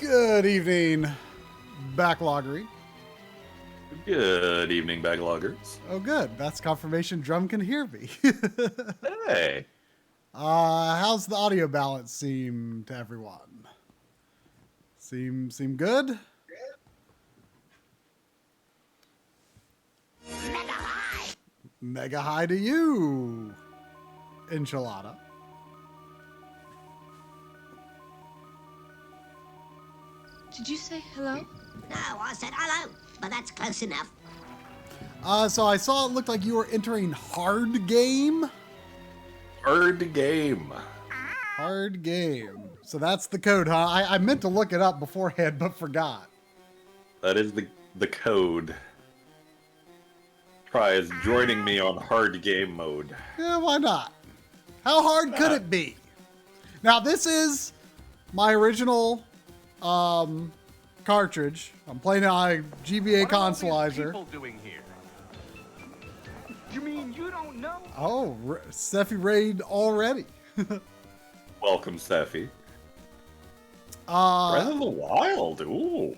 Good evening, Backloggery. Good evening, Backloggers. Oh, good. That's confirmation Drum can hear me. Hey. How's the audio balance seem to everyone? Seem good? Mega high to you, Enchilada. Did you say hello? No, I said hello, but that's close enough. So I saw it looked like you were entering hard game. Hard game. Hard game. So that's the code, huh? I meant to look it up beforehand, but forgot. That is the code. Try as joining me on hard game mode. Yeah, why not? How hard could it be? Now, this is my original cartridge. I'm playing on a GBA consolizer. What are all these people doing here? You mean you don't know? Oh, Steffi raid already. Welcome, Steffi. Uh, Breath of the Wild. Ooh.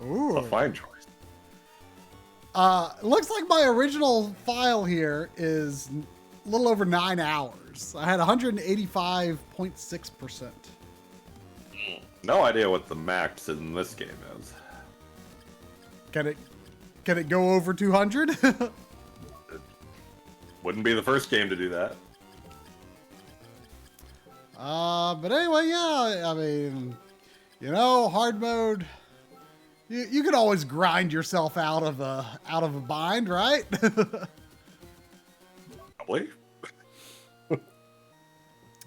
Ooh. A fine choice. Looks like my original file here is a little over 9 hours. I had 185.6%. No idea what the max in this game is. Can it go over 200? Wouldn't be the first game to do that. But anyway, yeah, I mean, you know, hard mode. You can always grind yourself out of a bind, right? Probably.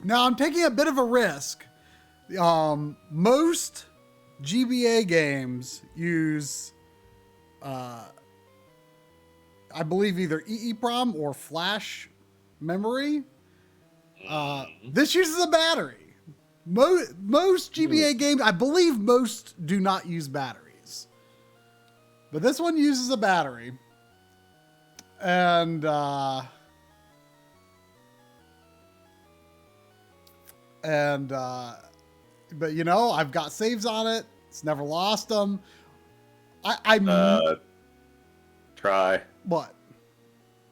Now I'm taking a bit of a risk. Most GBA games use, I believe, either EEPROM or flash memory. This uses a battery. Most GBA games, I believe most do not use batteries. But this one uses a battery. And, but you know, I've got saves on it. It's never lost them. Try. What?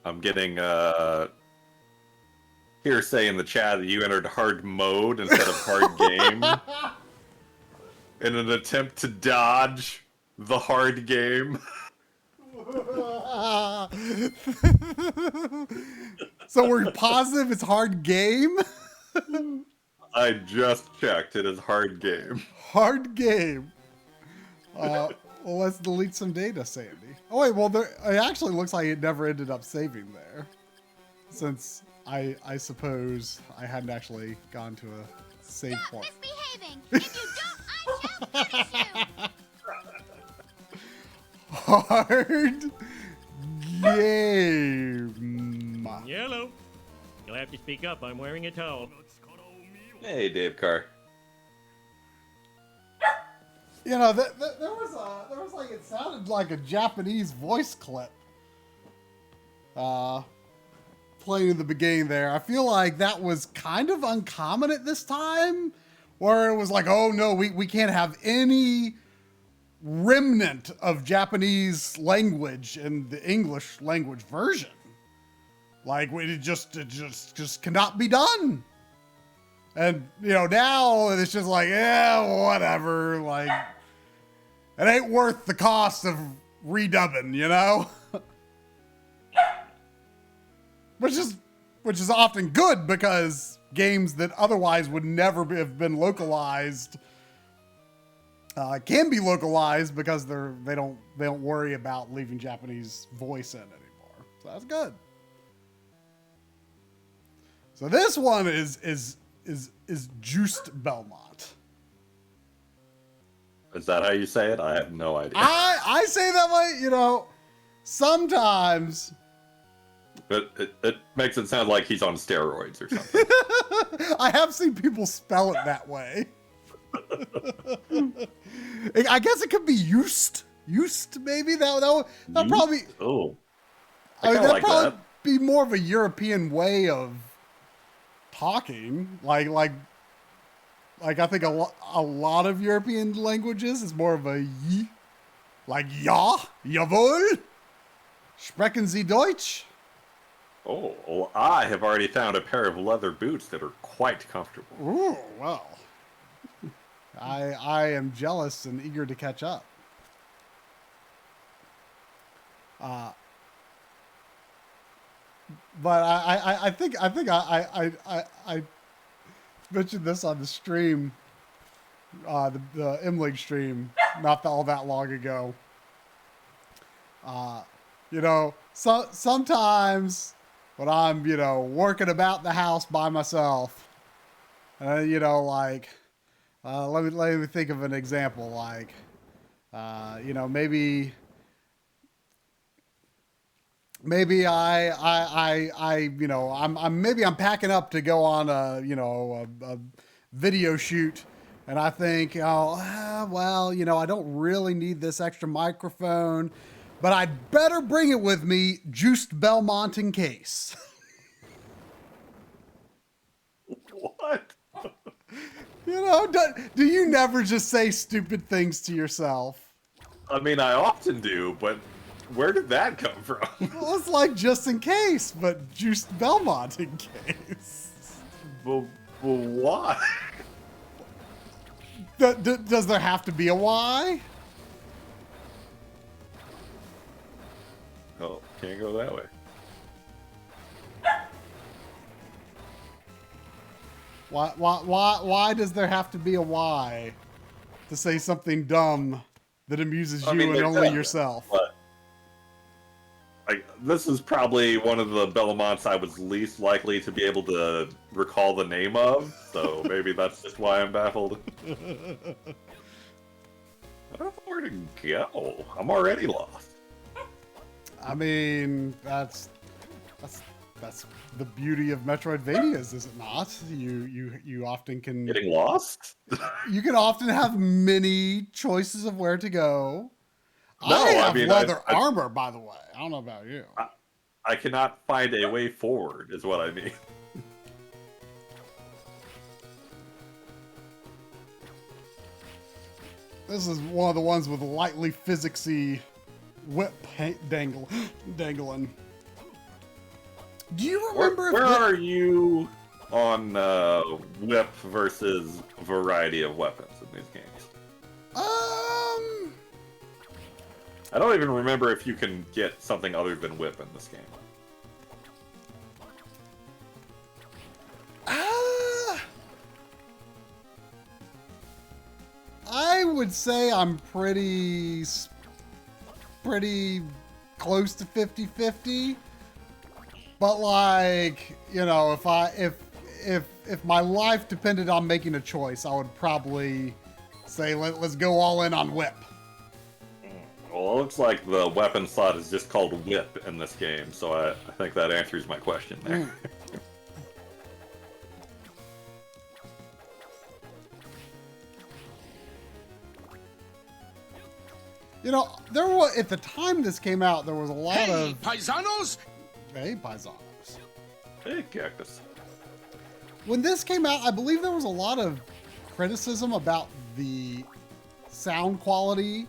I'm getting hearsay in the chat that you entered hard mode instead of hard game in an attempt to dodge the hard game. So we're positive it's hard game? I just checked. It is hard game. Hard game. Well, let's delete some data, Sandy. Oh wait, well, it actually looks like it never ended up saving there, since I suppose I hadn't actually gone to a save point. Stop misbehaving! If you don't, I shall punish you! Hard game. Yellow. You'll have to speak up. I'm wearing a towel. Hey, Dave Carr. You know, there was like, it sounded like a Japanese voice clip. Playing in the beginning there. I feel like that was kind of uncommon at this time, where it was like, oh no, we can't have any remnant of Japanese language in the English language version. Like, it just cannot be done. And, you know, now it's just like, yeah, whatever. Like, it ain't worth the cost of redubbing, you know? Which is often good, because games that otherwise would never have been localized can be localized, because they don't worry about leaving Japanese voice in anymore. So that's good. So this one is Juiced Belmont. Is that how you say it? I have no idea. I say that way, you know, sometimes. It makes it sound like he's on steroids or something. I have seen people spell it that way. I guess it could be used, maybe. That probably. Oh, I mean, that'd like probably that. be more of a European way of talking, like Like, I think a lot of European languages is more of a y. Like, ja, jawohl, sprechen Sie Deutsch? Oh, well, I have already found a pair of leather boots that are quite comfortable. Ooh, well. I am jealous and eager to catch up. But I think I mentioned this on the stream, the M-League stream, not all that long ago. You know, sometimes when I'm, you know, working about the house by myself, you know, like, let me think of an example, like, you know, maybe I you know, I'm packing up to go on a, you know, a video shoot, and I think, oh, well, you know, I don't really need this extra microphone, but I'd better bring it with me, juiced Belmont in case. What? You know, do you never just say stupid things to yourself? I mean, I often do, but where did that come from? Well, it's like just in case, but juiced Belmont in case. Well, why? Does there have to be a why? Oh, can't go that way. Why does there have to be a why to say something dumb that amuses you and only yourself? But, like, this is probably one of the Belmonts I was least likely to be able to recall the name of, so maybe that's just why I'm baffled. I don't know where to go. I'm already lost. I mean, that's the beauty of Metroidvanias, is it not? You often can Getting lost? you can often have many choices of where to go. No, I have I mean, leather armor, by the way. I don't know about you. I cannot find a way forward, is what I mean. This is one of the ones with lightly physicsy whip dangling. Do you remember Where are you on whip versus variety of weapons in these games? I don't even remember if you can get something other than whip in this game. I would say I'm pretty close to 50-50. But like, you know, if my life depended on making a choice, I would probably say let's go all in on whip. Well, it looks like the weapon slot is just called whip in this game, so I think that answers my question there. You know, there was, at the time this came out, there was a lot of paisanos. Hey, paisanos. Hey, Cactus. When this came out, I believe there was a lot of criticism about the sound quality.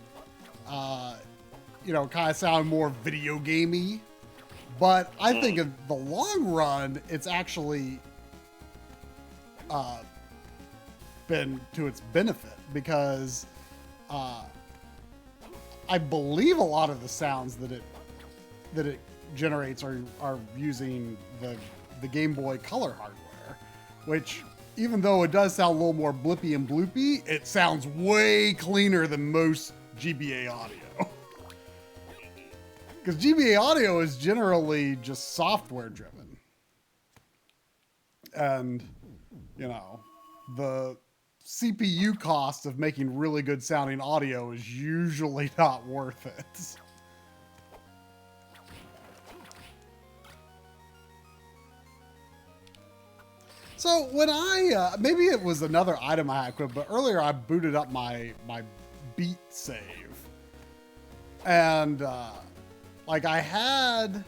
You know, kind of sound more video gamey. But I think in the long run, it's actually been to its benefit, because I believe a lot of the sounds that it generates are using the Game Boy Color hardware, which, even though it does sound a little more blippy and bloopy, it sounds way cleaner than most GBA audio. Because GBA audio is generally just software driven. And, you know, the CPU cost of making really good sounding audio is usually not worth it. So when I, maybe it was another item I had equipped, but earlier I booted up my beat save. And, like I had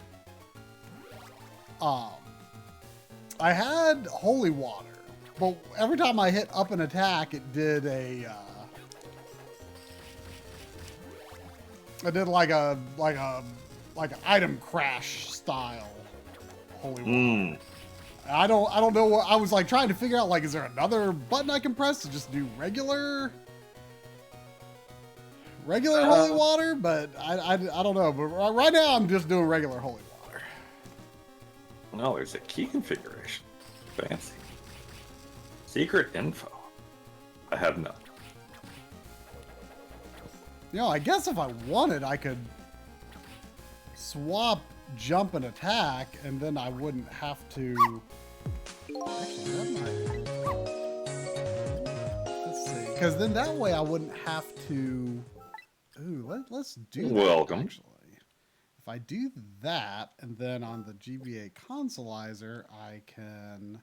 holy water, But every time I hit up an attack, it did a. I did like an item crash style holy water. I don't know what I was like trying to figure out. Like, is there another button I can press to just do regular holy water? But I don't know. But right now I'm just doing regular holy water. No, there's a key configuration. Fancy. Secret info. I have none. You know, I guess if I wanted, I could swap jump and attack, and then I wouldn't have to. Actually, that might. Let's see, because then that way I wouldn't have to. Ooh, let's do that. Welcome. Actually, if I do that, and then on the GBA consolizer, I can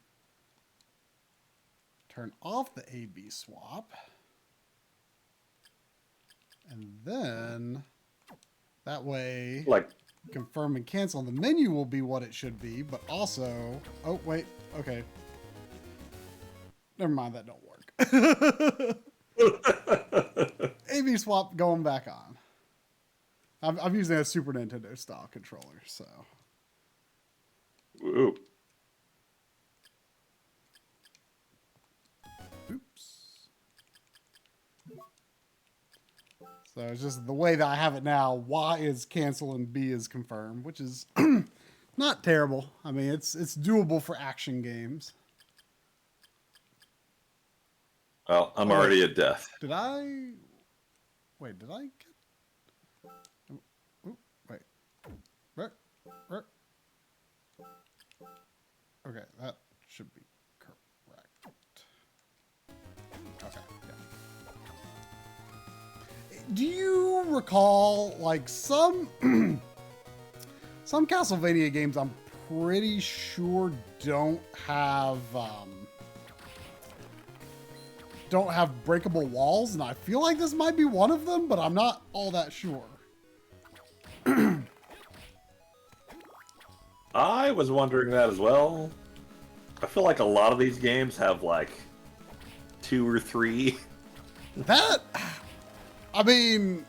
turn off the AB swap. And then that way, Like, confirm and cancel on the menu will be what it should be, but also, oh wait, okay. Never mind, that don't work. AB swap going back on. I'm using a Super Nintendo style controller, so. ooh. Oops. So it's just the way that I have it now. Y is cancel and B is confirm, which is not terrible. I mean, it's doable for action games. Well, I'm already at death. Did I? Wait, did I get? Ooh, wait. Right. Okay, that should be correct. Okay, yeah. Do you recall, like, some Castlevania games I'm pretty sure don't have breakable walls, and I feel like this might be one of them, but I'm not all that sure. I was wondering that as well. I feel like a lot of these games have like 2 or 3. That, I mean,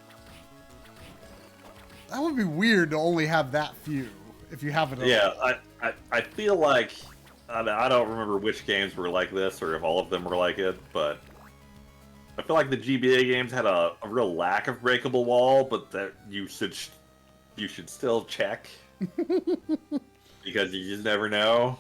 that would be weird to only have that few if you have it. Yeah, I feel like I don't remember which games were like this or if all of them were like it, but I feel like the GBA games had a real lack of breakable wall, but that you should still check because you just never know.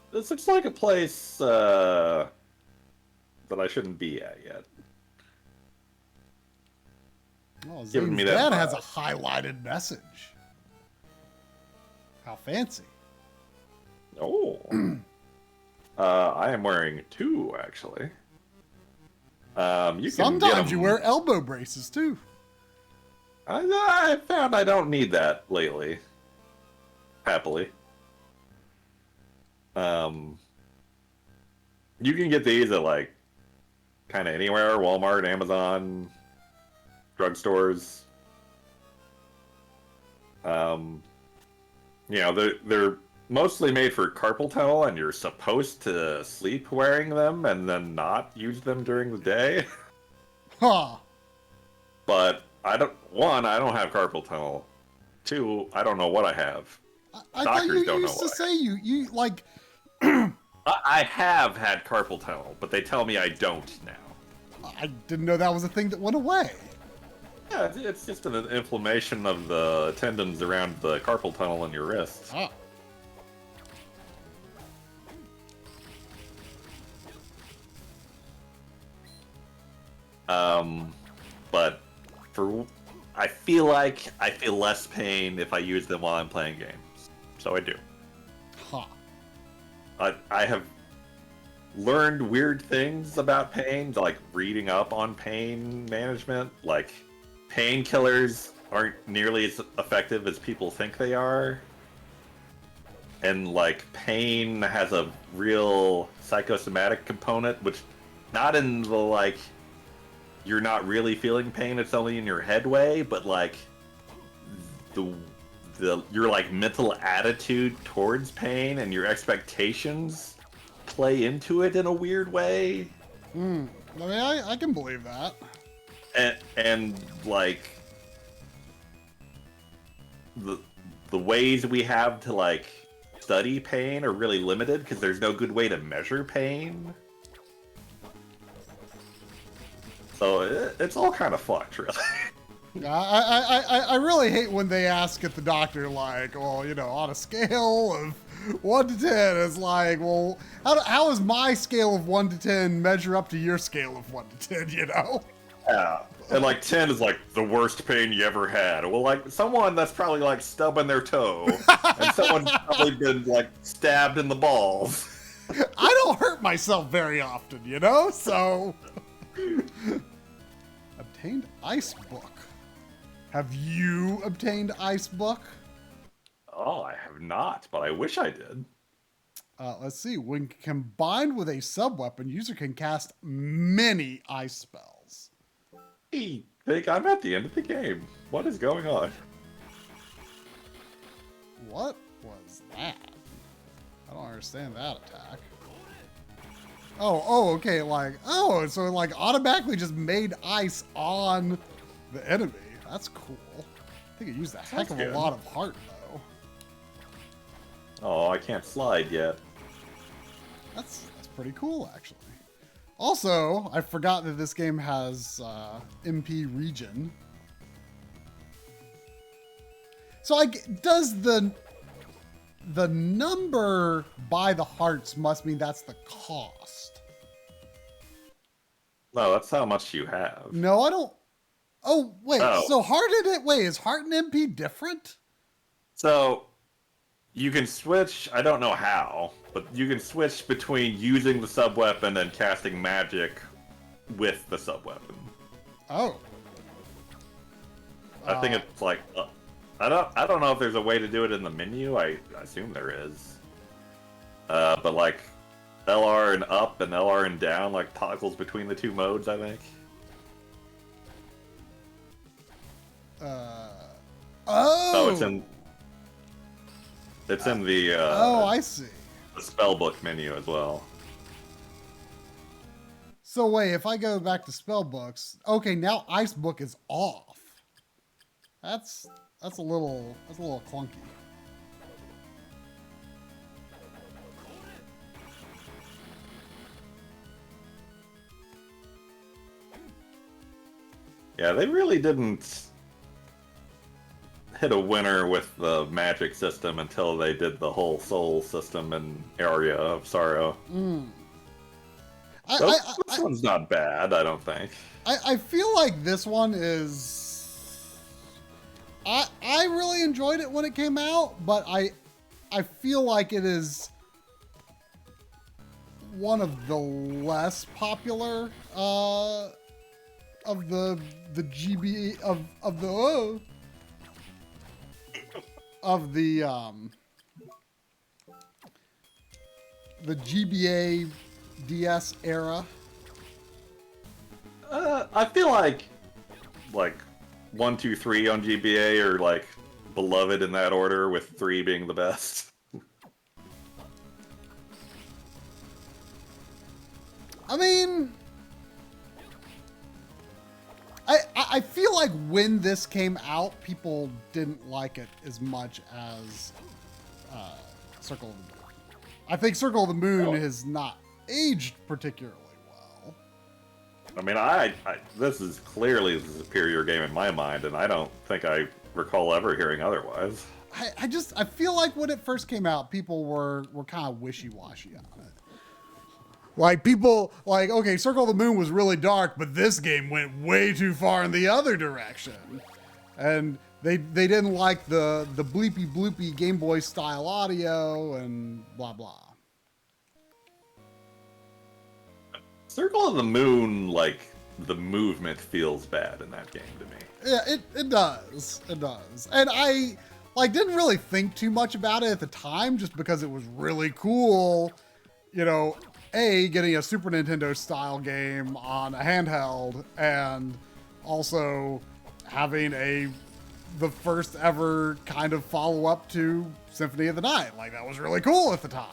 This looks like a place that I shouldn't be at yet. Oh, Giving me Zane's that dad has a vibe. highlighted message. How fancy. Oh. I am wearing 2, actually. You can get Sometimes you 'em- wear elbow braces too. I found I don't need that lately. Happily. You can get these at like kind of anywhere, Walmart, Amazon, drugstores. You know, they're mostly made for carpal tunnel, and you're supposed to sleep wearing them and then not use them during the day. Huh. But I don't have carpal tunnel. 2, I don't know what I have. I thought you Doctors don't know used to what I say you like. I have had carpal tunnel, but they tell me I don't now. I didn't know that was a thing that went away. Yeah, it's just an inflammation of the tendons around the carpal tunnel in your wrist. Ah. But I feel like I feel less pain if I use them while I'm playing games. So I do. Huh. I have learned weird things about pain, like reading up on pain management. Like, painkillers aren't nearly as effective as people think they are. And, like, pain has a real psychosomatic component, which not in the, like, you're not really feeling pain, it's only in your head way, but like your like mental attitude towards pain and your expectations play into it in a weird way. I mean, I can believe that. And like the ways we have to like study pain are really limited because there's no good way to measure pain. So it's all kind of fucked, really. I really hate when they ask at the doctor, like, well, you know, on a scale of 1 to 10, it's like, well, how does my scale of 1 to 10 measure up to your scale of 1 to 10, you know? Yeah. And like 10 is like the worst pain you ever had. Well, like someone that's probably like stubbing their toe, and someone's probably been like stabbed in the balls. I don't hurt myself very often, you know? So, obtained ice book. Have you obtained ice book? Oh, I have not, but I wish I did. Let's see. When combined with a sub-weapon, user can cast many ice spells. I think I'm at the end of the game. What is going on? What was that? I don't understand that attack. Oh, okay, so it like automatically just made ice on the enemy. That's cool. I think it used a heck of a lot of heart, though. Oh, I can't slide yet. That's pretty cool, actually. Also, I forgot that this game has MP region. So does the number by the hearts must mean that's the cost? No, that's how much you have. No, I don't. Oh, wait. Oh. So heart and it. Wait, is heart and MP different? So you can switch. I don't know how, but you can switch between using the sub weapon and casting magic with the sub weapon. Oh. I think it's like I don't know if there's a way to do it in the menu. I assume there is. But like LR and up and LR and down like toggles between the two modes, I think. Oh. So it's in the I see. the spellbook menu as well. So wait, if I go back to spell books, okay, now ice book is off. That's a little clunky. Yeah, they really didn't hit a winner with the magic system until they did the whole soul system and area of sorrow. This one's not bad, I don't think. I feel like this one is. I really enjoyed it when it came out, but I feel like it is one of the less popular of the GB of the GBA DS era. I feel like 1, 2, 3 on GBA are like beloved in that order, with 3 being the best. I mean, I feel like when this came out, people didn't like it as much as Circle of the Moon. I think Circle of the Moon has not aged particularly well. I mean, this is clearly the superior game in my mind, and I don't think I recall ever hearing otherwise. I feel like when it first came out, people were kind of wishy-washy on it. Like, people, like, okay, Circle of the Moon was really dark, but this game went way too far in the other direction. And they didn't like the bleepy bloopy Game Boy style audio and blah blah. Circle of the Moon, like, the movement feels bad in that game to me. Yeah, it does. It does. And I, like, didn't really think too much about it at the time just because it was really cool, you know, getting a Super Nintendo style game on a handheld, and also having the first ever kind of follow up to Symphony of the Night. Like, that was really cool at the time.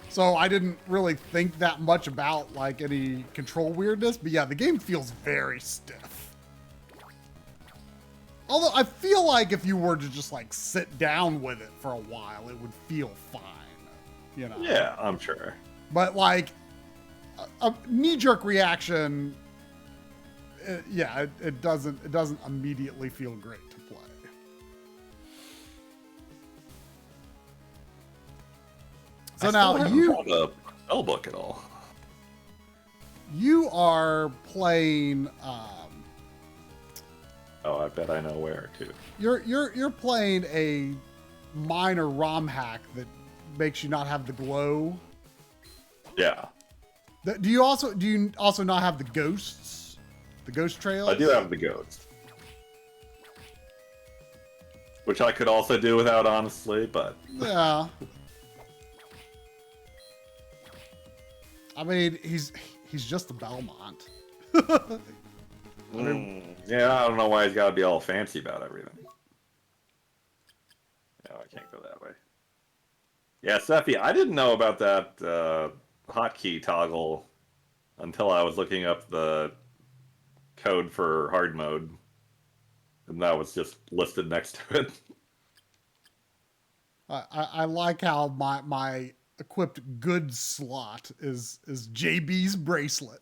So I didn't really think that much about like any control weirdness, but yeah, the game feels very stiff. Although I feel like if you were to just like sit down with it for a while, it would feel fine, you know? Yeah, I'm sure. But like a knee-jerk reaction, it doesn't immediately feel great to play. So now the spellbook at all. You are playing. Oh, I bet I know where too. You're playing a minor ROM hack that makes you not have the glow. Yeah. Do you also not have the ghosts? The ghost trails? I do have the ghosts. Which I could also do without, honestly, but... Yeah. I mean, he's just a Belmont. Yeah, I don't know why he's got to be all fancy about everything. No, I can't go that way. Yeah, Sephi, I didn't know about that hotkey toggle until I was looking up the code for hard mode. And that was just listed next to it. I like how my equipped goods slot is JB's bracelet.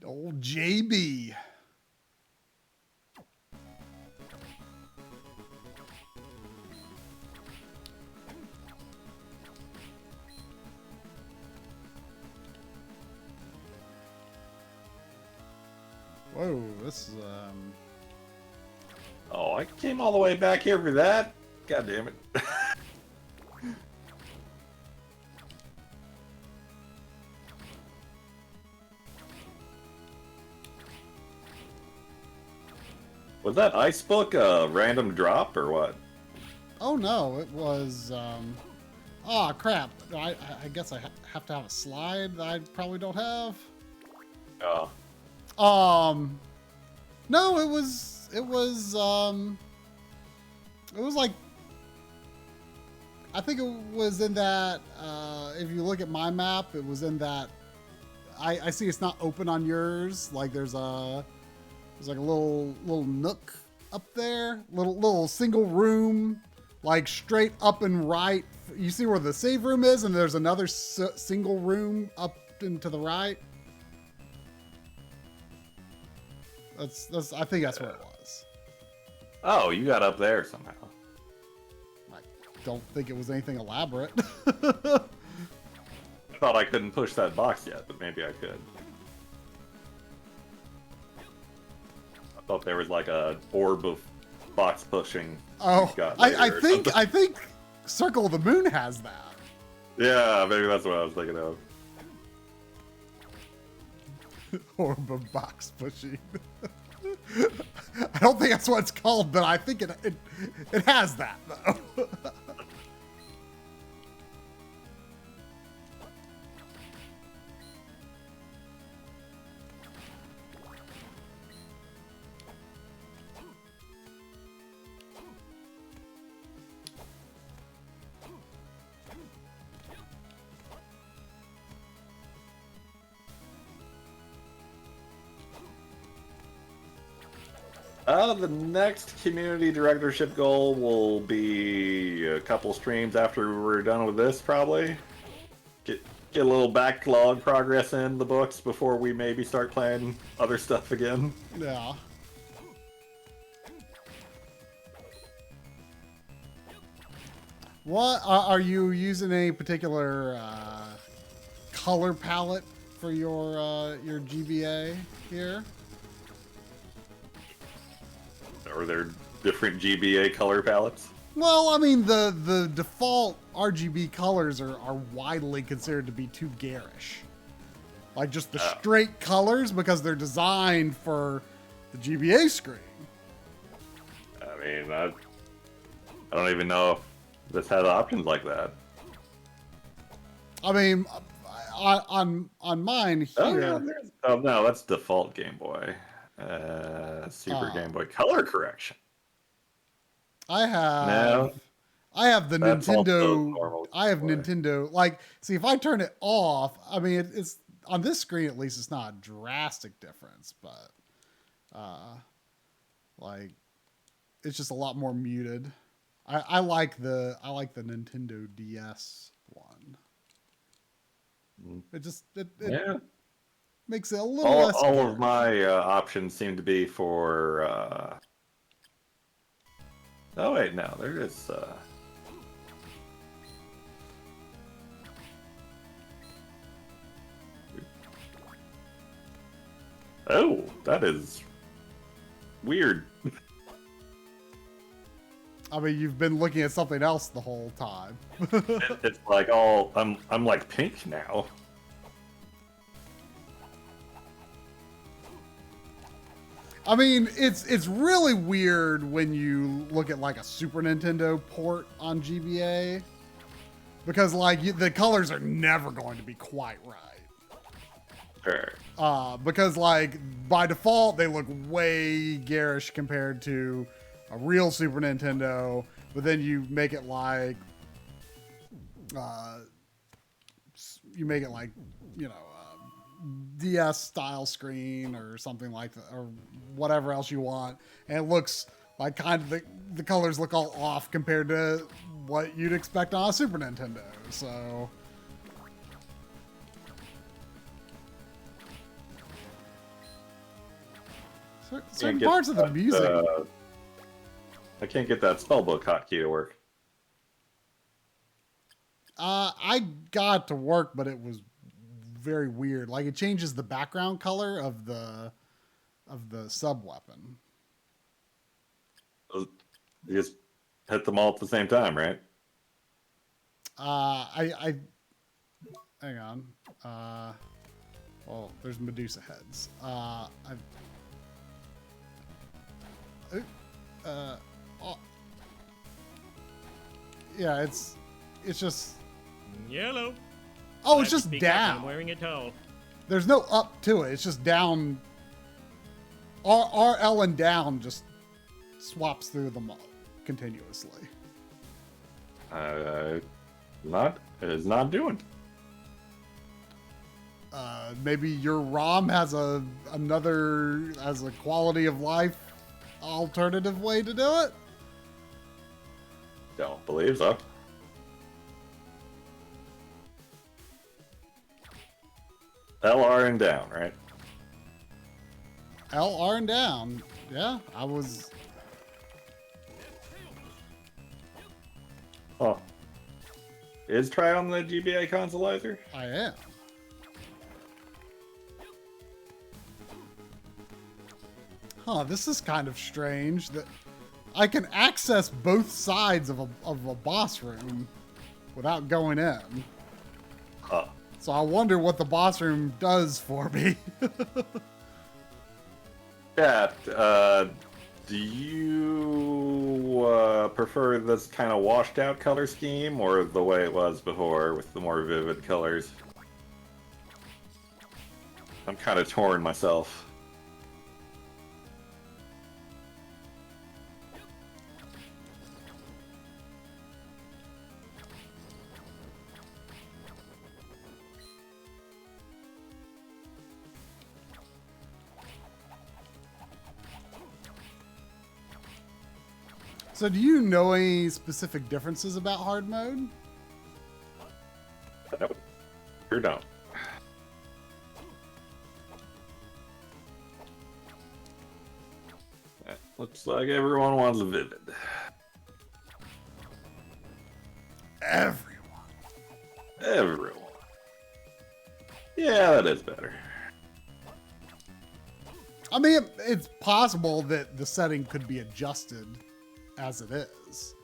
Old JB. Whoa, this is Oh, I came all the way back here for that? God damn it. Was that ice book a random drop or what? Oh no, it was oh crap. I guess I have to have a slide that I probably don't have. Oh. No, it was like, I think it was in that, if you look at my map, it was in that, I see it's not open on yours. Like there's like a little nook up there, little single room, like straight up and right. You see where the save room is, and there's another single room up and to the right. I think that's what it was. Oh, you got up there somehow. I don't think it was anything elaborate. I thought I couldn't push that box yet, but maybe I could. I thought there was like a orb of box pushing. Oh, I think Circle of the Moon has that. Yeah, maybe that's what I was thinking of. Orb of box pushing. I don't think that's what it's called, but I think it has that though. The next community directorship goal will be a couple streams after we're done with this, probably. Get a little backlog progress in the books before we maybe start playing other stuff again. Yeah. What are you using any particular color palette for your GBA here? Are there different GBA color palettes? Well, I mean, the default RGB colors are widely considered to be too garish. Like just the straight colors, because they're designed for the GBA screen. I mean, I don't even know if this has options like that. I mean, on mine Oh, here. yeah, oh no, that's default Game Boy. Super Game Boy Color correction. I have No, the that's also Nintendo. normal I have Game Boy. Nintendo. Like, see, if I turn it off, I mean, it's on this screen at least. It's not a drastic difference, but like, it's just a lot more muted. I like the Nintendo DS one. It just Yeah. makes it a little less. All of my options seem to be for. Oh wait, no, there is. Oh, that is weird. I mean, you've been looking at something else the whole time. It's like all I'm like pink now. I mean, it's really weird when you look at like a Super Nintendo port on GBA, because like the colors are never going to be quite right. Sure. Because like by default they look way garish compared to a real Super Nintendo, but then you make it like DS style screen or something like that, or whatever else you want, and it looks like kind of the colors look all off compared to what you'd expect on a Super Nintendo. So certain parts of the music. I can't get that spellbook hotkey to work. I got it to work, but it was very weird. Like, it changes the background color of the sub weapon. You just hit them all at the same time, right? I hang on. Well, there's Medusa heads. Yeah, it's just. Yellow. Oh, it's just down. I'm wearing a towel. There's no up to it. It's just down. R, L, and down just swaps through them continuously. It is not doing. Maybe your ROM has a quality of life alternative way to do it. Don't believe so. LR and down, right? L, R, and down. Yeah, I was. Oh. Is try on the GBA consolizer? I am. Huh, this is kind of strange that I can access both sides of a boss room without going in. Huh. So I wonder what the boss room does for me. Chat, do you prefer this kind of washed out color scheme or the way it was before with the more vivid colors? I'm kind of torn myself. So do you know any specific differences about hard mode? Nope. Sure don't. Looks like everyone wants vivid. Everyone. Yeah, that is better. I mean, it's possible that the setting could be adjusted as it is.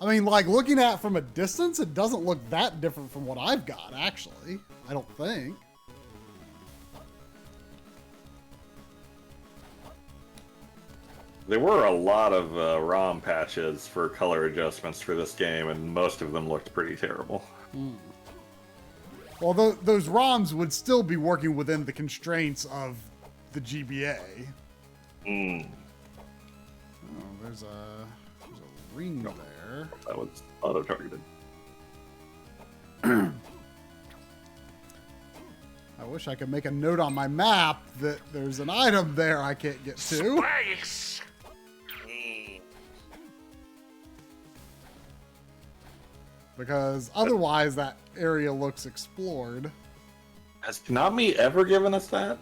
I mean, like, looking at it from a distance, it doesn't look that different from what I've got, actually. I don't think. There were a lot of ROM patches for color adjustments for this game, and most of them looked pretty terrible. Well, those ROMs would still be working within the constraints of the GBA. Mm. Oh, there's a ring there. That was auto-targeted. I wish I could make a note on my map that there's an item there I can't get to. Space! Because otherwise that area looks explored. Has Konami ever given us that?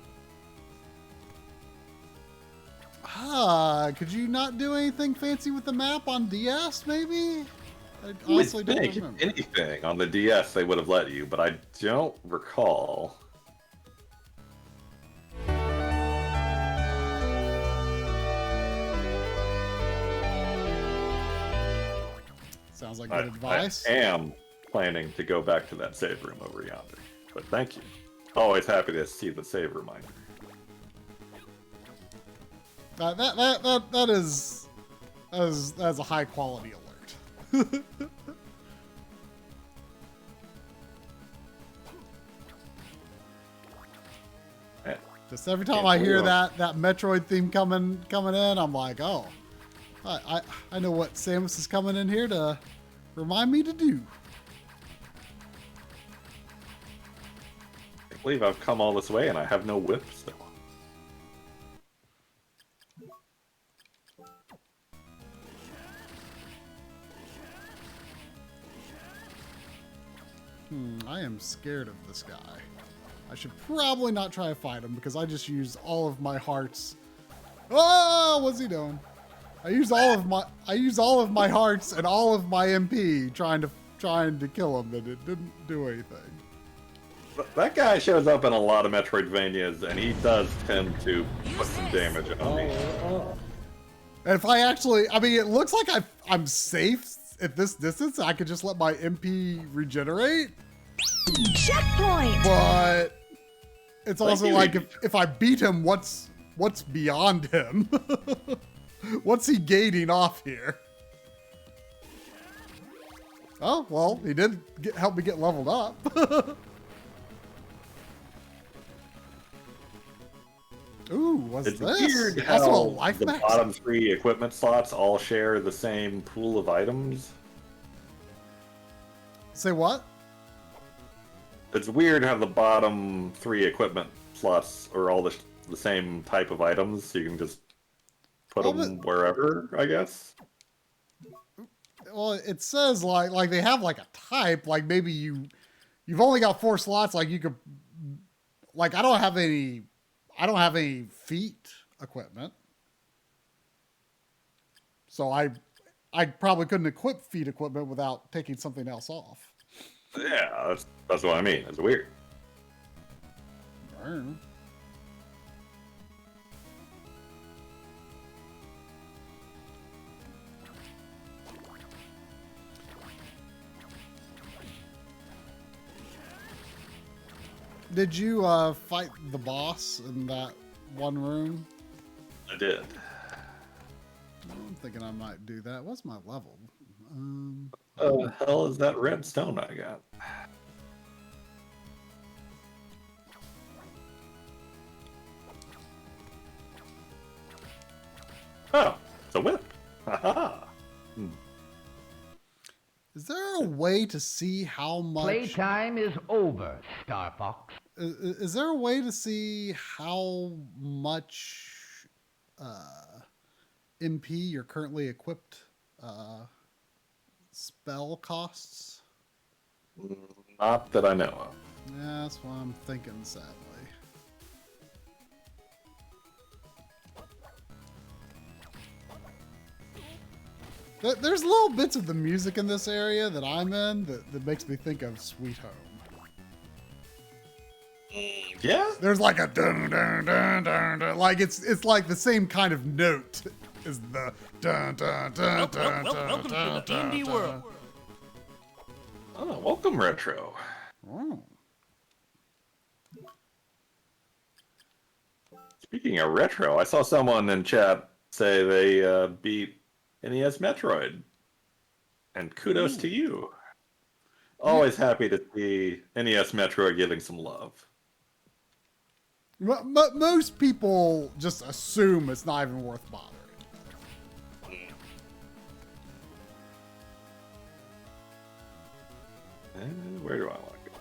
Could you not do anything fancy with the map on DS, maybe? I I honestly don't think remember. anything on the DS they would have let you, but I don't recall. Sounds like good advice. I am planning to go back to that save room over yonder, but thank you. Always happy to see the save reminder. That's a high quality alert. Just every time I hear that Metroid theme coming in, I'm like, oh, I know what Samus is coming in here to remind me to do. I believe I've come all this way and I have no whip still. I am scared of this guy. I should probably not try to fight him because I just used all of my hearts. Oh, what's he doing? I used all of my hearts and all of my MP trying to kill him, and it didn't do anything. That guy shows up in a lot of Metroidvanias, and he does tend to put some damage on me. And if I mean, it looks like I'm safe at this distance. I could just let my MP regenerate. Checkpoint! But it's also like if I beat him, what's beyond him? What's he gating off here? Oh, well, he did help me get leveled up. Ooh, what's It's this? weird Also a how life the max? bottom 3 equipment slots all share the same pool of items. Say what? It's weird how the bottom 3 equipment slots are all the same type of items, so you can just put them wherever, I guess. Well, it says like they have like a type, like maybe you've only got 4 slots, like you could, like I don't have any feet equipment. So I probably couldn't equip feet equipment without taking something else off. Yeah, that's what I mean. It's weird. Burn. Did you fight the boss in that one room? I did. I'm thinking I might do that. What's my level? Oh, the hell is that red stone I got? Oh, it's a whip. Haha. Is there a way to see how much... Playtime is over, Star Fox. Is there a way to see how much MP your currently equipped spell costs? Not that I know of. Yeah, that's what I'm thinking, sadly. There's little bits of the music in this area that I'm in that makes me think of Sweet Home. Yeah? There's like a dun dun dun dun dun, like it's like the same kind of note as the dun dun dun dun dun. Welcome to the indie world. Oh, welcome, Retro. Oh. Speaking of Retro, I saw someone in chat say they beat NES Metroid. And kudos to you. Always happy to see NES Metroid getting some love. Most people just assume it's not even worth bothering. Where do I want to go?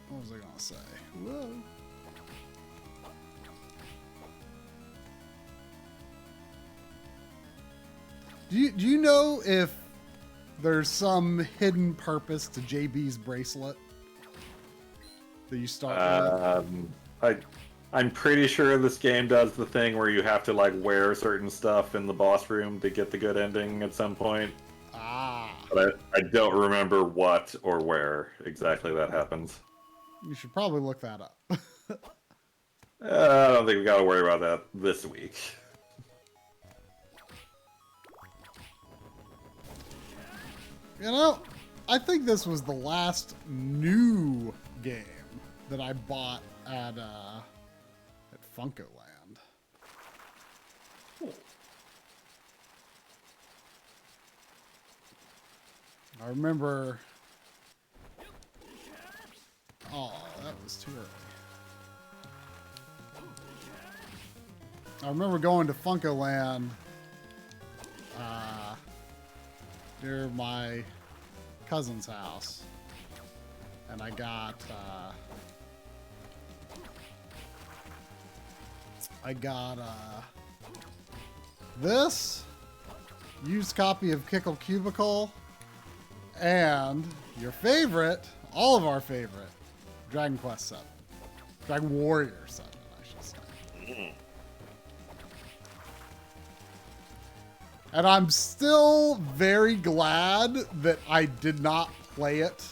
What was I gonna say? Whoa. Do you know if there's some hidden purpose to JB's bracelet that you start with? I'm pretty sure this game does the thing where you have to like wear certain stuff in the boss room to get the good ending at some point. Ah. But I don't remember what or where exactly that happens. You should probably look that up. I don't think we got to worry about that this week. You know, I think this was the last new game that I bought at Funkoland. I remember. Oh, that was too early. I remember going to Funkoland near my cousin's house, and I got this used copy of Kickle Cubicle and your favorite, all of our favorite, Dragon Quest 7. Dragon Warrior 7, I should say. And I'm still very glad that I did not play it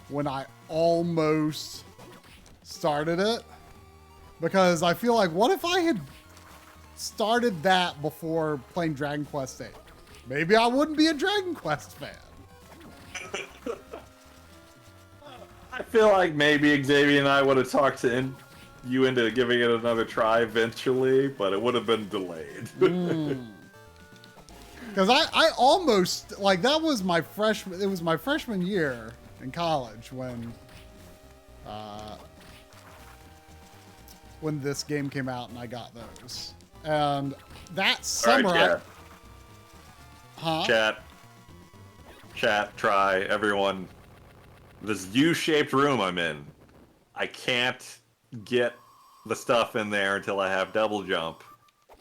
when I almost started it. Because I feel like, what if I had started that before playing Dragon Quest 8? Maybe I wouldn't be a Dragon Quest fan. I feel like maybe Xavier and I would have talked you into giving it another try eventually, but it would have been delayed. Because I almost, like, that was my freshman year in college when this game came out and I got those. And that summer, All huh? right, Chat, try, everyone. This U-shaped room I'm in, I can't get the stuff in there until I have double jump.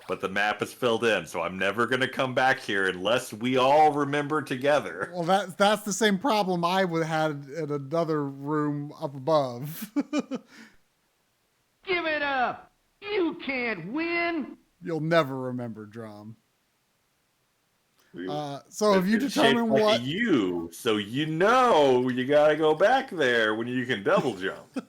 But the map is filled in, so I'm never gonna come back here unless we all remember together. Well, that's the same problem I would had in another room up above. Give it up! You can't win! You'll never remember, Drum. So have you It's determined shaped like what a U, so you know you gotta go back there when you can double jump.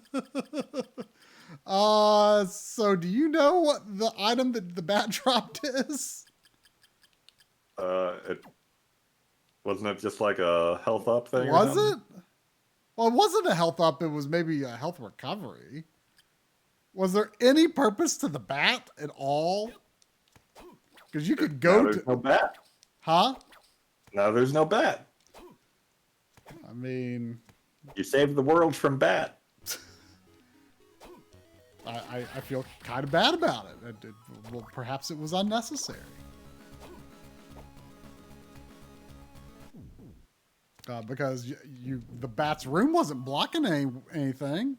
So do you know what the item that the bat dropped is? Wasn't it just like a health up thing? Was it? Well, it wasn't a health up. It was maybe a health recovery. Was there any purpose to the bat at all? Because you could go There's no bat. Huh? No, there's no bat. I mean, You saved the world from bat. I feel kind of bad about it. Well, perhaps it was unnecessary. Because the bat's room wasn't blocking anything.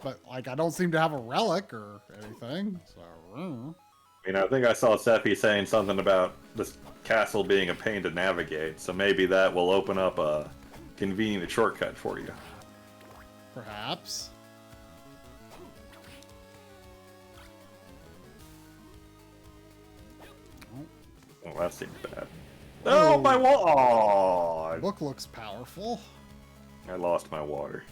But like, I don't seem to have a relic or anything. So. I think I saw Seppi saying something about this castle being a pain to navigate, so maybe that will open up a convenient shortcut for you. Perhaps. Oh, that seems bad. Oh, my wall! The book looks powerful. I lost my water.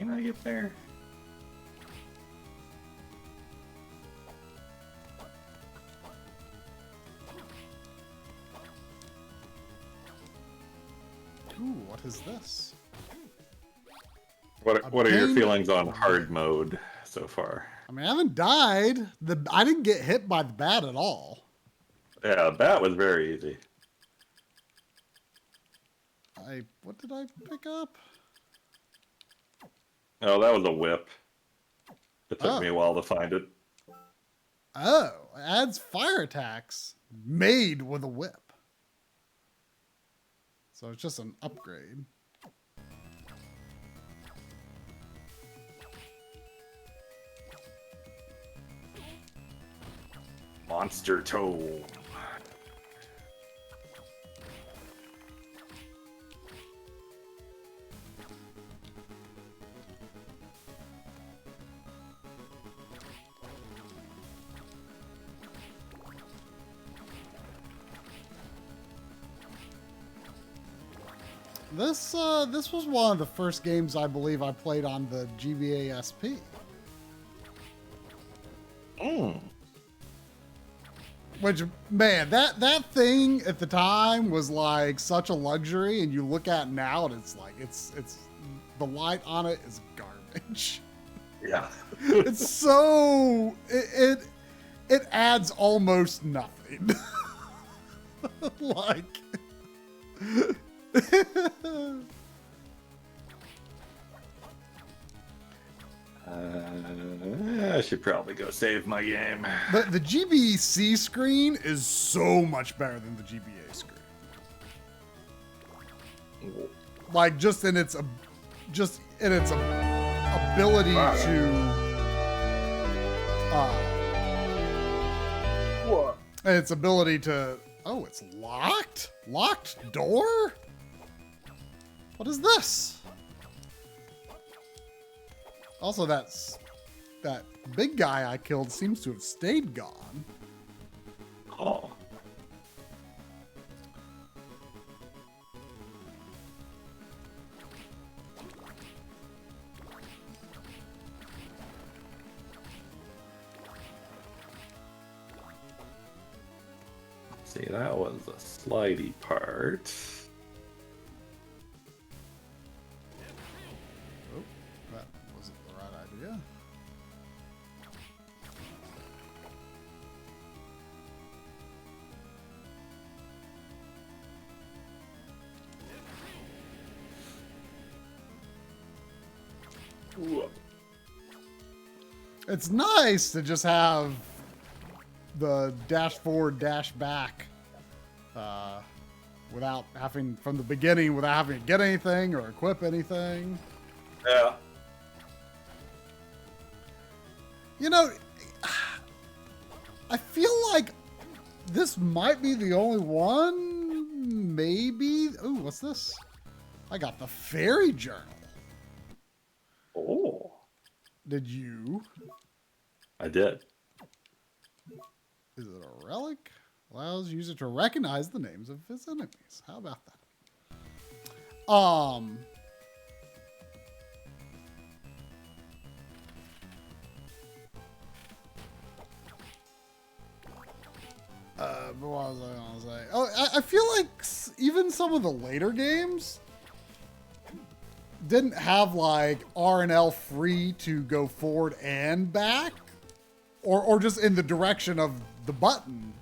Can I get there? Ooh, what is this? What are your pain- feelings on hard mode so far? I mean, I haven't died. I didn't get hit by the bat at all. Yeah, that was very easy. What did I pick up? Oh, that was a whip. It took Oh. me a while to find it. Oh, it adds fire attacks made with a whip. So it's just an upgrade. Monster Toe. This was one of the first games I believe I played on the GBA SP. Which, man, that thing at the time was like such a luxury, and you look at it now and it's like it's the light on it is garbage. Yeah. It's so it adds almost nothing. Like I should probably go save my game. the GBC screen is so much better than the GBA screen. Like just in its ability What? its ability to. Oh, it's locked? Locked door? What is this? Also, that big guy I killed seems to have stayed gone. Oh. See, that was a slidey part. Oh, that wasn't the right idea. Ooh. It's nice to just have the dash forward, dash back without having, from the beginning, without having to get anything or equip anything. Yeah. You know, I feel like this might be the only one, maybe. Ooh, what's this? I got the fairy journal. Oh. Did you? I did. Is it a relic? Allows user to recognize the names of his enemies. How about that? What was I gonna say? Oh, I feel like even some of the later games didn't have like R and L free to go forward and back, or just in the direction of the button.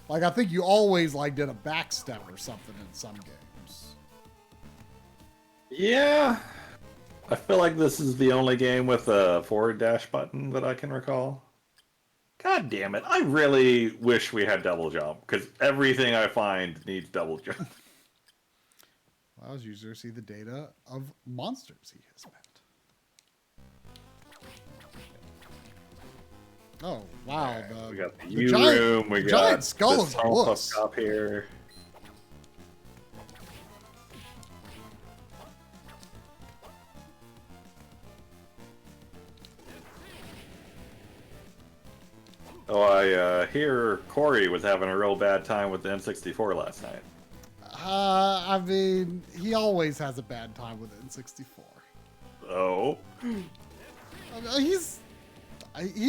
Like I think you always like did a back step or something in some games. Yeah. I feel like this is the only game with a forward dash button that I can recall. God damn it. I really wish we had double jump, because everything I find needs double jump. Allows user to see the data of monsters he has met. Oh, wow. Right, we got the the U giant- room, we the got giant skull this is a pump wuss. up here. Oh, I hear Corey was having a real bad time with the N64 last night. I mean, he always has a bad time with N64. Oh. He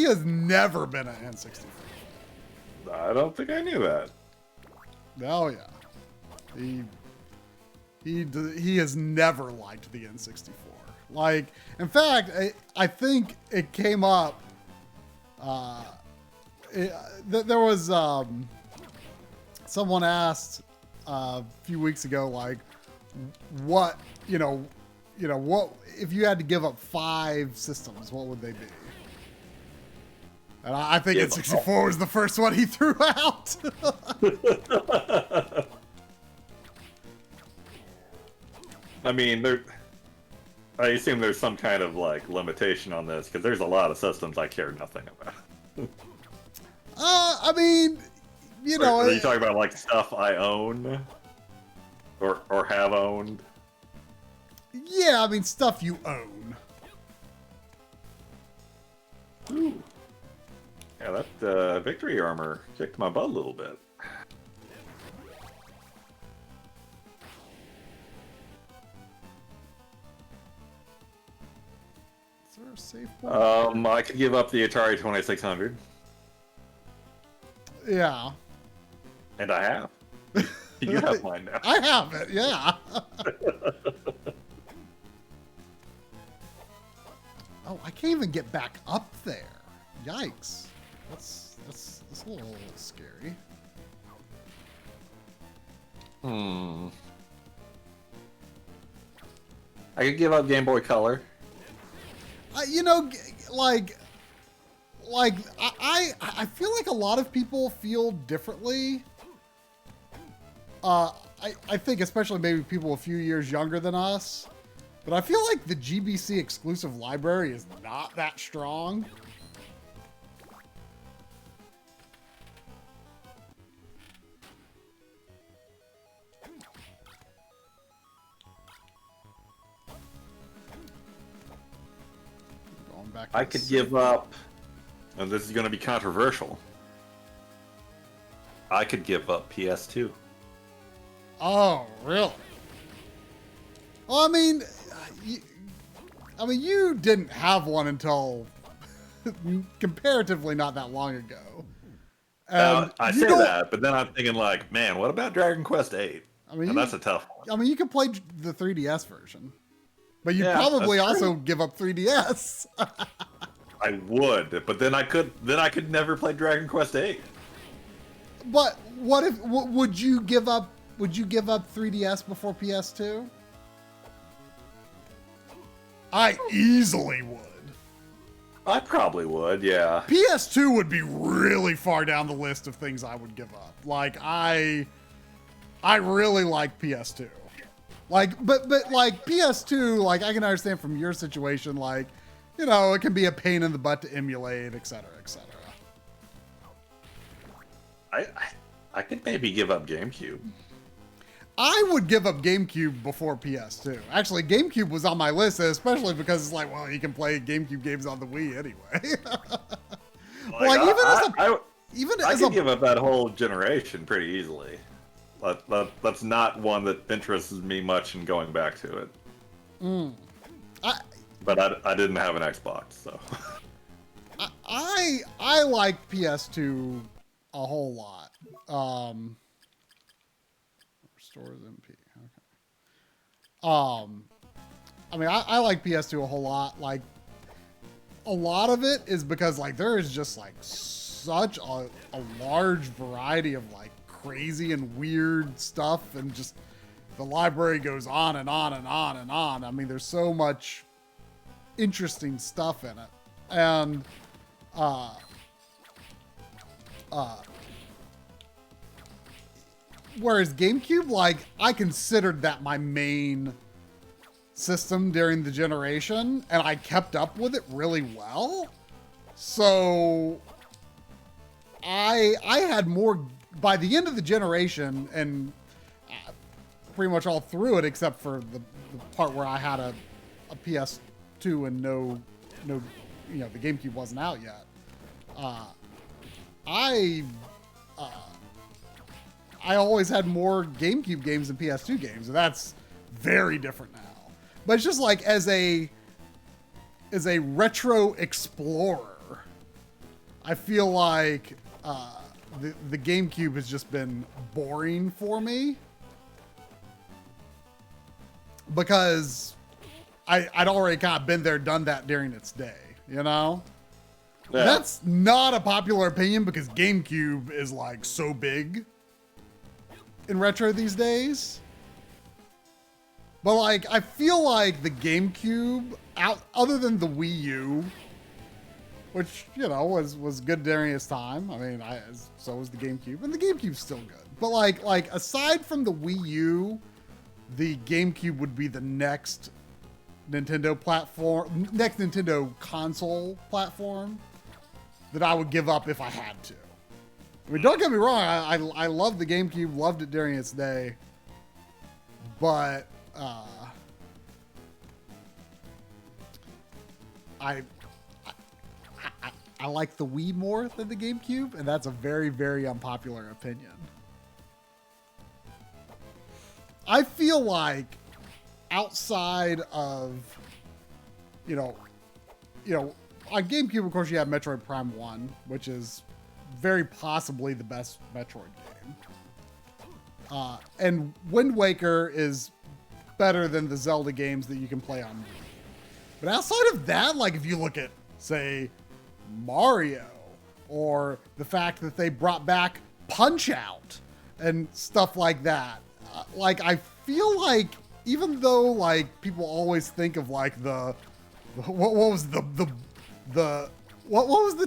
has never been an N64. I don't think I knew that. Oh yeah, he has never liked the N64. Like, in fact, I think it came up. There was someone asked a few weeks ago, like, what what if you had to give up 5 systems, what would they be? And I think N64 was the first one he threw out. I mean, I assume there's some kind of like limitation on this because there's a lot of systems I care nothing about. I mean, Are you talking about like stuff I own or have owned? Yeah, I mean stuff you own. Ooh. Yeah, that victory armor kicked my butt a little bit. Is there a safe point? I could give up the Atari 2600. Yeah. And I have. You have mine now. I have it, yeah. Oh, I can't even get back up there. Yikes. That's a little scary. I could give up Game Boy Color. I feel like a lot of people feel differently. I think especially maybe people a few years younger than us, but I feel like the GBC exclusive library is not that strong. Going back to I could give up, and this is going to be controversial, I could give up PS2. Oh, really? Well, I mean, you didn't have one until comparatively not that long ago. I say that, but then I'm thinking like, man, what about Dragon Quest VIII? I mean, and that's a tough one. I mean, you could play the 3DS version, but you'd Yeah, probably that's also true. give up 3DS. I would, but then I could never play Dragon Quest VIII. But what if would you give up? Would you give up 3DS before PS2? I easily would. I probably would, yeah. PS2 would be really far down the list of things I would give up. Like I really like PS2. Like, but like PS2, like I can understand from your situation, like, it can be a pain in the butt to emulate, et cetera, et cetera. I could maybe give up GameCube. I would give up GameCube before PS2. Actually, GameCube was on my list, especially because it's like, well, you can play GameCube games on the Wii anyway. I could give up that whole generation pretty easily. That's not one that interests me much in going back to it. But I didn't have an Xbox, so. I like PS2 a whole lot. Restores MP. Okay. I mean, I like PS2 a whole lot. Like, a lot of it is because like there is just like such a large variety of like crazy and weird stuff, and just the library goes on and on and on and on. I mean, there's so much interesting stuff in it, and whereas GameCube, like, I considered that my main system during the generation, and I kept up with it really well. So I had more by the end of the generation, and pretty much all through it, except for the part where I had a PS2 and no, the GameCube wasn't out yet. I always had more GameCube games than PS2 games, and that's very different now. But it's just like is a retro explorer. I feel like the GameCube has just been boring for me because I'd already kind of been there, done that during its day, you know? Yeah. That's not a popular opinion because GameCube is like so big in retro these days. But like, I feel like the GameCube, other than the Wii U, which, you know, was good during its time. I mean, so was the GameCube, and the GameCube's still good. But like aside from the Wii U, the GameCube would be the next Nintendo console platform that I would give up if I had to. I mean, don't get me wrong, I love the GameCube, loved it during its day, but I like the Wii more than the GameCube, and that's a very, very unpopular opinion. I feel like outside of, you know, on GameCube, of course, you have Metroid Prime 1, which is very possibly the best Metroid game. And Wind Waker is better than the Zelda games that you can play on Wii. But outside of that, like if you look at, say, Mario, or the fact that they brought back Punch-Out and stuff like that, like I feel like even though like people always think of like what was the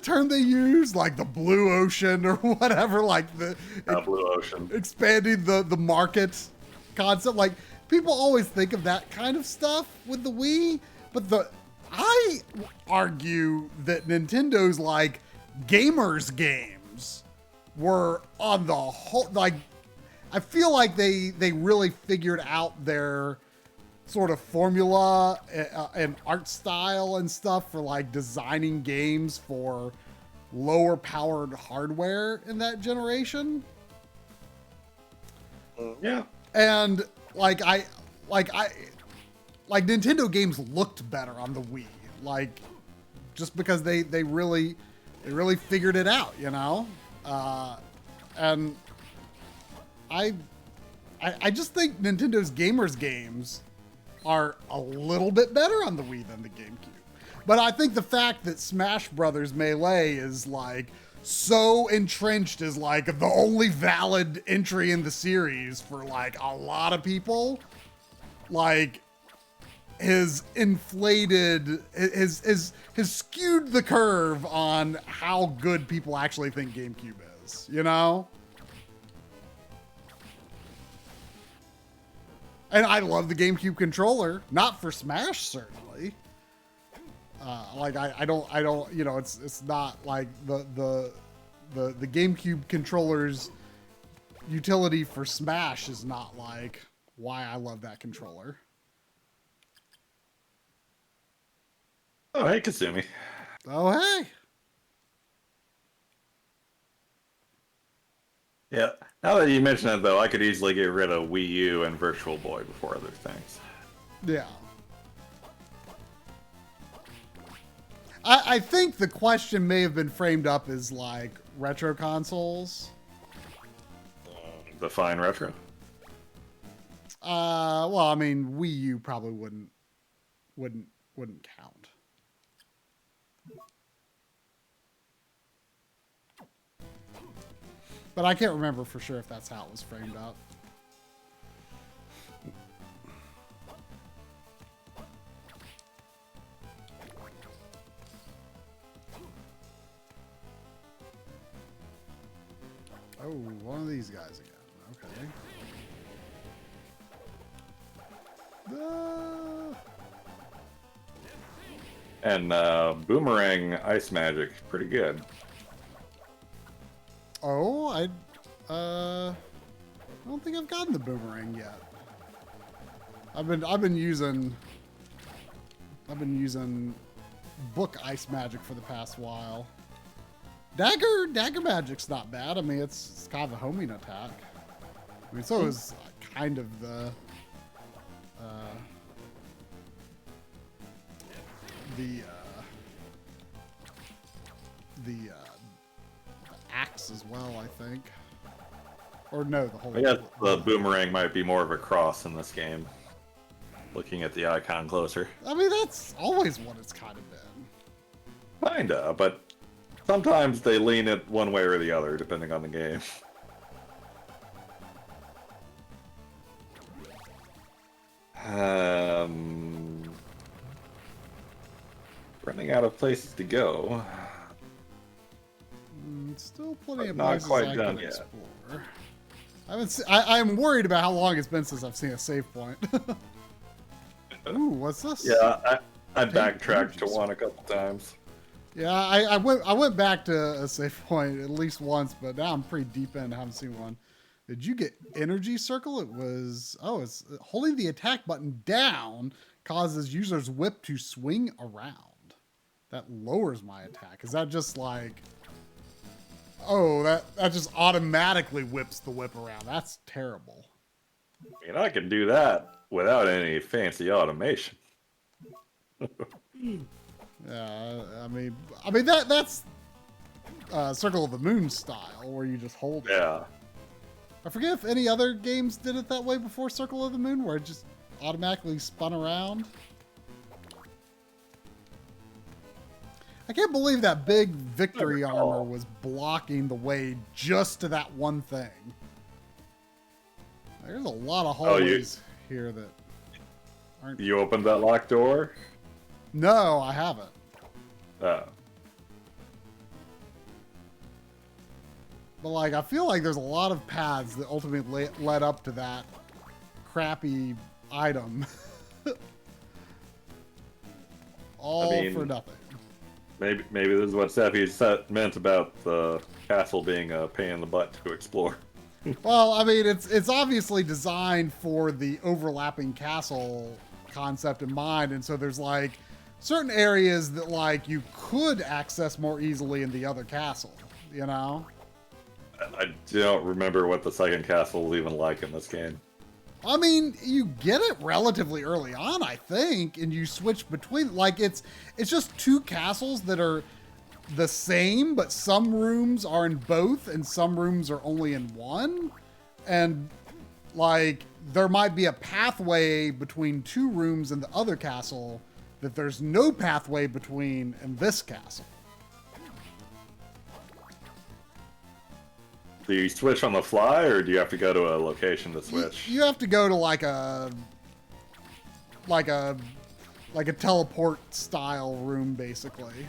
term they used, like the blue ocean or whatever, like the Blue Ocean, expanding the market concept, like people always think of that kind of stuff with the Wii, but I argue that Nintendo's like gamers games were on the whole, like I feel like they really figured out their sort of formula and art style and stuff for like designing games for lower powered hardware in that generation. Yeah. And like Nintendo games looked better on the Wii, like just because they really figured it out, you know? And I just think Nintendo's gamers games are a little bit better on the Wii than the GameCube. But I think the fact that Smash Brothers Melee is like so entrenched as like the only valid entry in the series for like a lot of people, like has inflated, has skewed the curve on how good people actually think GameCube is, you know? And I love the GameCube controller, not for Smash, certainly. Like I don't, you know, it's not like the GameCube controller's utility for Smash is not like why I love that controller. Oh, hey, Kasumi. Oh, hey. Yeah. Now that you mention it, though, I could easily get rid of Wii U and Virtual Boy before other things. Yeah. I think the question may have been framed up as like retro consoles. Define retro. Well, I mean, Wii U probably wouldn't count. But I can't remember for sure if that's how it was framed up. Oh, one of these guys again. Okay. And Boomerang Ice Magic, pretty good. Oh, I don't think I've gotten the boomerang yet. I've been using book ice magic for the past while. Dagger magic's not bad. I mean, it's kind of a homing attack. I mean, so is kind of the axe as well, I think. Or no, the whole. I guess the boomerang might be more of a cross in this game. Looking at the icon closer. I mean, that's always what it's kind of been. Kinda, but sometimes they lean it one way or the other, depending on the game. Running out of places to go. Still plenty of Not places quite I done can yet. explore. I haven't. I'm worried about how long it's been since I've seen a save point. Ooh, what's this? Yeah, I backtracked to energy one a couple times. Yeah, I went back to a save point at least once, but now I'm pretty deep in. I haven't seen one. Did you get energy circle? It was it's holding the attack button down causes user's whip to swing around. That lowers my attack. Is that just like? Oh, that just automatically whips the whip around. That's terrible. I mean, I can do that without any fancy automation. Yeah, I mean that's Circle of the Moon style, where you just hold it. Yeah. I forget if any other games did it that way before Circle of the Moon, where it just automatically spun around. I can't believe that big victory armor was blocking the way just to that one thing. There's a lot of hallways here that aren't... You opened that locked door? No, I haven't. Oh. But, like, I feel like there's a lot of paths that ultimately led up to that crappy item. All for nothing. Maybe this is what Seppi meant about the castle being a pain in the butt to explore. Well, I mean, it's obviously designed for the overlapping castle concept in mind, and so there's like certain areas that like you could access more easily in the other castle, you know? I don't remember what the second castle was even like in this game. I mean, you get it relatively early on, I think, and you switch between, like, it's just two castles that are the same, but some rooms are in both and some rooms are only in one. And, like, there might be a pathway between two rooms in the other castle that there's no pathway between in this castle. Do you switch on the fly, or do you have to go to a location to switch? You have to go to like a teleport style room, basically.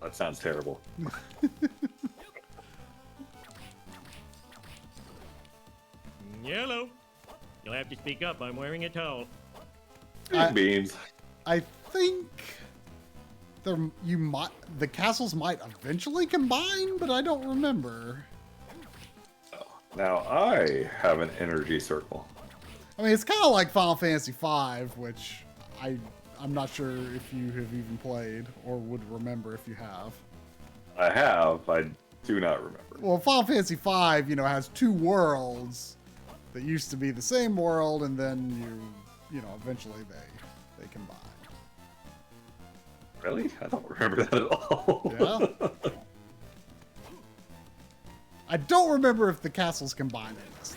That sounds terrible. Yellow. You'll have to speak up. I'm wearing a towel. Beans. I think the castles might eventually combine, but I don't remember. Now I have an energy circle. I mean, it's kind of like Final Fantasy V, which I'm not sure if you have even played or would remember if you have. I have. I do not remember. Well, Final Fantasy V, has two worlds that used to be the same world, and then eventually they combine. Really? I don't remember that at all. Yeah. I don't remember if the castles combine in this.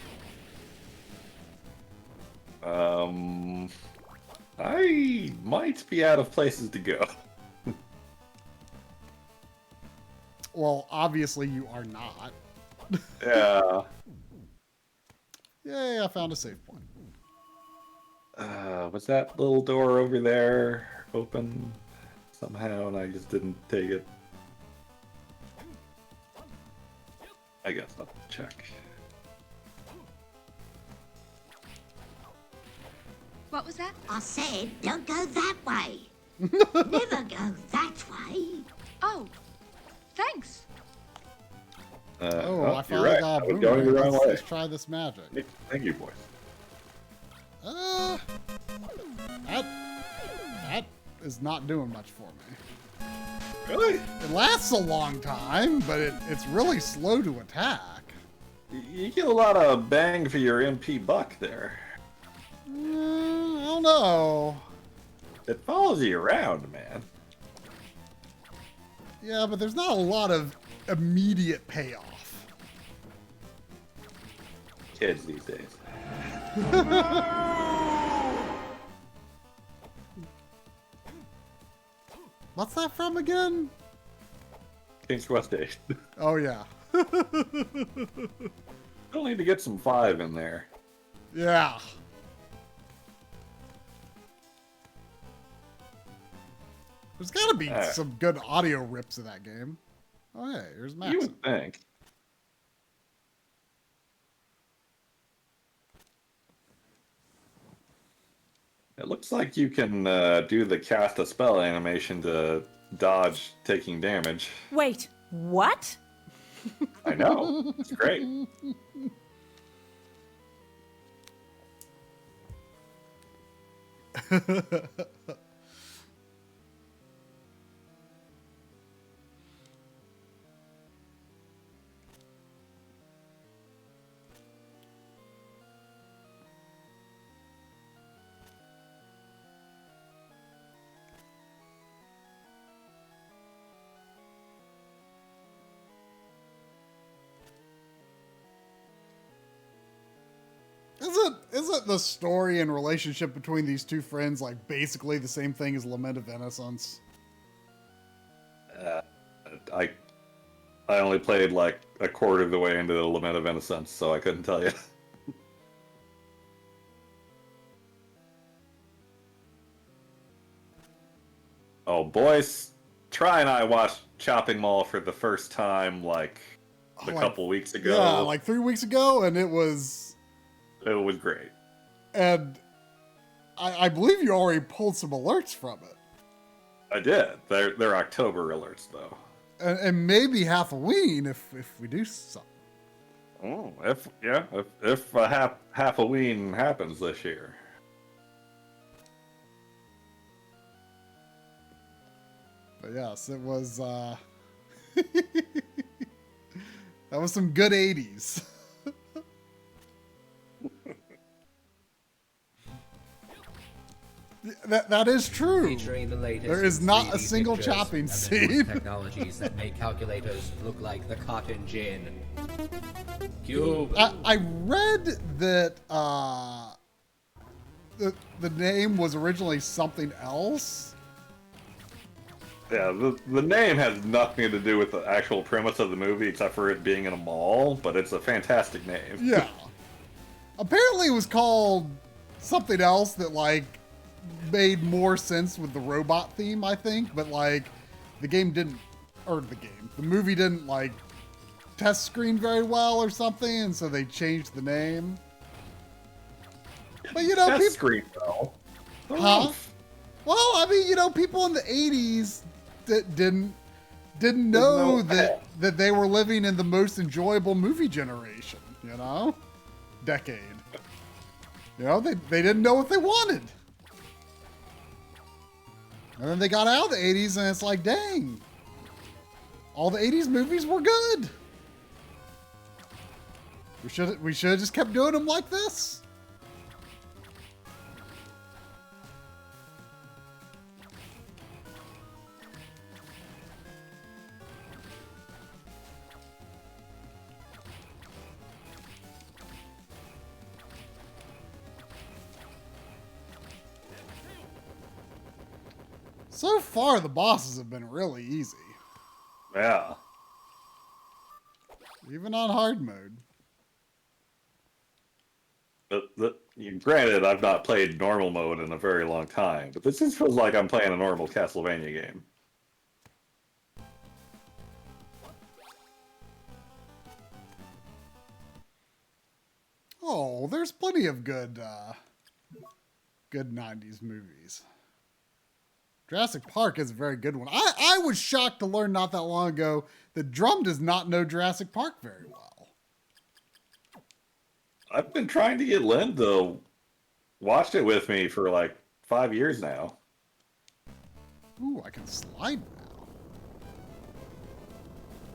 I might be out of places to go. Well, obviously you are not. Yeah. Yay, I found a save point. Was that little door over there open somehow and I just didn't take it? I guess I'll check. What was that? I said, don't go that way. Never go that way. Oh, thanks. I You're finally right. got I a was going the boomerang. wrong way. Let's try this magic. Thank you, boys. That is not doing much for me. Really? It lasts a long time, but it's really slow to attack. You get a lot of bang for your MP buck there. I don't know. It follows you around, man. Yeah, but there's not a lot of immediate payoff. Kids these days. What's that from again? King's Quest 8. Oh, yeah. Still need to get some 5 in there. Yeah. There's got to be some good audio rips in that game. Oh, hey, here's Max. You would think. It looks like you can do the cast a spell animation to dodge taking damage. Wait, what? I know. It's great. Isn't the story and relationship between these two friends like basically the same thing as Lament of Innocence? I only played like a quarter of the way into the Lament of Innocence, so I couldn't tell you. Oh, boys, Try and I watched Chopping Mall for the first time like a couple weeks ago. Yeah, like 3 weeks ago, and it was great. And I believe you already pulled some alerts from it. I did. They're October alerts though. And maybe Halloween if we do something. Oh, if a Halloween happens this year. But yes, it was that was some good 80s. That is true. Featuring the latest There is not 3D a single pictures chopping and the scene. newest technologies that make calculators look like the cotton gin. Cube. I read that the name was originally something else. Yeah, the name has nothing to do with the actual premise of the movie except for it being in a mall, but it's a fantastic name. Yeah. Apparently it was called something else that like made more sense with the robot theme, I think, but like the movie didn't like test screen very well or something, and so they changed the name. But you know, Test screen though. Huh? Well, I mean, you know, people in the 80s that didn't know that they were living in the most enjoyable movie generation, you know? Decade. You know, they didn't know what they wanted. And then they got out of the 80s and it's like, dang. All the 80s movies were good. We should have just kept doing them like this. So far, the bosses have been really easy. Yeah. Even on hard mode. Granted, I've not played normal mode in a very long time, but this just feels like I'm playing a normal Castlevania game. Oh, there's plenty of good 90s movies. Jurassic Park is a very good one. I was shocked to learn not that long ago that Drum does not know Jurassic Park very well. I've been trying to get Lynn to watch it with me for like 5 years now. Ooh, I can slide now.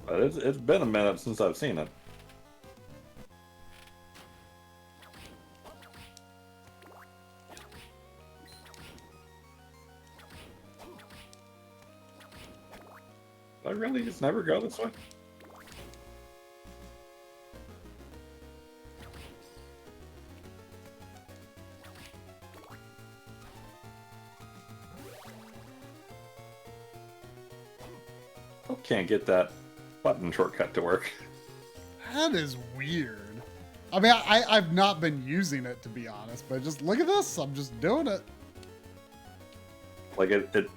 But it's been a minute since I've seen it. I really just never go this way? I can't get that button shortcut to work. That is weird. I mean, I've not been using it, to be honest, but just look at this. I'm just doing it. Like, it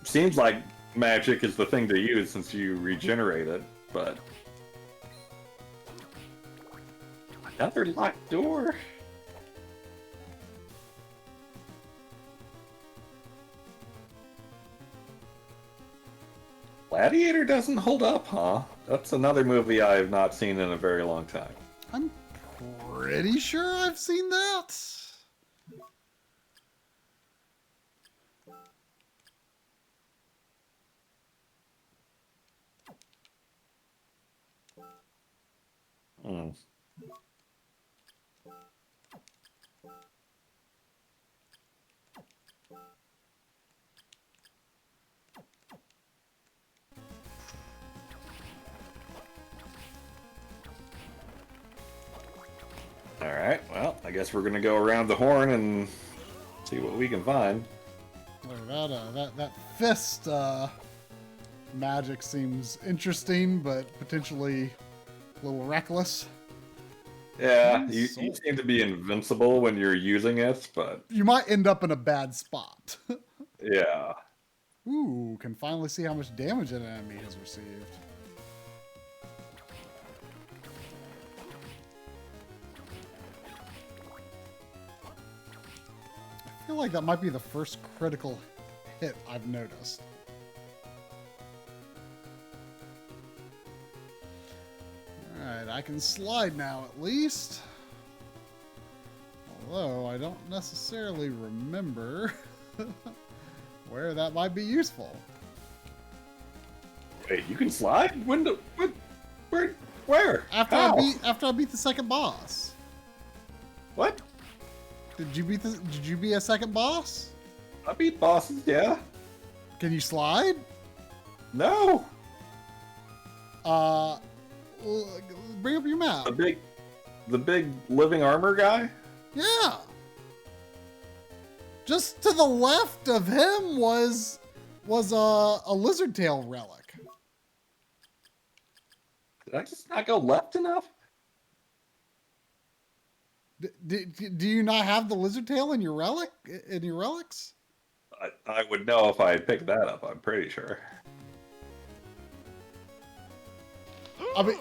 seems like magic is the thing to use since you regenerate it, but... Another locked door? Gladiator doesn't hold up, huh? That's another movie I have not seen in a very long time. I'm pretty sure I've seen that. Hmm. Alright, well, I guess we're gonna go around the horn and see what we can find. Oh, that fist magic seems interesting, but potentially a little reckless. Yeah, you seem to be invincible when you're using it, but... You might end up in a bad spot. Yeah. Ooh, can finally see how much damage an enemy has received. I feel like that might be the first critical hit I've noticed. Alright, I can slide now at least. Although I don't necessarily remember where that might be useful. Wait, you can slide? Where? After How? after I beat the second boss. What? Did you beat a second boss? I beat bosses, yeah. Can you slide? No. Bring up your map. The big living armor guy? Yeah. Just to the left of him was a lizard tail relic. Did I just not go left enough? Do you not have the lizard tail in your relics? I would know if I picked that up, I'm pretty sure. I mean,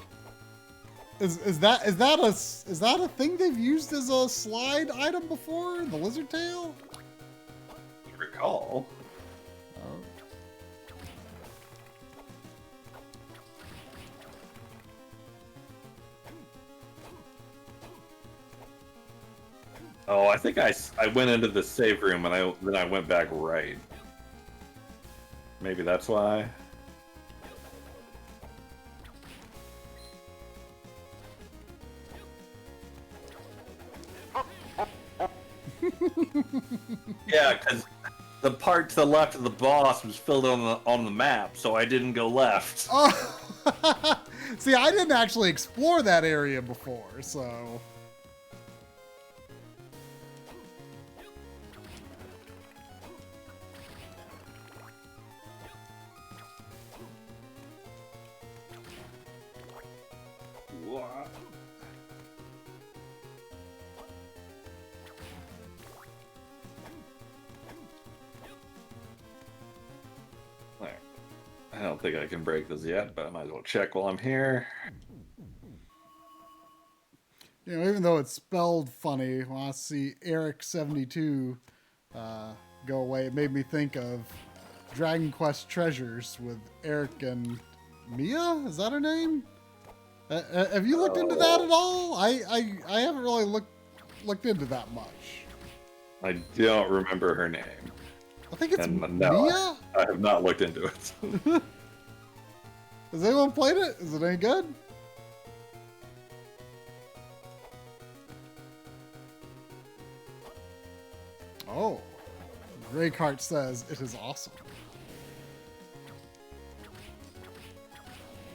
is that a thing they've used as a slide item before? The lizard tail? I recall. Oh, I think I went into the save room and then I went back right. Maybe that's why. Yeah, because the part to the left of the boss was filled on the map, so I didn't go left. Oh, see, I didn't actually explore that area before, so. I don't think I can break this yet, but I might as well check while I'm here. You know, even though it's spelled funny, when I see Eric72 go away, it made me think of Dragon Quest Treasures with Eric and Mia? Is that her name? Have you looked into that at all? I haven't really looked into that much. I don't remember her name. I think it's No, Mia? I have not looked into it. Has anyone played it? Is it any good? Oh. Grey Cart says it is awesome.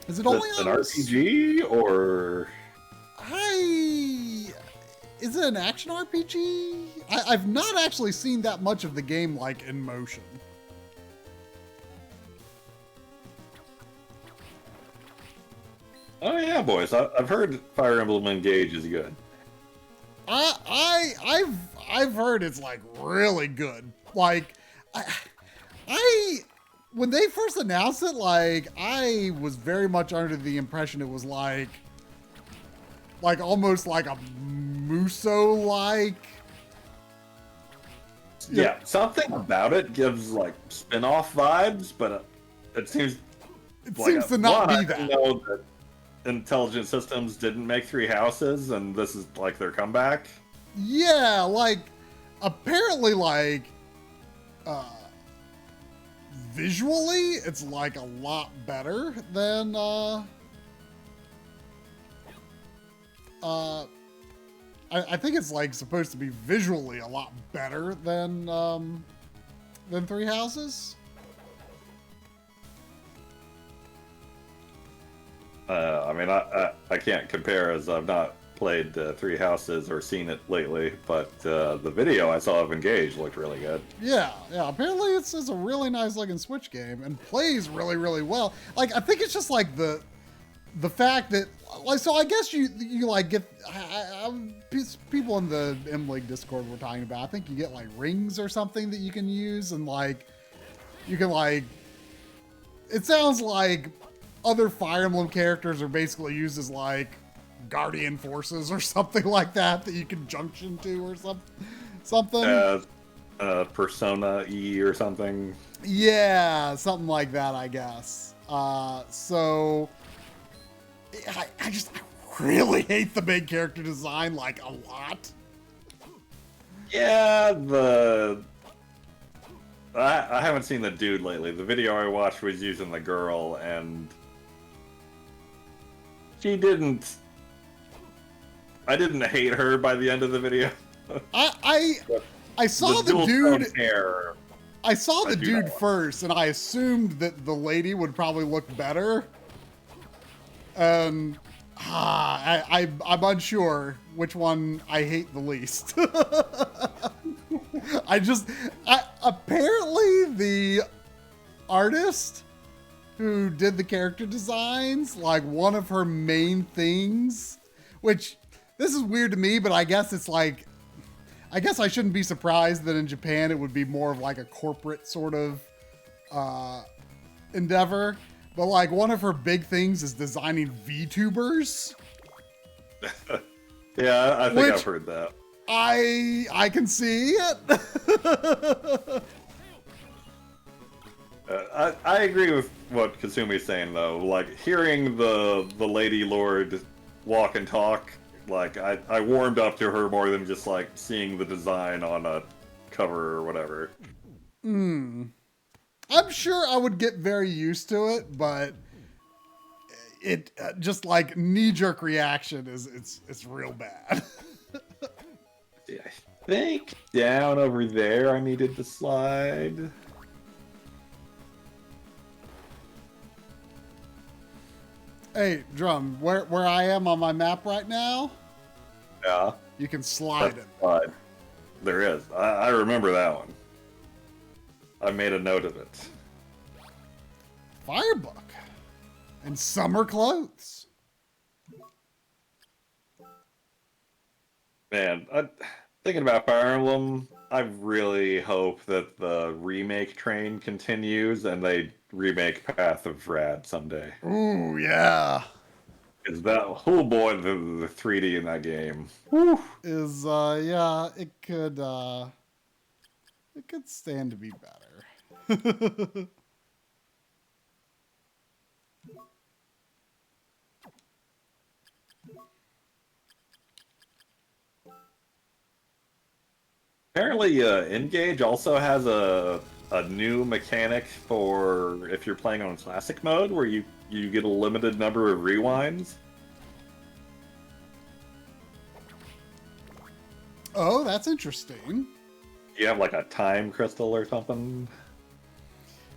Is it Is only it an on RPG or? Is it an action RPG? I've not actually seen that much of the game like in motion. Oh yeah, boys. I've heard Fire Emblem Engage is good. I've heard it's like really good. Like I when they first announced it, like I was very much under the impression it was like almost like a Muso like. Yeah, something about it gives like spin-off vibes, but it seems It like seems to not one, be I that. know that Intelligent Systems didn't make Three Houses, and this is like their comeback. Yeah, like apparently like visually it's like a lot better than I think it's like supposed to be visually a lot better than Three Houses. I mean, I can't compare as I've not played Three Houses or seen it lately, but the video I saw of Engage looked really good. Yeah. Apparently it's a really nice looking Switch game and plays really, really well. Like I think it's just like the fact that like so I guess you like get people in the M League Discord were talking about. I think you get like rings or something that you can use and like you can like it sounds like other Fire Emblem characters are basically used as like guardian forces or something like that you can junction to or something. Persona E or something. Yeah, something like that, I guess. So I really hate the main character design like a lot. Yeah, I haven't seen the dude lately. The video I watched was using the girl, and I didn't hate her by the end of the video. I saw the dual dude. tone hair. I saw the do dude not like. first, and I assumed that the lady would probably look better. And I'm unsure which one I hate the least. Apparently the artist who did the character designs, like one of her main things, which this is weird to me, but I guess it's like, I guess I shouldn't be surprised that in Japan it would be more of like a corporate sort of endeavor. But like one of her big things is designing VTubers. Yeah, I think Which- I've heard that. I can see it. I agree with what Kasumi's saying though. Like hearing the Lady Lord walk and talk, like I warmed up to her more than just like seeing the design on a cover or whatever. I'm sure I would get very used to it, but it just like knee-jerk reaction is it's real bad. Yeah, I think down over there I needed to slide. Hey, Drum, where I am on my map right now, Yeah, you can slide that's it. slide. There is. I remember that one. I made a note of it. Firebook and summer clothes. Man, thinking about Fire Emblem, I really hope that the remake train continues and they remake Path of Rad someday. Ooh, yeah. Is that, oh boy, the 3D in that game. Whew. Is yeah, it could stand to be better. Apparently, Engage also has a new mechanic for if you're playing on classic mode, where you get a limited number of rewinds. Oh, that's interesting. You have like a time crystal or something.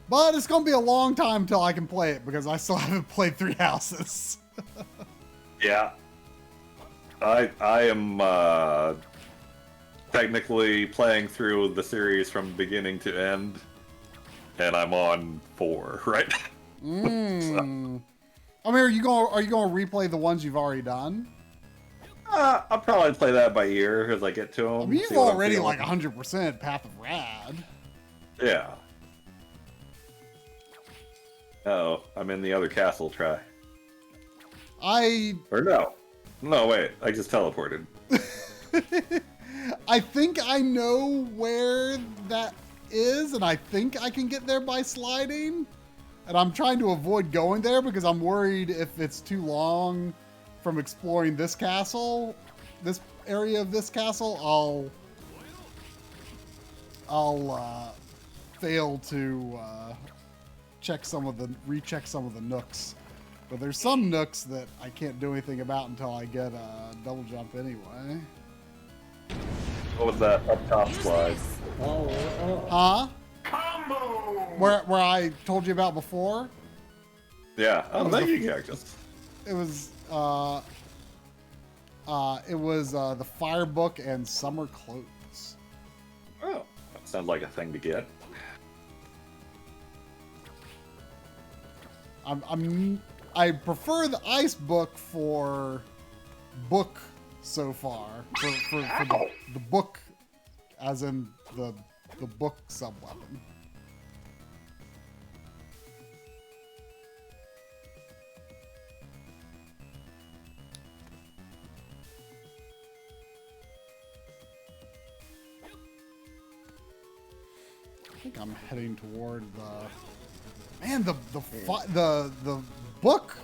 But it's going to be a long time until I can play it because I still haven't played Three Houses. Yeah. I am technically playing through the series from beginning to end, and I'm on 4 right now. Mm. I mean, are you going to replay the ones you've already done? I'll probably play that by ear as I get to them. I mean, you've already like 100% Path of Rad. Yeah. Oh, I'm in the other castle. Try. Or no. No, wait. I just teleported. I think I know where that is, and I think I can get there by sliding. And I'm trying to avoid going there because I'm worried if it's too long from exploring this castle, this area of this castle, I'll fail to recheck some of the nooks. But there's some nooks that I can't do anything about until I get a double jump anyway. What was that up top slide? Huh? Where I told you about before? Yeah. Oh, thank you, Cactus. It was the Fire Book and Summer Clothes. Oh, that sounds like a thing to get. I prefer the Ice Book for book so far. For the book, as in the book sub-weapon. I think I'm heading toward the... Man, the book...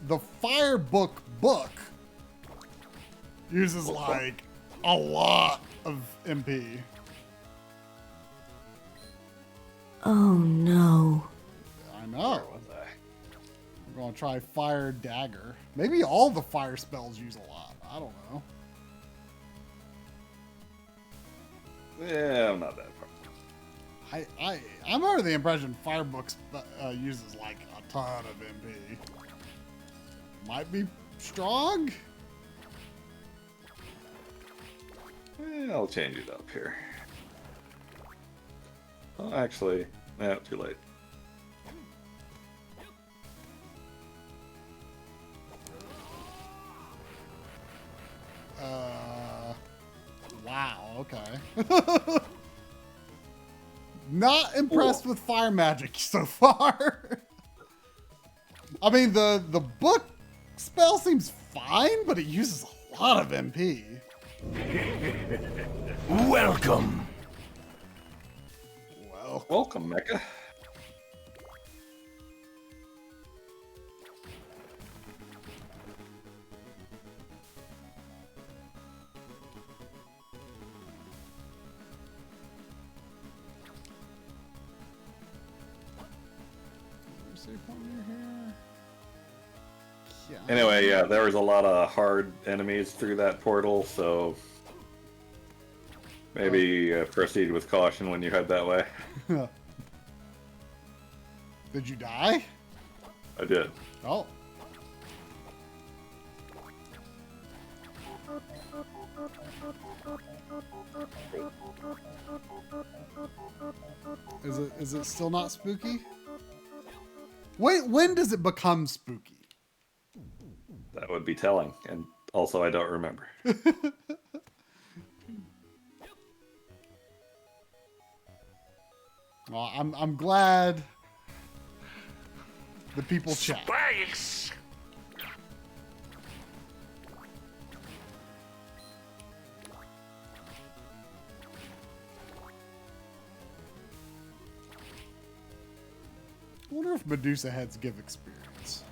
The Fire Book uses, like, a lot of MP. Oh no. I know. Where was I? I'm going to try Fire Dagger. Maybe all the fire spells use a lot. I don't know. Yeah, I'm not that far. I'm under the impression Firebooks uses like a ton of MP. Might be strong. I'll change it up here. Oh, actually, too late. Wow, okay. Not impressed with fire magic so far. I mean, the book spell seems fine, but it uses a lot of MP. Welcome. Well, Welcome, Mecha. Anyway, yeah, there was a lot of hard enemies through that portal, so maybe proceed with caution when you head that way. Did you die? I did. Oh. Is it still not spooky? Wait, when does it become spooky? That would be telling, and also I don't remember. Well, I'm glad the people chat. Space! I wonder if Medusa heads give experience.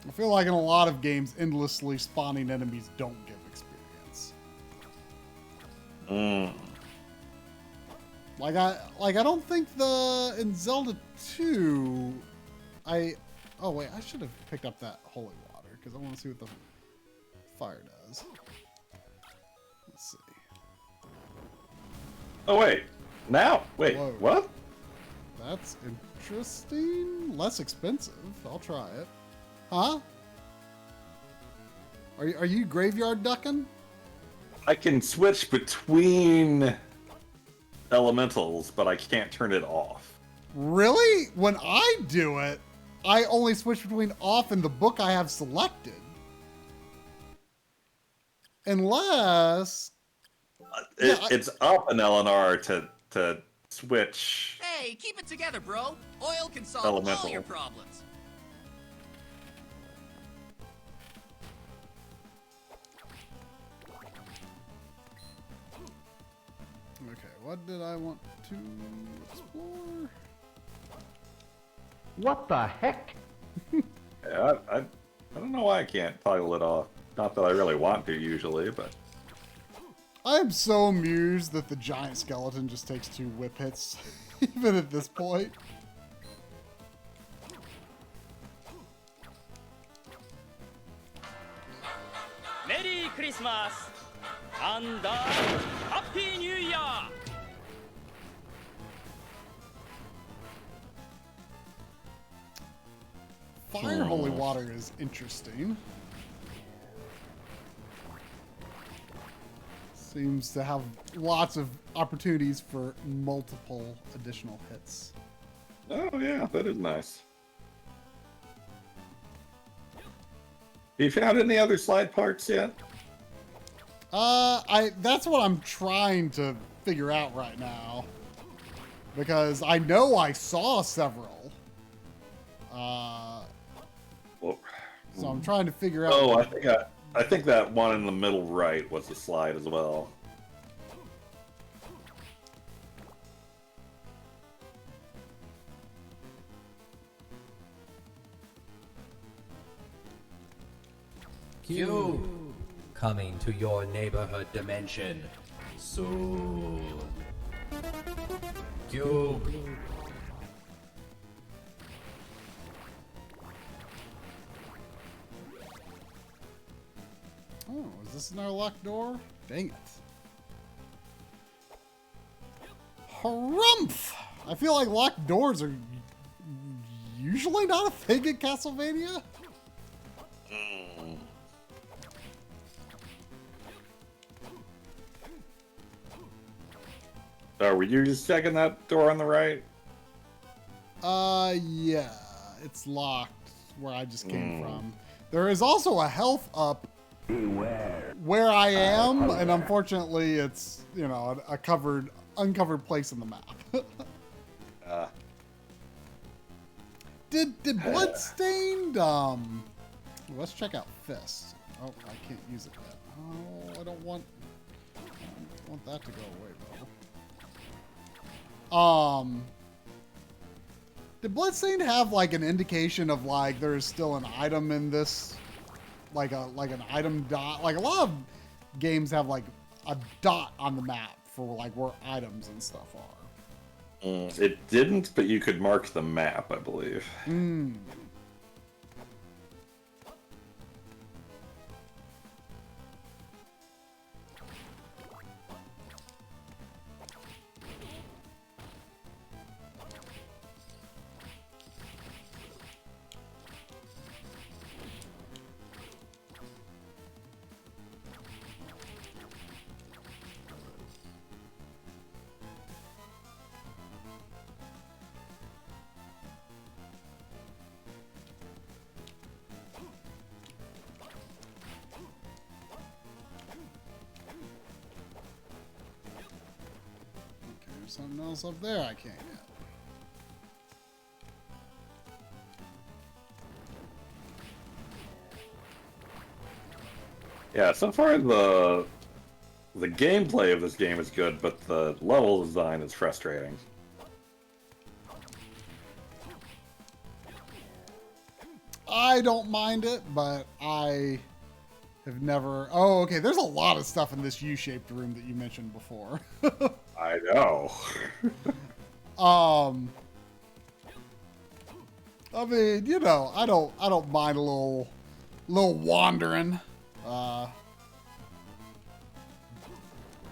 I feel like in a lot of games, endlessly spawning enemies don't give experience. Like I don't think in Zelda 2, oh wait, I should have picked up that holy water because I want to see what the fire does. Let's see. Oh wait, now wait, Whoa. what? That's interesting. Less expensive. I'll try it. Huh? Are you graveyard ducking? I can switch between elementals, but I can't turn it off. Really? When I do it, I only switch between off and the book I have selected. Unless... It's up in Eleanor to switch. Hey, keep it together, bro. Oil can solve Elemental. all your problems. Okay, what did I want to explore? What the heck? Yeah, I don't know why I can't toggle it off. Not that I really want to usually, but I am so amused that the giant skeleton just takes 2 whip hits, even at this point. Merry Christmas and Happy New Year! Fire holy water is interesting. Seems to have lots of opportunities for multiple additional hits. oh yeah, that is nice. Have you found any other slide parts yet? That's what I'm trying to figure out right now. Because I know I saw several. Well, So I'm trying to figure out. oh, I think that one in the middle right was the slide as well. Q. Coming to your neighborhood dimension soon. Q. Oh, is this another locked door? Dang it. Harumph! I feel like locked doors are usually not a thing in Castlevania. So were you just checking that door on the right? Yeah. It's locked where I just came from. There is also a health up where I am, and unfortunately it's, you know, a uncovered place in the map. Did Bloodstained, let's check out Fist. Oh, I can't use it yet. Oh, I don't want that to go away, though. Did Bloodstained have like an indication of like there's still an item in this, like an item dot? Like a lot of games have like a dot on the map for like where items and stuff are. It didn't, but you could mark the map, I believe. There's something else up there I can't get. Yeah, so far the gameplay of this game is good, but the level design is frustrating. I don't mind it, but I have never... Oh, okay, there's a lot of stuff in this U-shaped room that you mentioned before. I know. I mean, you know, I don't mind a little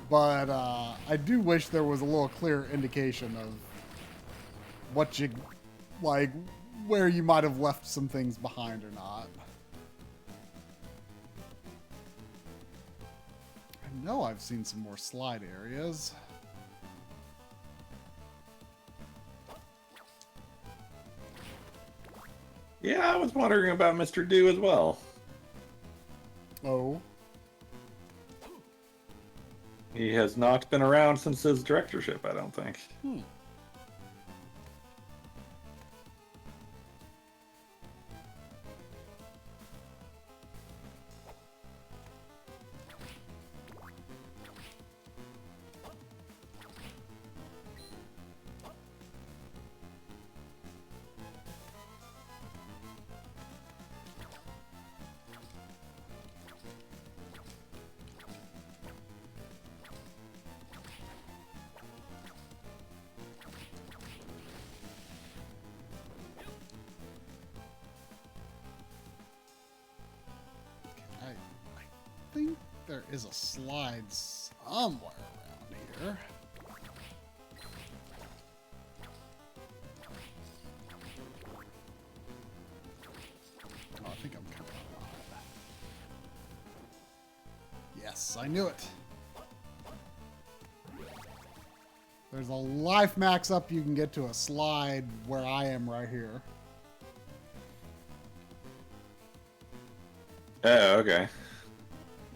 But I do wish there was a little clearer indication of what you, like, where you might have left some things behind or not. I know I've seen some more slide areas. Yeah, I was wondering about Mr. Do as well. Oh. He has not been around since his directorship, I don't think. I think there is a slide somewhere around here. Oh, I think I'm coming on. Yes, I knew it. There's a life max up you can get to a slide where I am right here. Oh, okay.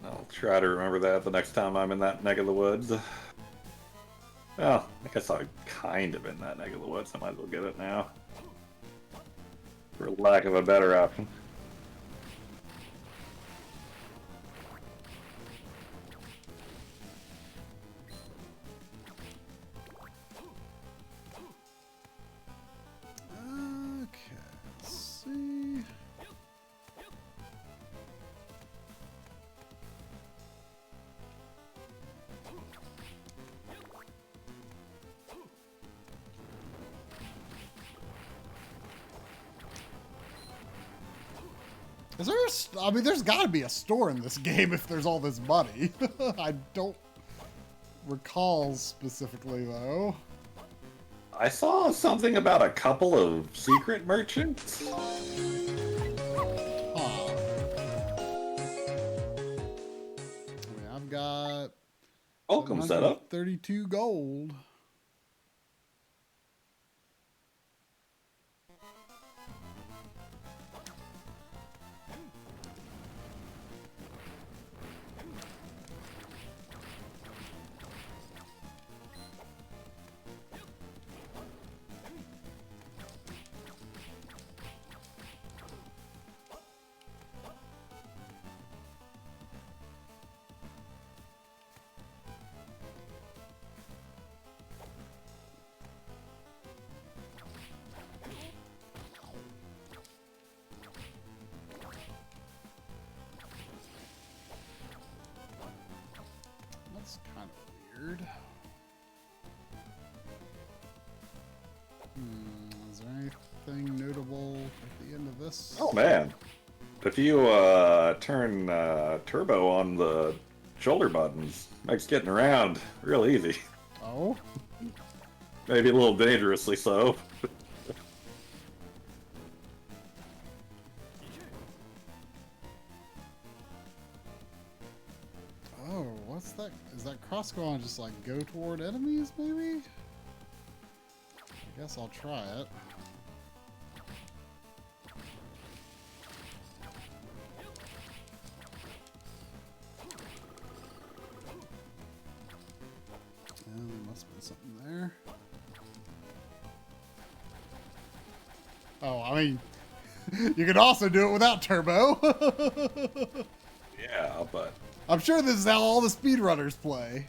I'll try to remember that the next time I'm in that neck of the woods. Well, I guess I'm kind of in that neck of the woods. I might as well get it now. For lack of a better option. Okay, let's see. Is there I mean, there's got to be a store in this game if there's all this money. I don't recall specifically, though. I saw something about a couple of secret merchants. Huh. I mean, I've got Welcome setup. 32 gold. That's kind of weird. Is there anything notable at the end of this? Oh man. If you turn turbo on the shoulder buttons, makes getting around real easy. Oh? Maybe a little dangerously so. Oh, what's that? Is that cross going to just like go toward enemies, maybe? I guess I'll try it. And there must have been something there. Oh, I mean, you could also do it without turbo. Yeah, but I'm sure this is how all the speedrunners play.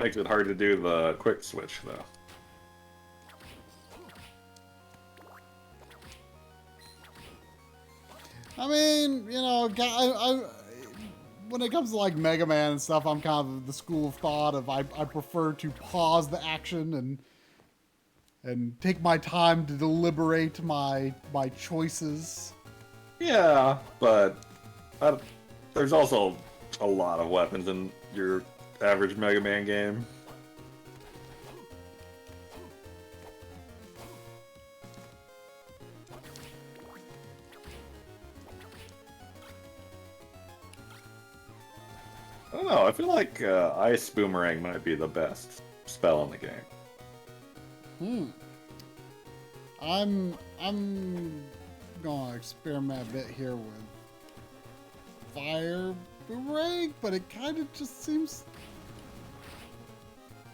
makes it hard to do the quick switch though. I mean, you know, when it comes to like Mega Man and stuff, I'm kind of the school of thought of I prefer to pause the action and take my time to deliberate my choices. Yeah, but there's also a lot of weapons in your average Mega Man game. I don't know, I feel like Ice Boomerang might be the best spell in the game. I'm gonna experiment a bit here with Fire Boomerang, but it kind of just seems...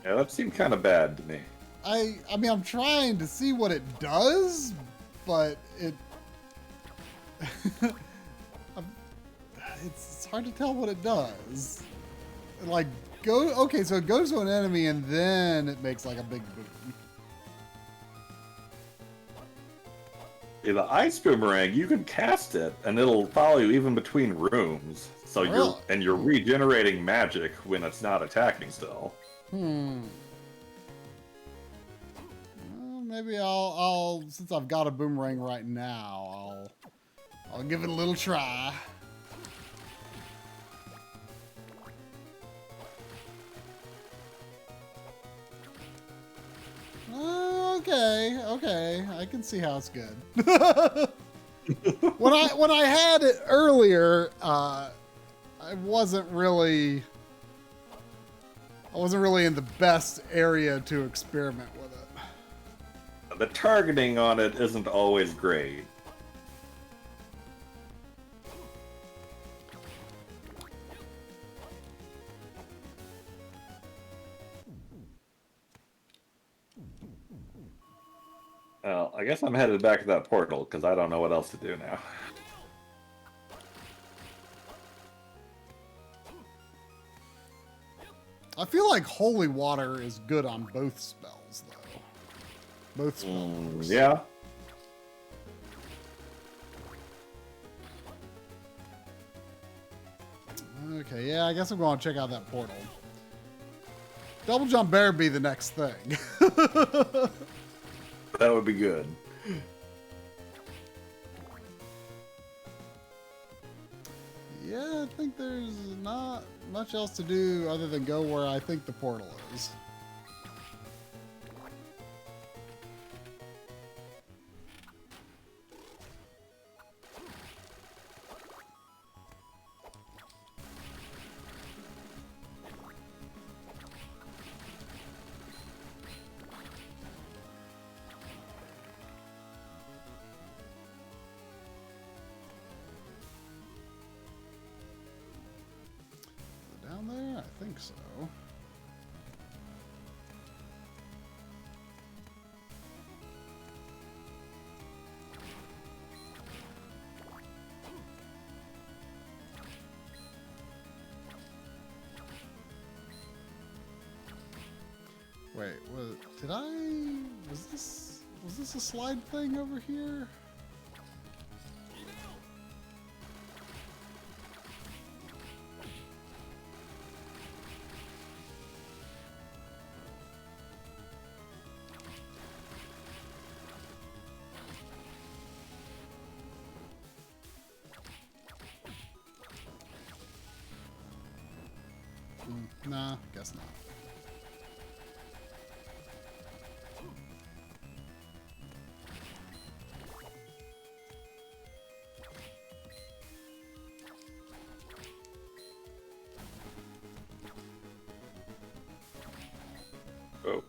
Yeah, that seemed kind of bad to me. I mean, I'm trying to see what it does, but it... it's hard to tell what it does. Like, okay, so it goes to an enemy and then it makes like a big boom. Yeah, the Ice Boomerang, you can cast it and it'll follow you even between rooms. So you're regenerating magic when it's not attacking still. Well, maybe I'll since I've got a boomerang right now, I'll give it a little try. Okay, I can see how it's good. when I had it earlier, I wasn't really in the best area to experiment with it. The targeting on it isn't always great. Well, I guess I'm headed back to that portal, because I don't know what else to do now. I feel like holy water is good on both spells, though. Both spells. Yeah. Okay, yeah, I guess I'm going to check out that portal. Double jump bear be the next thing. That would be good. Yeah, I think there's not much else to do other than go where I think the portal is. Down there? I think so. Wait, was this a slide thing over here? Nah, guess not. Oh.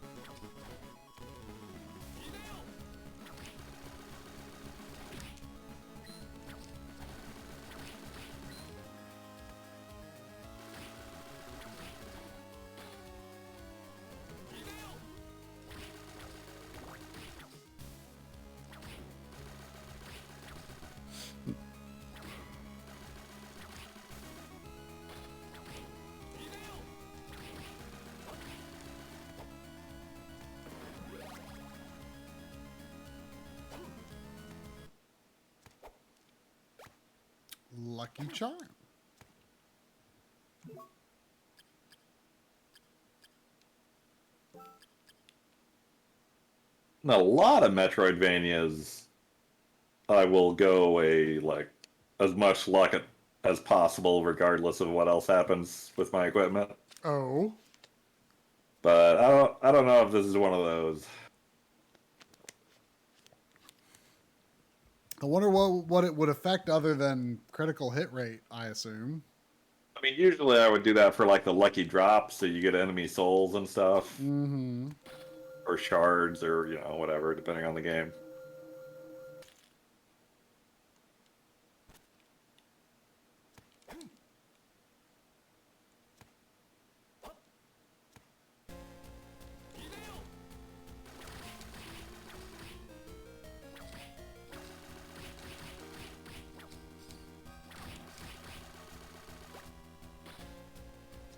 Lucky Charm. In a lot of Metroidvanias, I will go like as much luck as possible, regardless of what else happens with my equipment. Oh. But I don't know if this is one of those. I wonder what it would affect other than critical hit rate, I assume. I mean, usually I would do that for like the lucky drops, so you get enemy souls and stuff. Mm-hmm. Or shards, or, you know, whatever, depending on the game.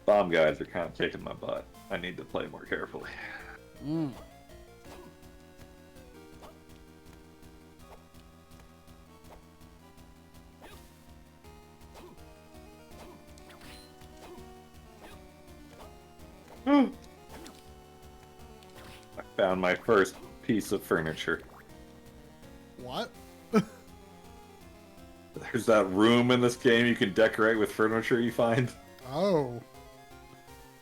Bomb guys are kind of kicking my butt. I need to play more carefully. Mm. I found my first piece of furniture. What? There's that room in this game you can decorate with furniture you find. Oh.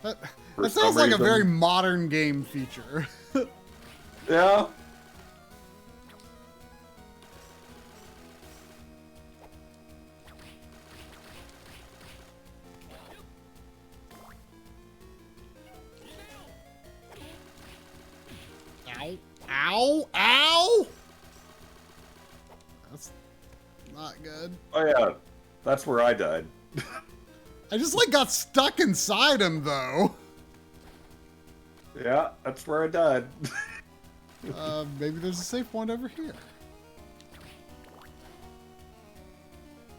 That For sounds some like a reason. very modern game feature. Yeah. Ow. Ow. Ow! That's not good. Oh yeah, that's where I died. I just like got stuck inside him though. Yeah, that's where I died. Maybe there's a safe point over here.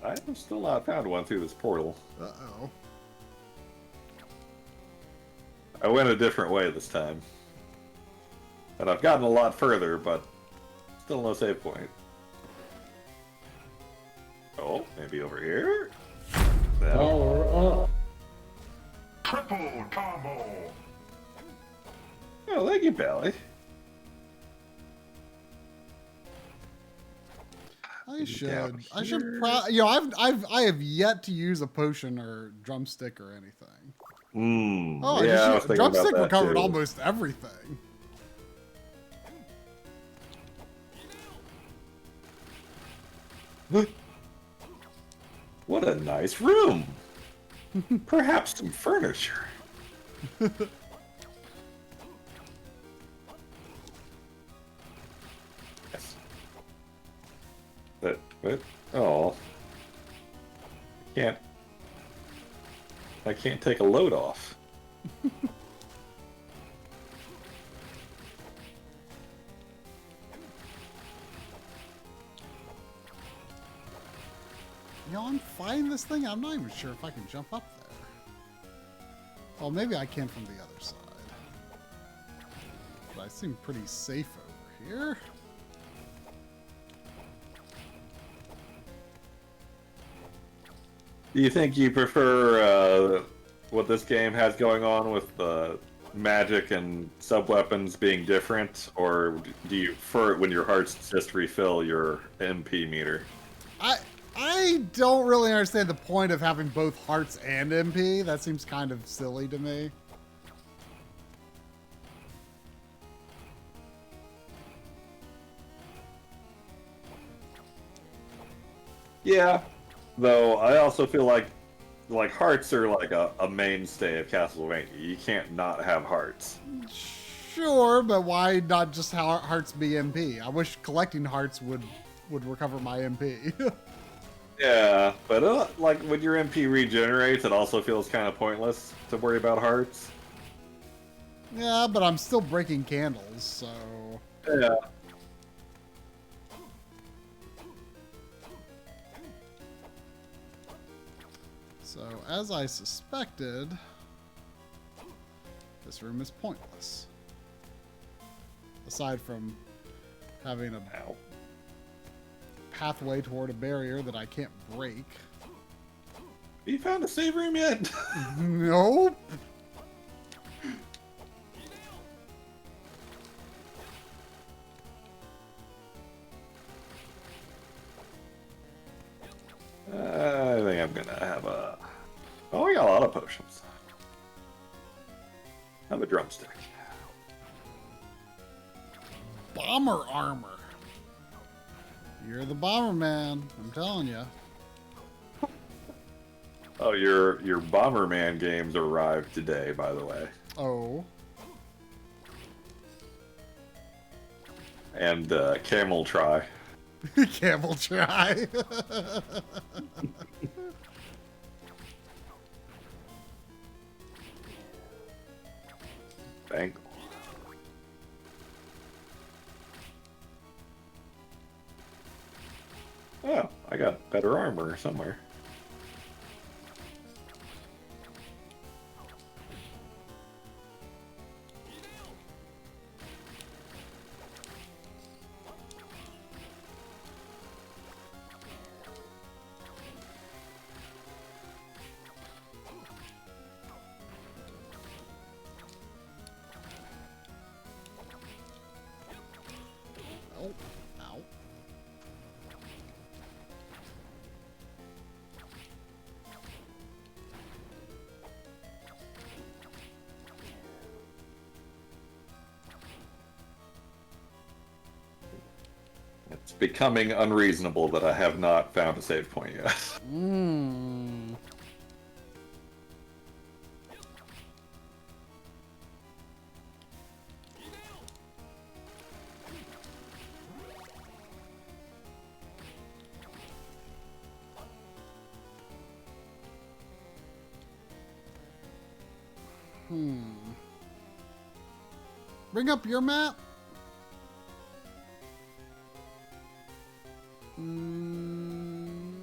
I have still not found one through this portal. Uh-oh. I went a different way this time. And I've gotten a lot further, but still no save point. Oh, maybe over here? No. Triple combo. Oh, thank you, Pally. I should. Down I should. here. You know, I have yet to use a potion or drumstick or anything. Oh, yeah, I I was just thinking drumstick about that recovered too. almost everything. What a nice room. Perhaps some furniture. Yes. But oh, I can't take a load off. You know, I'm fighting this thing. I'm not even sure if I can jump up there. Well, maybe I can from the other side. But I seem pretty safe over here. Do you think you prefer what this game has going on with magic and sub-weapons being different, or do you prefer it when your hearts just refill your MP meter? I don't really understand the point of having both hearts and MP. That seems kind of silly to me. Yeah, though I also feel like hearts are like a mainstay of Castlevania. You can't not have hearts. Sure, but why not just hearts be MP? I wish collecting hearts would recover my MP. Yeah, but like when your MP regenerates, it also feels kind of pointless to worry about hearts. Yeah, but I'm still breaking candles, so... Yeah. So, as I suspected, this room is pointless. Aside from having a pathway toward a barrier that I can't break. You found a save room yet? Nope. I think I'm gonna have a... Oh, we got a lot of potions. Have a drumstick. Bomber armor. You're the bomber man. I'm telling you. Oh, your Bomberman games arrived today, by the way. Oh. And Camel Try. Camel try. Bangle. Oh, I got better armor somewhere. Oh, ow. It's becoming unreasonable that I have not found a save point yet. Mmm. Bring up your map. I'm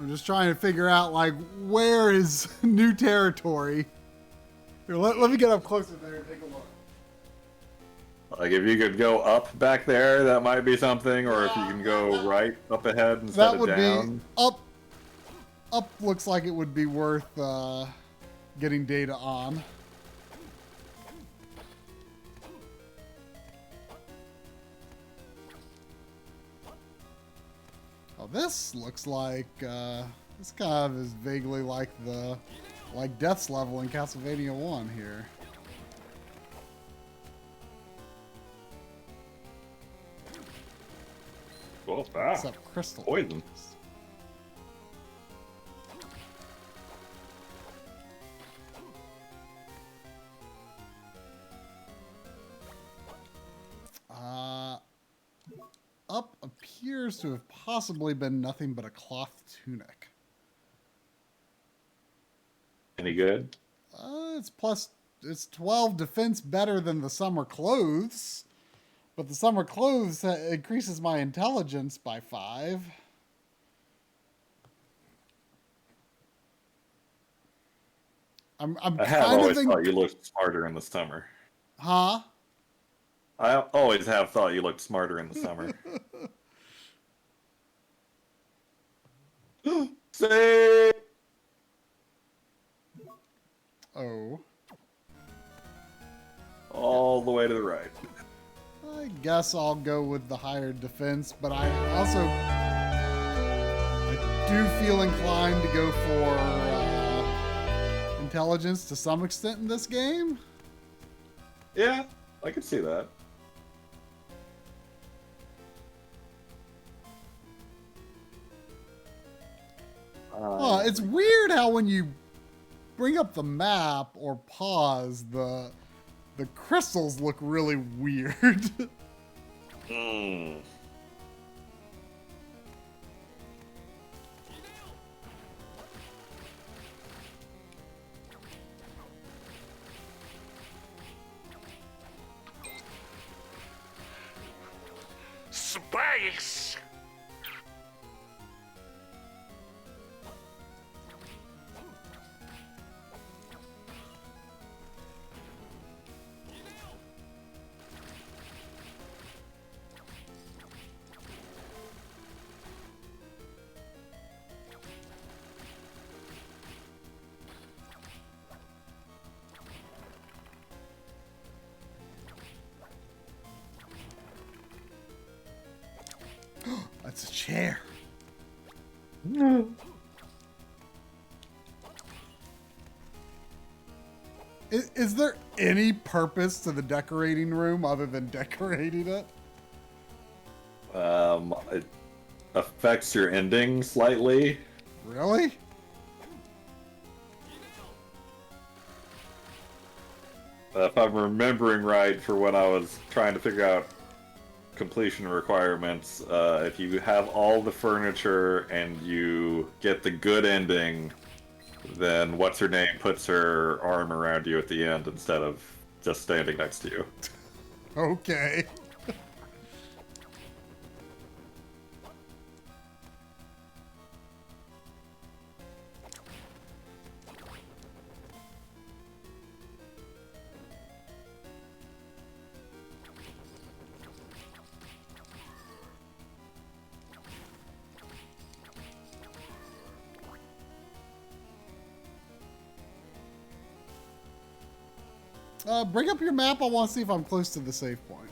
just trying to figure out, like, where is new territory? Here, let me get up closer there and take a look. Like, if you could go up back there, that might be something, or if you can go right up ahead instead That of would down. be up. Up looks like it would be worth getting data on. Oh, this looks like this kind of is vaguely like the death's level in Castlevania 1 here. Well, Except crystal. poison. Up appears to have possibly been nothing but a cloth tunic. Any good? It's 12 defense better than the summer clothes, but the summer clothes increases my intelligence by 5. I have always thought you looked smarter in the summer. Huh? I always have thought you looked smarter in the summer. Say. Oh. All the way to the right. I guess I'll go with the higher defense, but I do feel inclined to go for intelligence to some extent in this game. Yeah, I can see that. It's weird how when you bring up the map or pause, the crystals look really weird. Space! chair. Is there any purpose to the decorating room other than decorating it? It affects your ending slightly. Really? If I'm remembering right, for when I was trying to figure out completion requirements, if you have all the furniture and you get the good ending, then what's her name puts her arm around you at the end instead of just standing next to you. Okay. Bring up your map. I want to see if I'm close to the save point.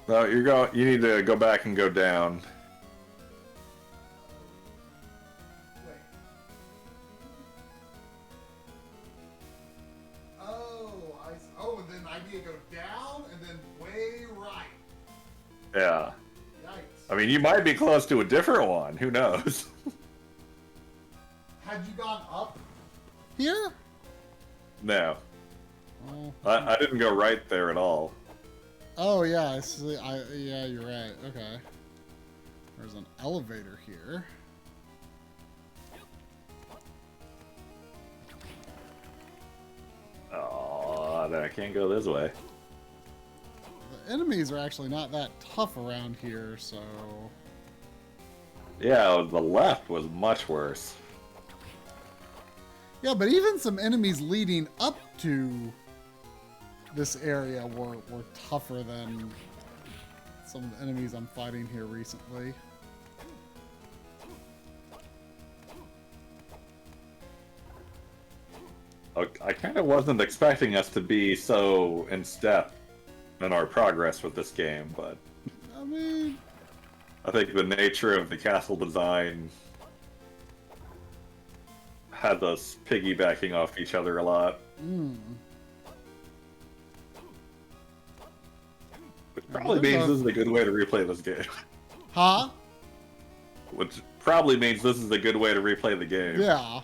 No, you need to go back and go down. Oh, and then I need to go down and then way right. Yeah. Yikes. I mean, you might be close to a different one. Who knows? Had you gone up here? No. Oh, I didn't go right there at all. oh yeah, I see. Yeah, you're right. Okay. There's an elevator here. Oh, then I can't go this way. The enemies are actually not that tough around here, so... Yeah, the left was much worse. Yeah, but even some enemies leading up to this area were tougher than some of the enemies I'm fighting here recently. I kind of wasn't expecting us to be so in step in our progress with this game, but I mean... I think the nature of the castle design had us piggybacking off each other a lot. Which probably means this is a good way to replay this game. Huh? Which probably means this is a good way to replay the game. Yeah.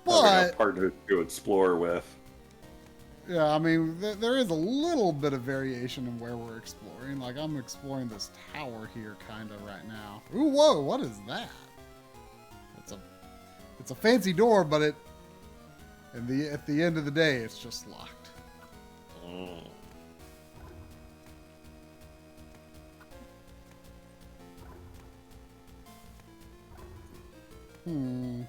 Having But... a partner to explore with. Yeah, I mean, there is a little bit of variation in where we're exploring. Like, I'm exploring this tower here kind of right now. Ooh, whoa, what is that? It's a fancy door, but at the end of the day, it's just locked. Mm.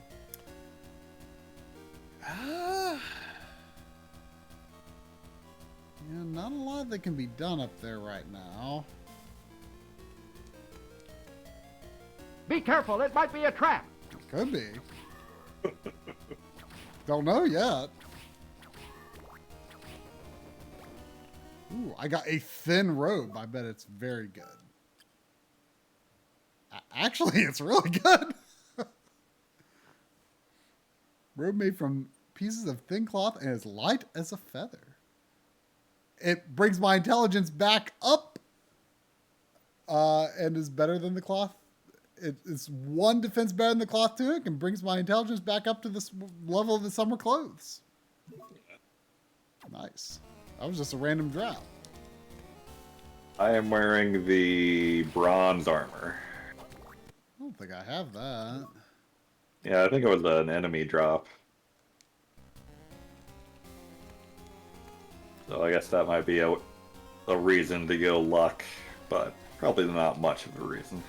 Yeah, not a lot that can be done up there right now. Be careful, it might be a trap. It could be. Don't know yet. Ooh, I got a thin robe. I bet it's very good. Actually, it's really good. Robe made from pieces of thin cloth and as light as a feather. It brings my intelligence back up and is better than the cloth. It's one defense better than the cloth tunic and brings my intelligence back up to this level of the summer clothes. Nice. That was just a random drop. I am wearing the bronze armor. I don't think I have that. Yeah, I think it was an enemy drop. So I guess that might be a reason to go luck, but probably not much of a reason.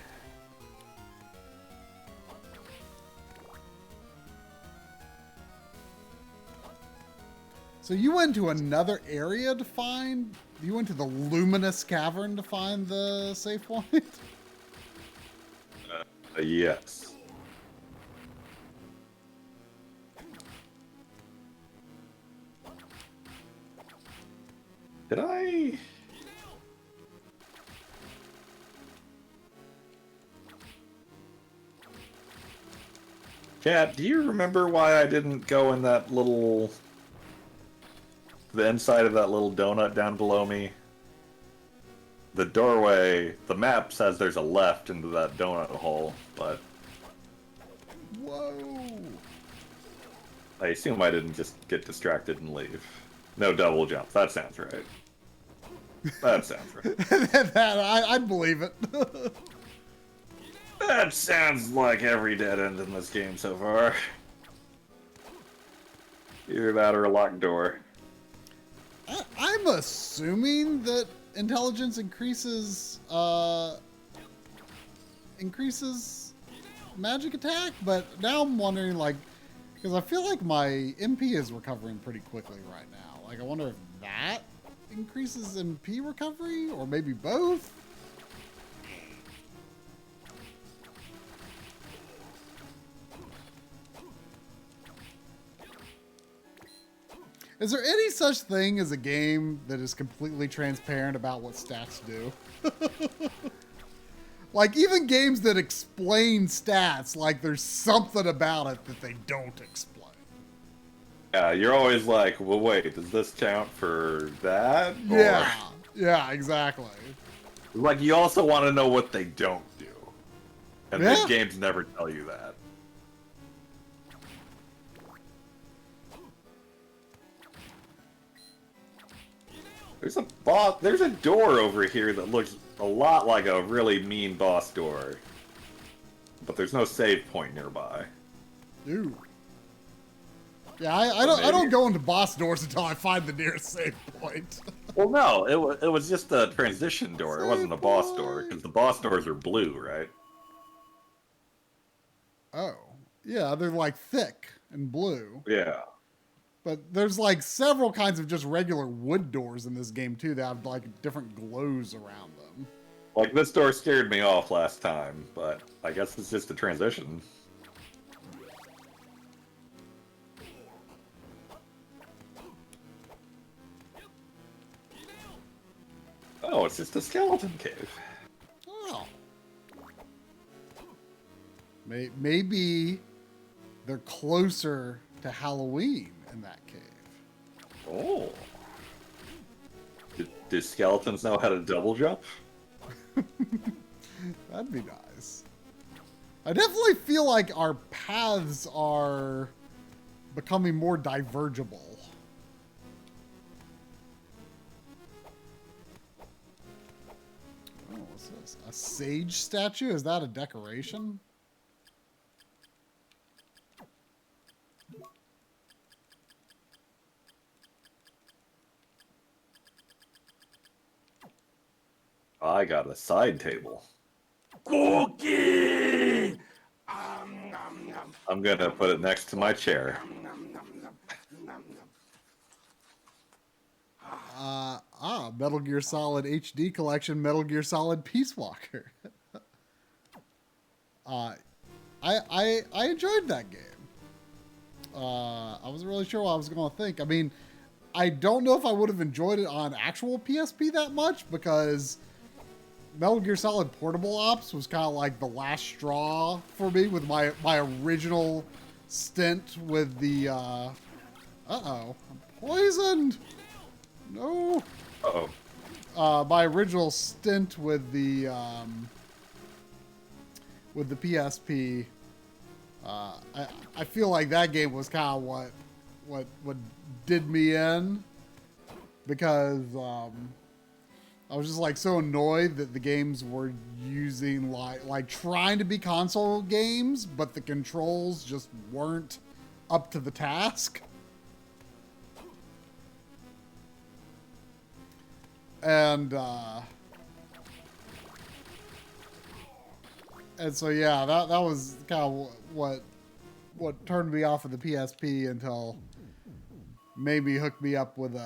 So you went to another area to find... You went to the Luminous Cavern to find the save point? Did I? Cat, do you remember why I didn't go in that little... the inside of that little donut down below me? The doorway, the map says there's a left into that donut hole, but... Whoa! I assume I didn't just get distracted and leave. No double jump. That sounds right. That sounds right. I'd believe it. That sounds like every dead end in this game so far. Either that or a locked door. I'm assuming that intelligence increases magic attack, but now I'm wondering, like, because I feel like my MP is recovering pretty quickly right now. Like, I wonder if that increases MP recovery, or maybe both? Is there any such thing as a game that is completely transparent about what stats do? Like, even games that explain stats, like there's something about it that they don't explain. Yeah, you're always like, well, wait, does this count for that? Yeah, yeah, exactly. Like, you also want to know what they don't do. And Yeah. these games never tell you that. There's a door over here that looks a lot like a really mean boss door. But there's no save point nearby. Dude. Yeah, I don't go into boss doors until I find the nearest save point. Well, no, it was just a transition door. It wasn't a boss door, because the boss doors are blue, right? Oh. Yeah, they're like thick and blue. Yeah. But there's like several kinds of just regular wood doors in this game too that have like different glows around them. Like, this door scared me off last time, but I guess it's just a transition. Oh, it's just a skeleton cave. Oh. Maybe they're closer to Halloween in that cave. Oh. Do skeletons know how to double jump? That'd be nice. I definitely feel like our paths are becoming more divergible. Oh, what's this? A sage statue? Is that a decoration? I got a side table. Cookie! I'm gonna put it next to my chair. Metal Gear Solid HD Collection, Metal Gear Solid Peace Walker. I enjoyed that game. I wasn't really sure what I was going to think. I mean, I don't know if I would have enjoyed it on actual PSP that much, because Metal Gear Solid Portable Ops was kind of like the last straw for me with my original stint with the, uh-oh, I'm poisoned! No! Uh-oh. My original stint with the PSP, I feel like that game was kind of what did me in, because I was just like so annoyed that the games were using like trying to be console games, but the controls just weren't up to the task. And so yeah, that was kind of what turned me off of the PSP until maybe hooked me up with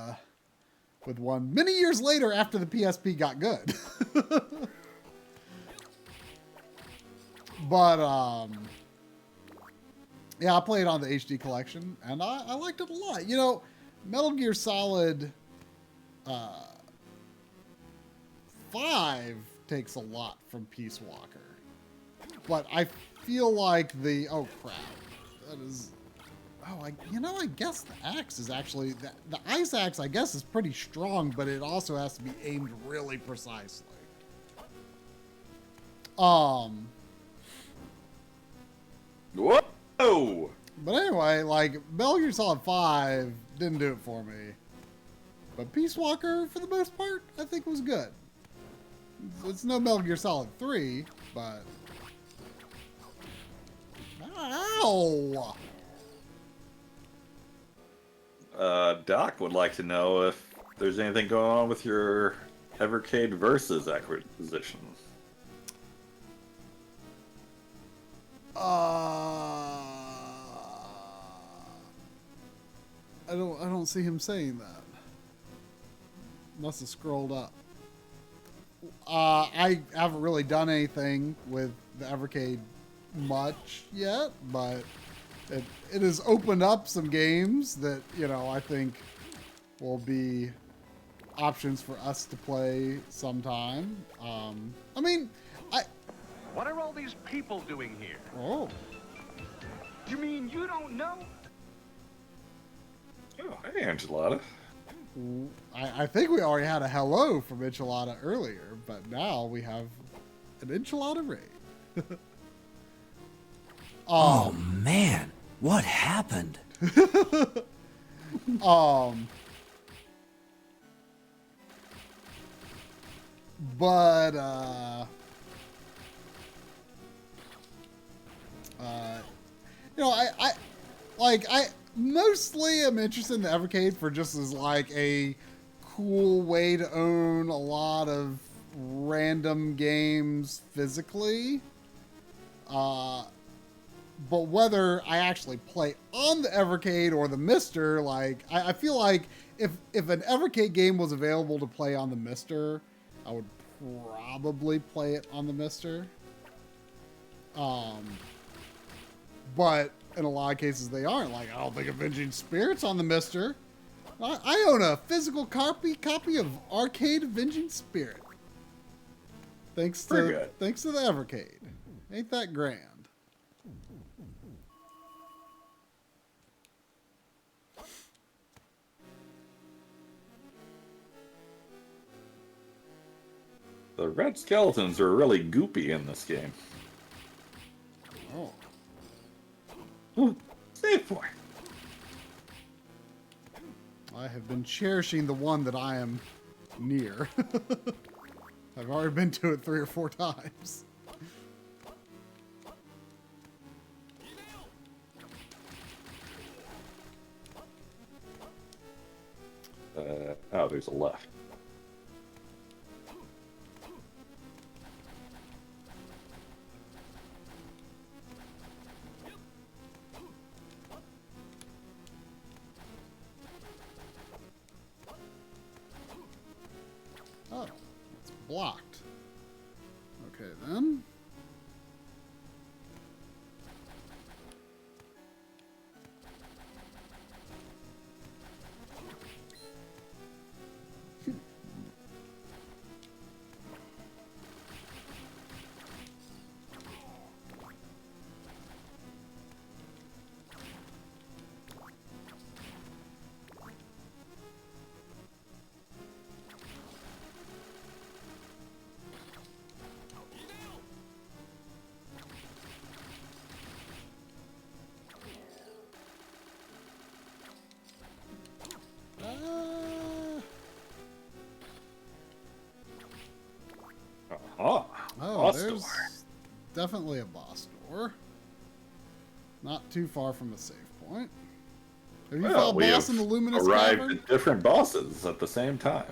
one many years later after the PSP got good. But yeah, I played on the HD collection and I liked it a lot. You know, Metal Gear Solid 5 takes a lot from Peace Walker. But I feel like the... Oh, crap. That is... Oh, I guess the axe is actually... The ice axe, I guess, is pretty strong, but it also has to be aimed really precisely. Whoa! But anyway, like, Metal Gear Solid 5 didn't do it for me. But Peace Walker, for the most part, I think was good. It's no Metal Gear Solid 3, but... Ow! Doc would like to know if there's anything going on with your Evercade Versus acquisition. I don't see him saying that. Must have scrolled up. I haven't really done anything with the Evercade much yet, but it has opened up some games that, you know, I think will be options for us to play sometime. I mean, What are all these people doing here? Oh. You mean you don't know? Oh, hey, Enchilada. I think we already had a hello from Enchilada earlier, but now we have an Enchilada raid. Oh man, what happened? But you know, I mostly am interested in the Evercade for just as like a cool way to own a lot of random games physically. But whether I actually play on the Evercade or the Mister, like I feel like if an Evercade game was available to play on the Mister, I would probably play it on the Mister. But in a lot of cases they aren't. Like, I don't think Avenging Spirits on the Mister. I own a physical copy of Arcade Avenging Spirit. Thanks to the Evercade. Ain't that grand? The red skeletons are really goopy in this game. Oh. Save point. I have been cherishing the one that I am near. I've already been to it 3 or 4 times. Oh, there's a left. Oh, it's blocked. Okay, then. Oh, there's definitely a boss door. Not too far from a save point. Have you fought a boss in the Luminous arrived Cavern? at different bosses at the same time.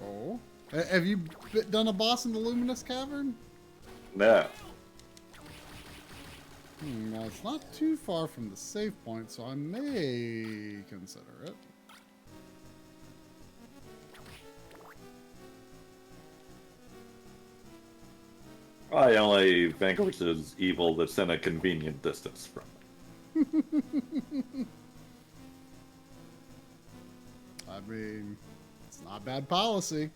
Oh. Have you done a boss in the Luminous Cavern? No. Well, it's not too far from the save point, so I may consider it. I only vanquishes evil that's in a convenient distance from it. I mean, it's not bad policy.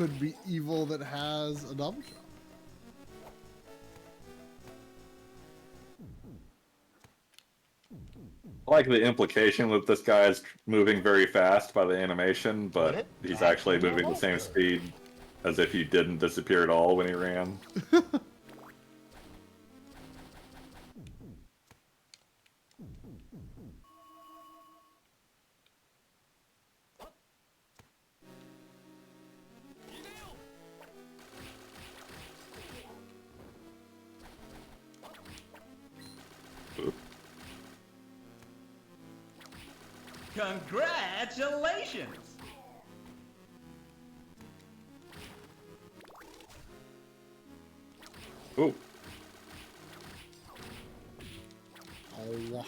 could be evil that has a double jump. I like the implication that this guy is moving very fast by the animation, but he's actually moving the same speed as if he didn't disappear at all when he ran. Congratulations! Ooh. Oh.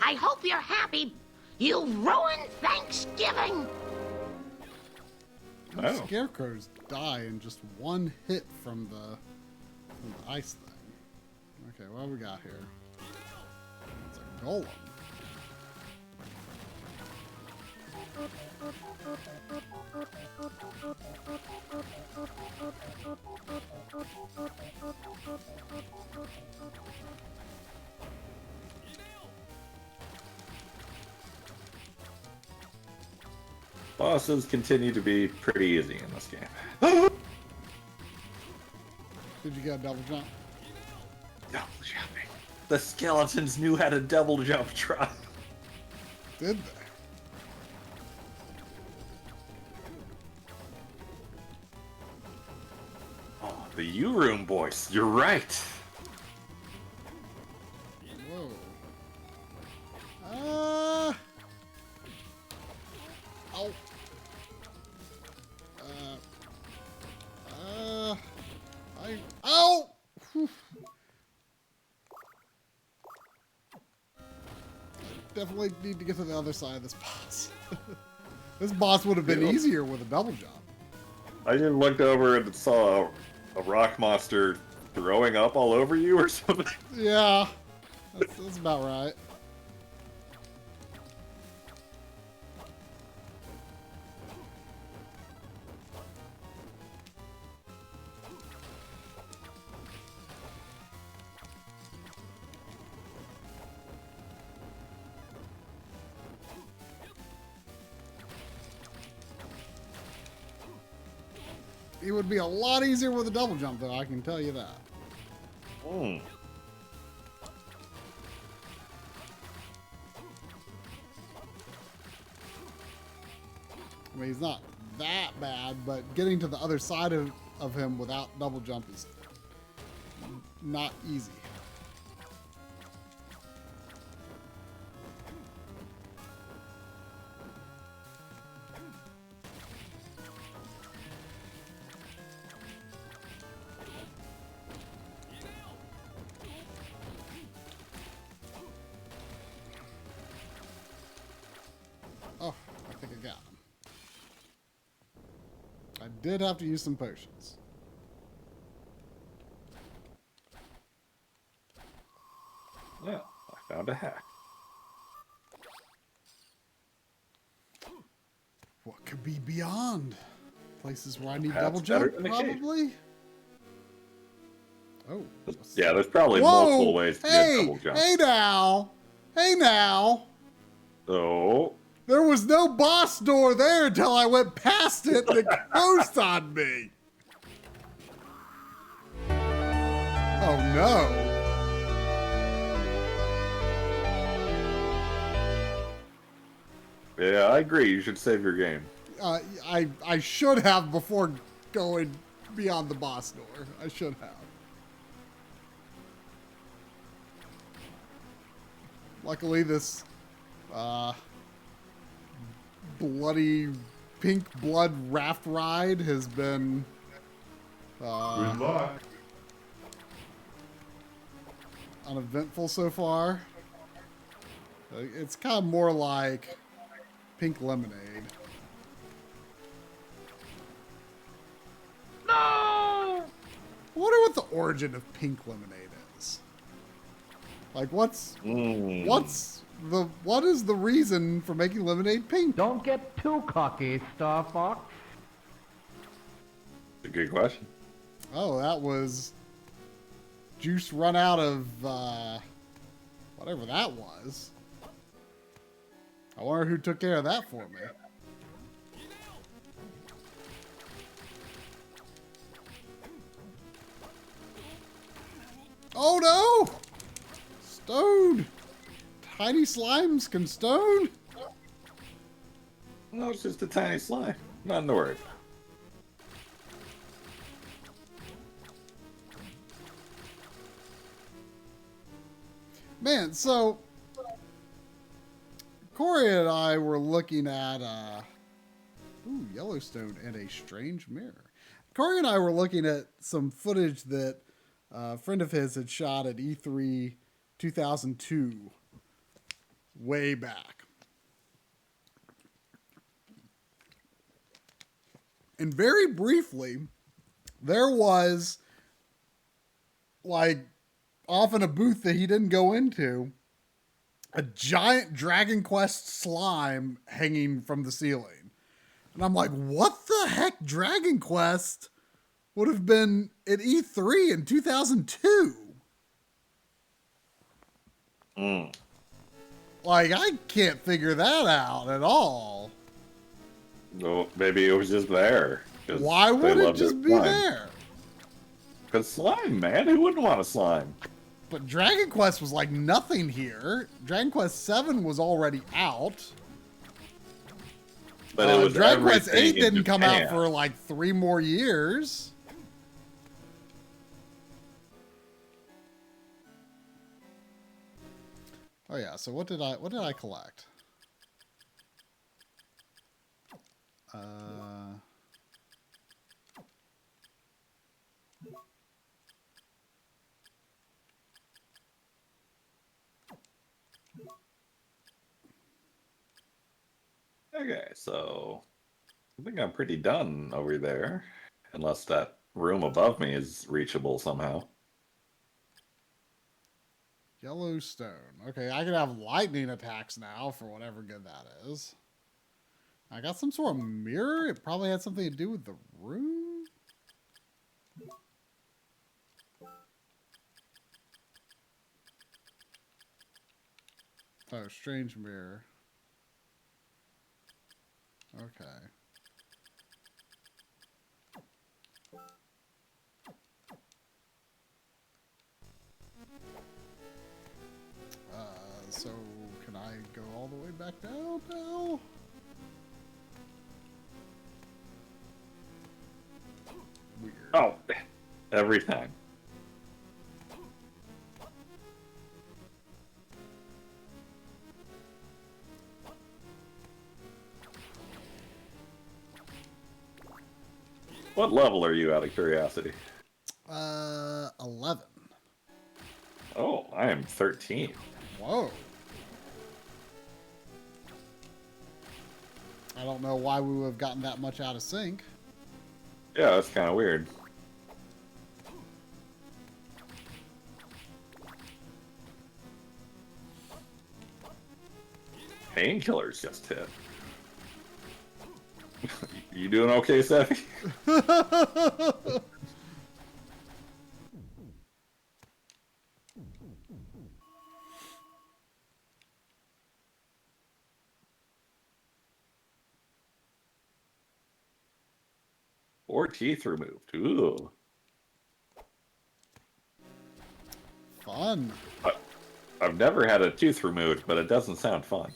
I hope you're happy. You ruined Thanksgiving. These scarecrows die in just one hit from the ice thing. Okay, what do we got here? It's a golem. Bosses continue to be pretty easy in this game. Did you get a double jump? Double jumping. The skeletons knew how to double jump, try. Did they? Oh, the U-Room voice. You're right. Whoa. Oh. Ow! Whew. Definitely need to get to the other side of this boss. This boss would have been easier with a double jump. I just looked over and saw a rock monster throwing up all over you or something. Yeah, that's about right. It would be a lot easier with a double jump, though, I can tell you that. Mm. I mean, he's not that bad, but getting to the other side of him without double jump is not easy. Oh, I think I got him. I did have to use some potions. Yeah, I found a hack. What could be beyond? Places where I need Perhaps double better jump, than a cave. probably? Oh. Yeah, there's probably Whoa! multiple ways to get double jump. Hey now! Hey now! Oh. There was no boss door there until I went past it and it closed on me. Oh no. Yeah, I agree. You should save your game. I should have before going beyond the boss door. I should have. Luckily, this bloody pink blood raft ride has been Good luck. uneventful so far. It's kind of more like pink lemonade. No! I wonder what the origin of pink lemonade is. Like, what is the reason for making lemonade pink? Don't get too cocky, Star Fox. That's a good question. Oh, that was juice run out of whatever that was. I wonder who took care of that for me. Oh no! Stone! Tiny slimes can stone? No, it's just a tiny slime. Not in the word. Man, so Corey and I were looking at Yellowstone and a strange mirror. Corey and I were looking at some footage that a friend of his had shot at E3 2002 way back. And very briefly, there was, like, off in a booth that he didn't go into, a giant Dragon Quest slime hanging from the ceiling. And I'm like, what the heck Dragon Quest would have been at E3 in 2002? Like, I can't figure that out at all. No, maybe it was just there. Why would it just be there? Because slime, man. Who wouldn't want a slime? But Dragon Quest was like nothing here. Dragon Quest 7 was already out. But it was Dragon Quest 8 in didn't come out Japan. for like 3 more years. Oh yeah, so what did I collect? Okay, so I think I'm pretty done over there. Unless that room above me is reachable somehow. Yellowstone. Okay, I can have lightning attacks now for whatever good that is. I got some sort of mirror. It probably had something to do with the room. Oh, strange mirror. Okay. So can I go all the way back down now? Weird. Oh, every time. What level are you, out of curiosity? 11. Oh, I am 13. Whoa. I don't know why we would have gotten that much out of sync. Yeah, that's kind of weird. Painkillers just hit. You doing okay, Seth? Or teeth removed. Ooh. Fun. I've never had a tooth removed, but it doesn't sound fun.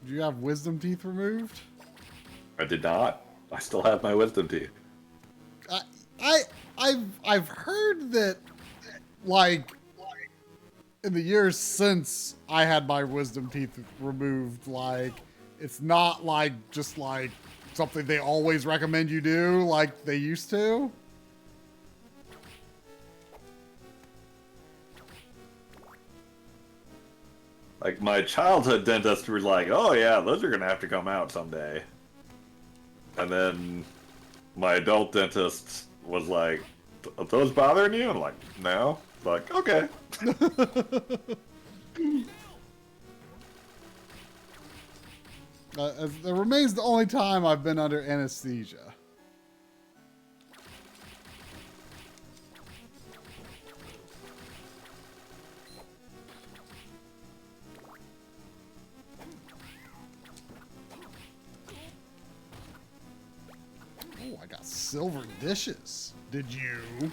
Did you have wisdom teeth removed? I did not. I still have my wisdom teeth. I've heard that, like, in the years since I had my wisdom teeth removed, like, it's not like just like something they always recommend you do like they used to. Like, my childhood dentist was like, oh yeah, those are gonna have to come out someday. And then my adult dentist was like, are those bothering you? I'm like, no. Like, okay. It remains the only time I've been under anesthesia. Oh, I got silver dishes. Did you?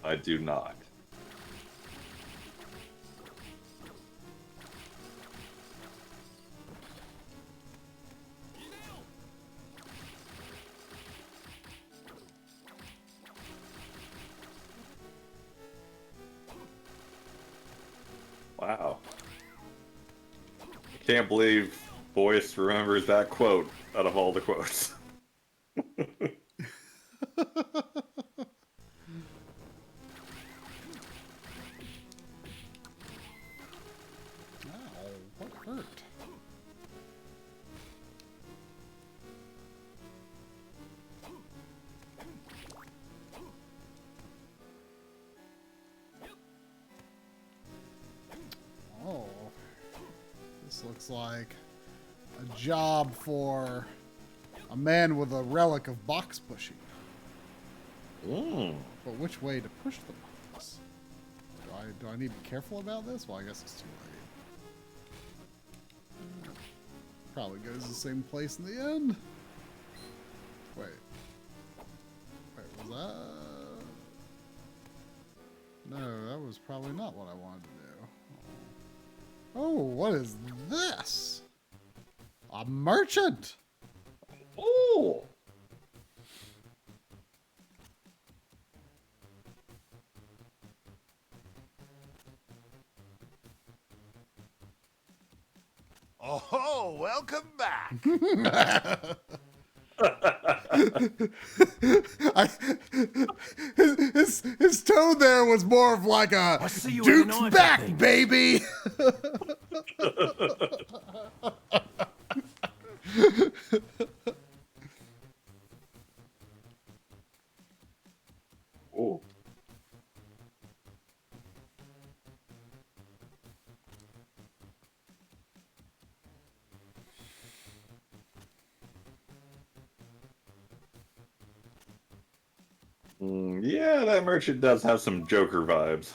I do not. Wow. I can't believe Boyce remembers that quote out of all the quotes. What hurt? Oh, this looks like a job for a man with a relic of box pushing. But which way to push the box? Do I need to be careful about this? Well, I guess it's too late. Probably goes the same place in the end. Wait, was that? No, that was probably not what I wanted to do. Oh, what is this? A merchant! Oh! Oh, welcome back. His tone there was more of like a Duke's back, baby. Oh. Yeah, that merchant does have some Joker vibes.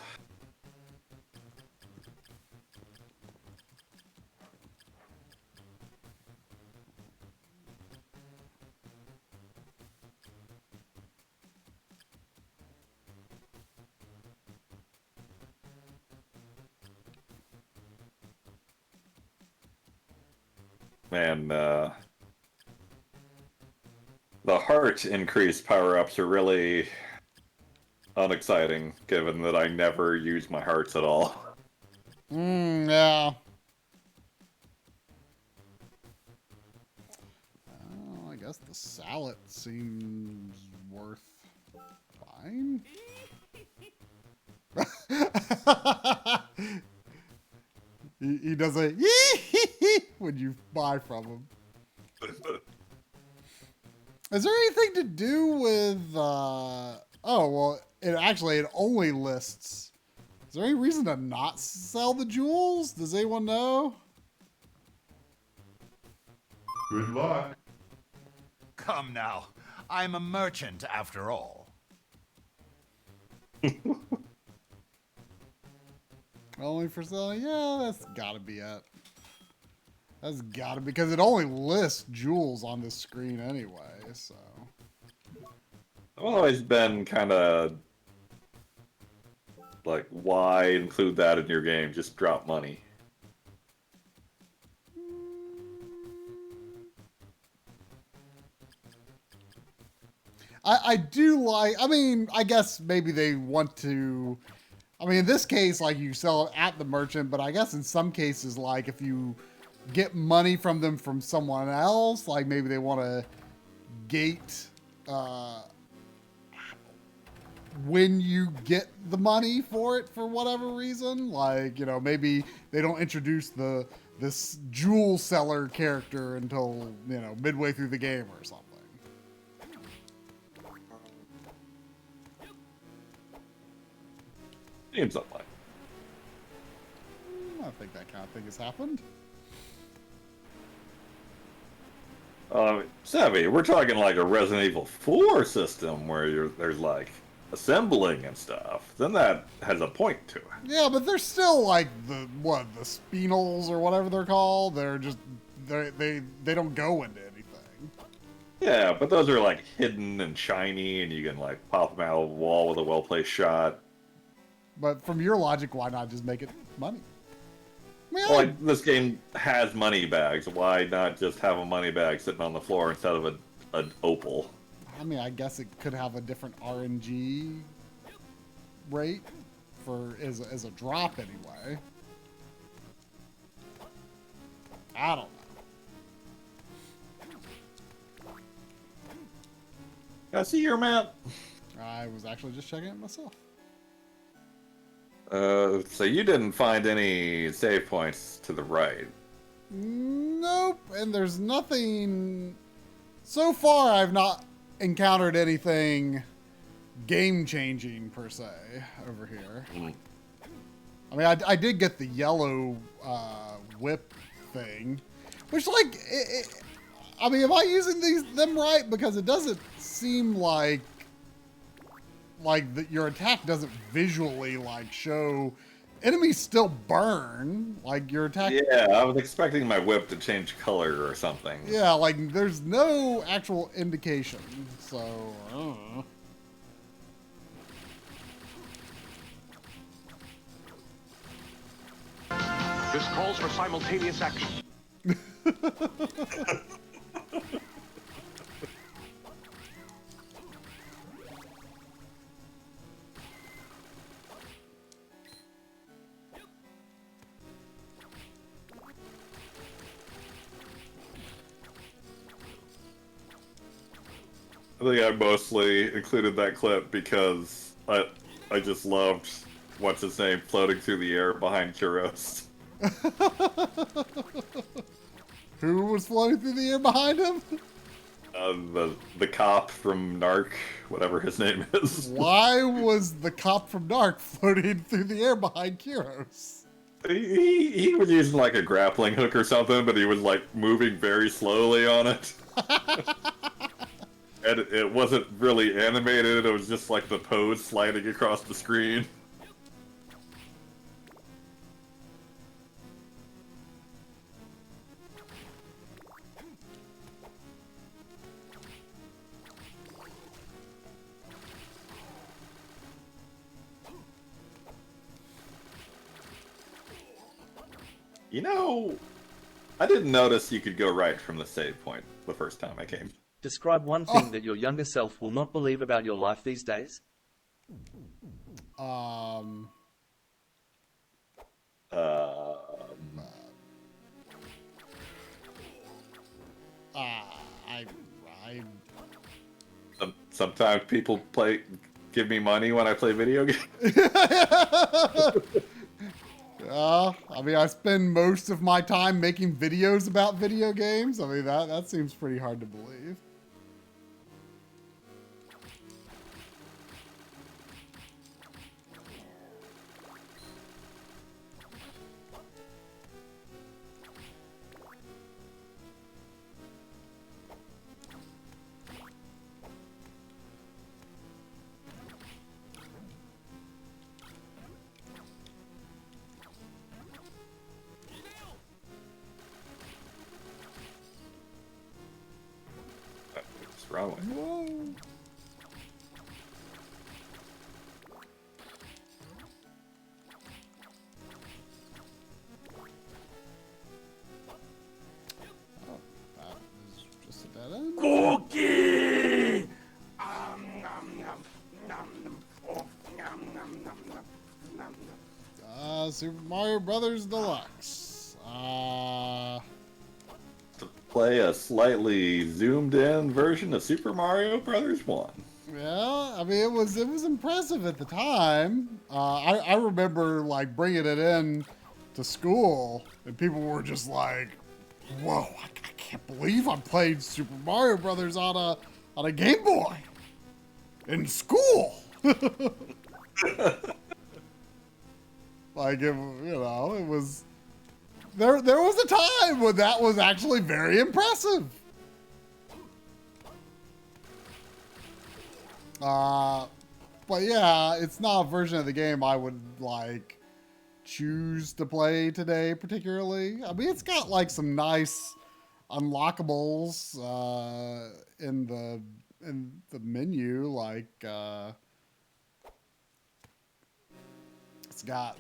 Man, the heart increased power-ups are really unexciting, given that I never use my hearts at all. Yeah. Oh, I guess the salad seems worth buying. he does a when you buy from him. Is there anything to do with oh well it only lists. Is there any reason to not sell the jewels? Does anyone know? Good luck. Come now. I'm a merchant after all. Only for selling? Yeah, that's gotta be it. That's gotta be, because it only lists jewels on this screen anyway, so. I've always been kind of like, why include that in your game? Just drop money. I do like, I mean, I guess maybe they want to, I mean, in this case, like you sell it at the merchant, but I guess in some cases, like if you get money from them from someone else, like maybe they want to gate when you get the money for it for whatever reason. Like, you know, maybe they don't introduce this jewel seller character until, you know, midway through the game or something. Seems unlikely. I don't think that kind of thing has happened. Savvy, we're talking like a Resident Evil 4 system where there's like assembling and stuff. Then that has a point to it. Yeah, but they're still like the spinels or whatever they're called. They're just they don't go into anything. Yeah, but those are like hidden and shiny, and you can like pop them out of the wall with a well-placed shot. But from your logic, why not just make it money? I mean, Well, like, this game has money bags. Why not just have a money bag sitting on the floor instead of an opal? I mean, I guess it could have a different RNG rate as a drop anyway. I don't know. I see your map. I was actually just checking it myself. So you didn't find any save points to the right. Nope, and there's nothing... So far, I've not encountered anything game-changing, per se, over here. I mean, I did get the yellow whip thing, which, like, I mean, am I using them right? Because it doesn't seem like your attack doesn't visually like show enemies still burn like your attack. Yeah, I was expecting my whip to change color or something. Yeah, like there's no actual indication. So I don't know. This calls for simultaneous action. I think I mostly included that clip because I just loved what's his name floating through the air behind Kuros. Who was floating through the air behind him? The cop from Narc, whatever his name is. Why was the cop from Narc floating through the air behind Kuros? He was using like a grappling hook or something, but he was like moving very slowly on it. And it wasn't really animated, it was just like the pose sliding across the screen. You know, I didn't notice you could go right from the save point the first time I came. Describe one thing that your younger self will not believe about your life these days. I Sometimes people give me money when I play video games. I mean, I spend most of my time making videos about video games. I mean, that seems pretty hard to believe. What's wrong with it? Whoa. Oh, that is just a dead end. Cookie! Super Mario Brothers Deluxe. To play a slightly zoomed in version of Super Mario Brothers 1. Yeah, I mean it was impressive at the time. I remember like bringing it in to school, and people were just like, "Whoa, I can't believe I played Super Mario Brothers on a Game Boy in school." Like, it was... There was a time when that was actually very impressive. But yeah, it's not a version of the game I would, like, choose to play today particularly. I mean, it's got, like, some nice unlockables in the menu, like, it's got,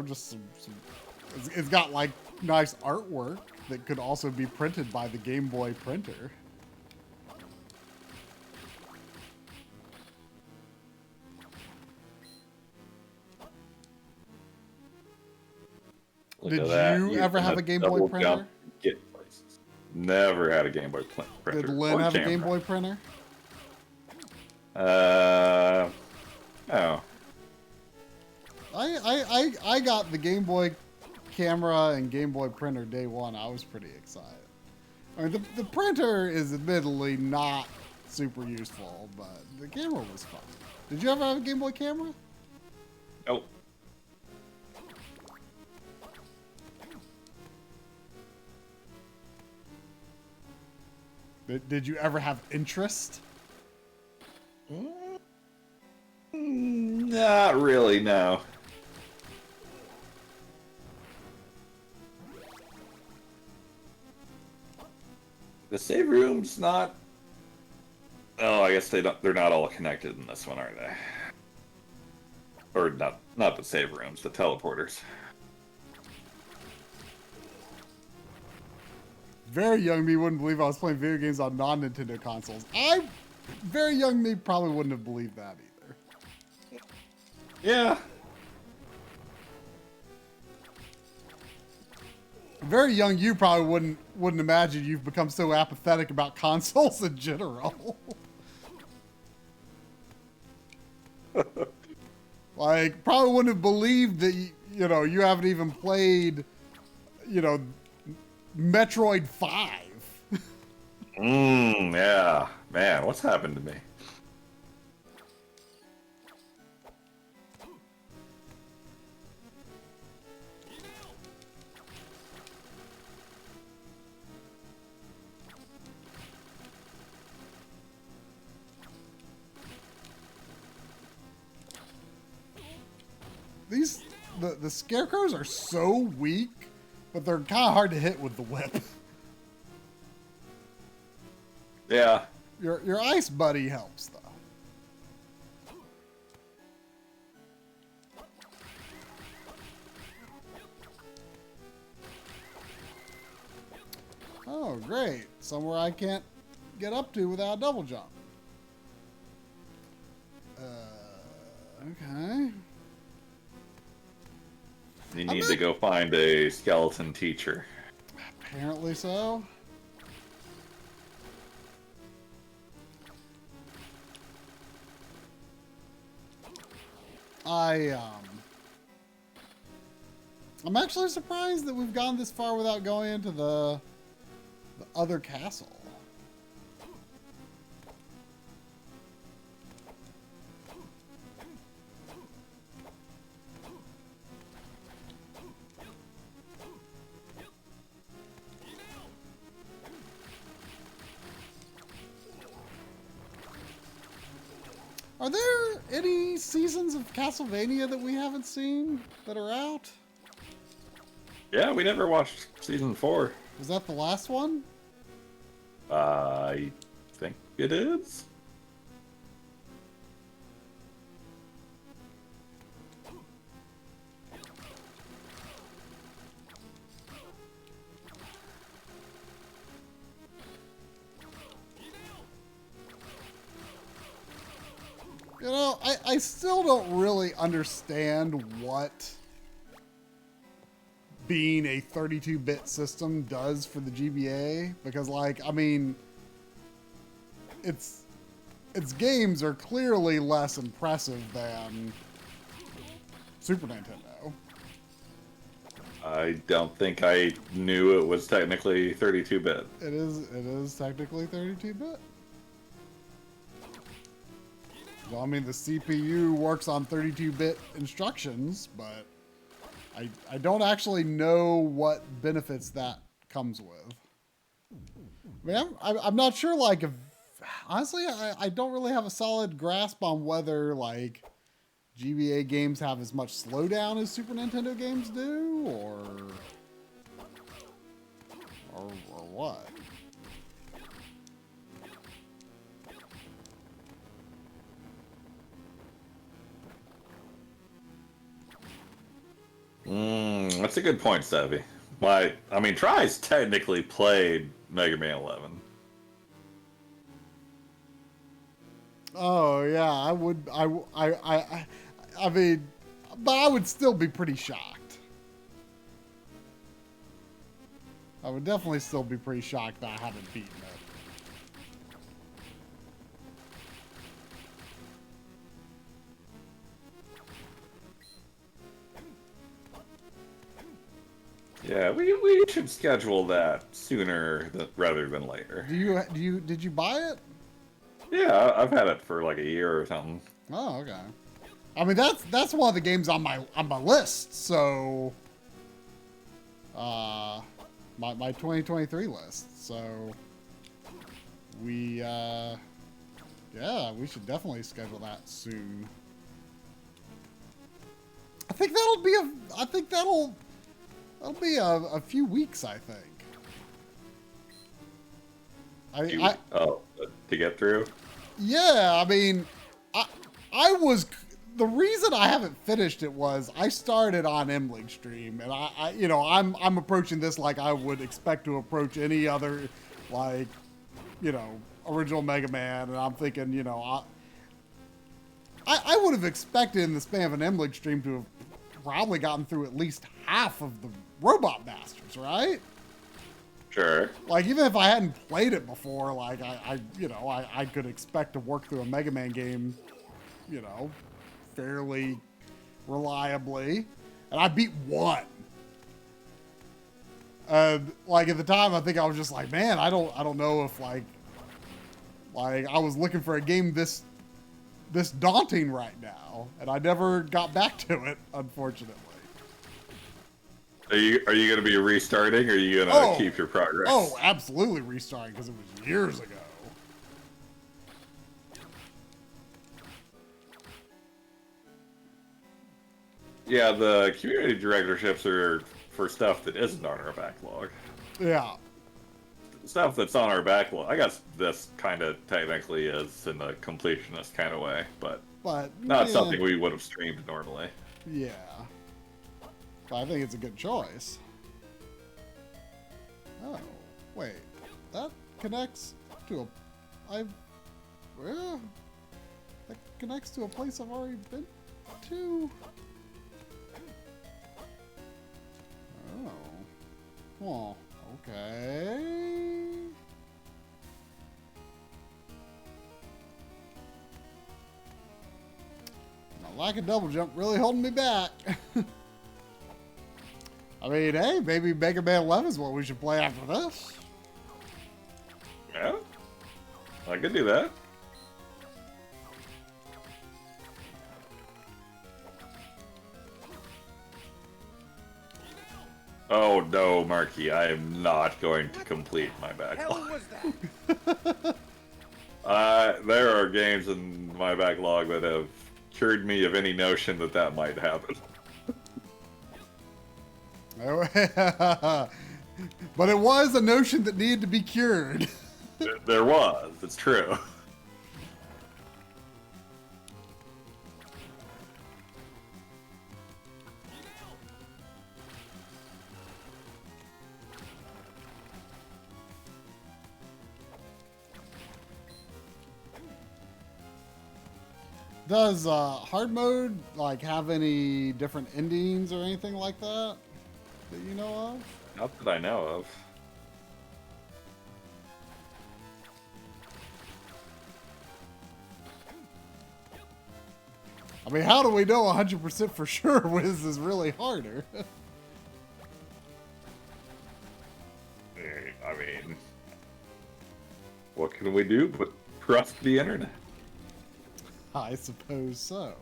just some it's got, like, nice artwork that could also be printed by the Game Boy printer. Did you ever have a Game Boy printer? Never had a Game Boy printer. Did Lynn have a Game Boy printer? Oh. I got the Game Boy camera and Game Boy printer day one. I was pretty excited. I mean, the printer is admittedly not super useful, but the camera was fun. Did you ever have a Game Boy camera? Nope. Did you ever have interest? Not really, no. The save room's not... Oh, I guess they're not all connected in this one, are they? Or not the save rooms, the teleporters. Very young me wouldn't believe I was playing video games on non-Nintendo consoles. Very young me probably wouldn't have believed that either. Yeah. Very young you probably wouldn't imagine you've become so apathetic about consoles in general. Like, probably wouldn't have believed that, you haven't even played, Metroid 5. Yeah. Man, what's happened to me? The scarecrows are so weak, but they're kind of hard to hit with the whip. Yeah. Your ice buddy helps, though. Oh, great. Somewhere I can't get up to without a double jump. Okay. You need to go find a skeleton teacher. Apparently so. I'm actually surprised that we've gone this far without going into the other castle. Are there any seasons of Castlevania that we haven't seen that are out? Yeah, we never watched season 4. Was that the last one? I think it is. I still don't really understand what being a 32-bit system does for the GBA, because, like, I mean, its games are clearly less impressive than Super Nintendo. I don't think I knew it was technically 32-bit. It is technically 32-bit. Well, I mean, the CPU works on 32-bit instructions, but I don't actually know what benefits that comes with. I mean, I'm not sure, like, if, honestly, I don't really have a solid grasp on whether, like, GBA games have as much slowdown as Super Nintendo games do, or what. That's a good point, Savvy. I mean, Try's technically played Mega Man 11. Oh yeah, I would. I mean, but I would still be pretty shocked. I would definitely still be pretty shocked that I haven't beaten it. Yeah, we should schedule that sooner rather than later. Did you buy it? Yeah, I've had it for like a year or something. Oh, okay. I mean, that's one of the games on my list. So, my 2023 list. So, yeah, we should definitely schedule that soon. I think that'll be a few weeks, I think. To get through? Yeah, I mean, the reason I haven't finished it was I started on M-Link stream, and I'm approaching this like I would expect to approach any other, like, original Mega Man, and I'm thinking, I would have expected in the span of an M-Link stream to have probably gotten through at least half of the Robot Masters, right? Sure. Like, even if I hadn't played it before, like, I could expect to work through a Mega Man game, fairly reliably. And I beat one. And, like, at the time, I think I was just like, man, I don't know if, like I was looking for a game this daunting right now. And I never got back to it, unfortunately. Are you going to be restarting, or are you going to keep your progress? Oh, absolutely restarting, because it was years ago. Yeah, the community directorships are for stuff that isn't on our backlog. Yeah. Stuff that's on our backlog, I guess this kind of technically is in a completionist kind of way, but not something we would have streamed normally. Yeah. I think it's a good choice. Oh, wait. That connects to that connects to a place I've already been to. Oh. Oh, okay. My lack of double jump really holding me back. I mean, hey, maybe Mega Man 11 is what we should play after this. Yeah, I could do that. Oh no, Marky, I am not going to complete my backlog. What was that? There are games in my backlog that have cured me of any notion that might happen. But it was a notion that needed to be cured. There was, it's true. Does hard mode like have any different endings or anything like that you know of? Not that I know of. I mean, how do we know 100% for sure Wiz is really harder? I mean, what can we do but trust the internet? I suppose so.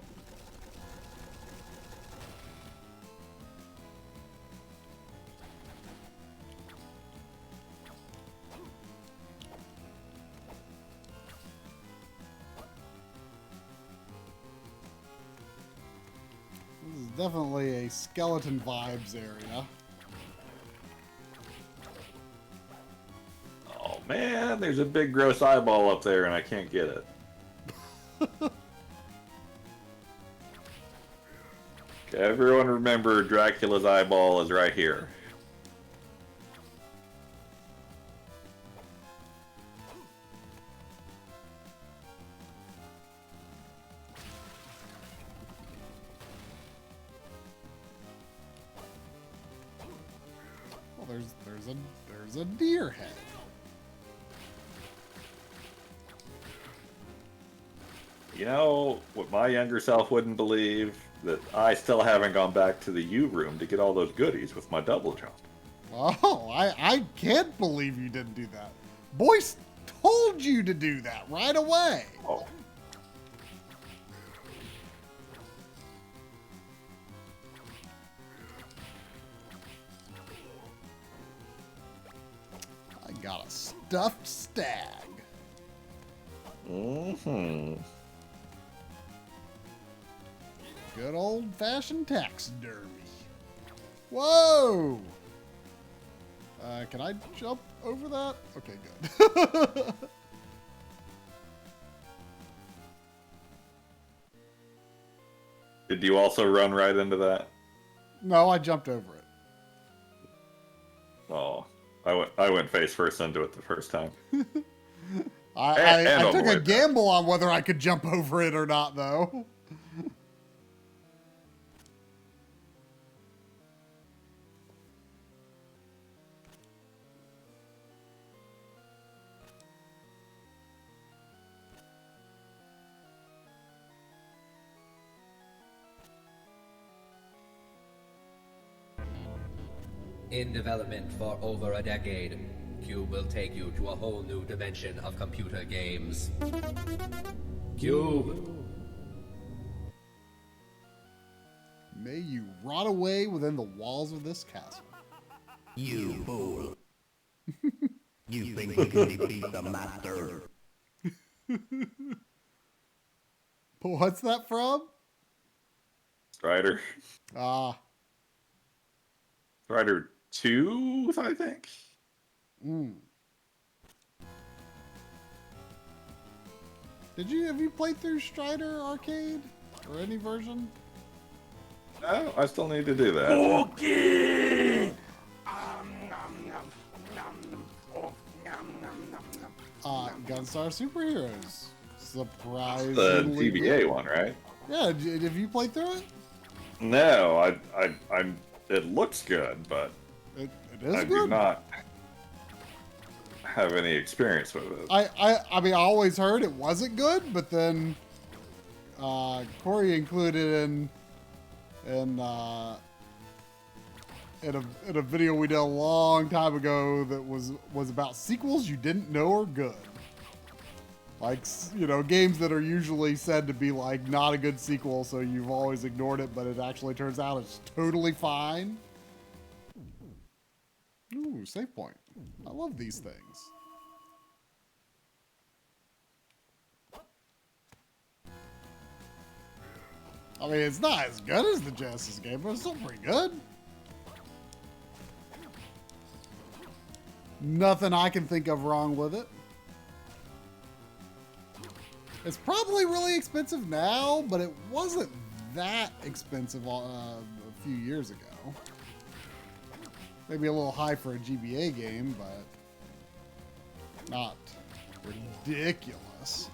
definitely a skeleton vibes area. Oh man, there's a big gross eyeball up there and I can't get it. Okay, everyone remember Dracula's eyeball is right here. Well, there's a deer head. You know what my younger self wouldn't believe? That I still haven't gone back to the U room to get all those goodies with my double jump. Oh, I can't believe you didn't do that. Boyce told you to do that right away. Oh. I got a stuffed stag. Mm-hmm. Good old-fashioned taxidermy. Whoa! Can I jump over that? Okay, good. Did you also run right into that? No, I jumped over it. Oh, I went face first into it the first time. I took a gamble on whether I could jump over it or not, though. In development for over a decade, Cube will take you to a whole new dimension of computer games. Cube! May you rot away within the walls of this castle. You fool. You think you can defeat the master? What's that from? Strider. Ah. Strider 2, I think. Have you played through Strider Arcade? Or any version? No, I still need to do that. Okay! Gunstar Superheroes. Surprisingly The good. GBA one, right? Yeah, have you played through it? No, I'm. It looks good, but It is I good. do not have any experience with it. I mean, I always heard it wasn't good, but then Corey included in a video we did a long time ago that was about sequels you didn't know are good. Like, you know, games that are usually said to be like not a good sequel, so you've always ignored it, but it actually turns out it's totally fine. Ooh, save point. I love these things. I mean, it's not as good as the Genesis game, but it's still pretty good. Nothing I can think of wrong with it. It's probably really expensive now, but it wasn't that expensive a few years ago. Maybe a little high for a GBA game, but not ridiculous.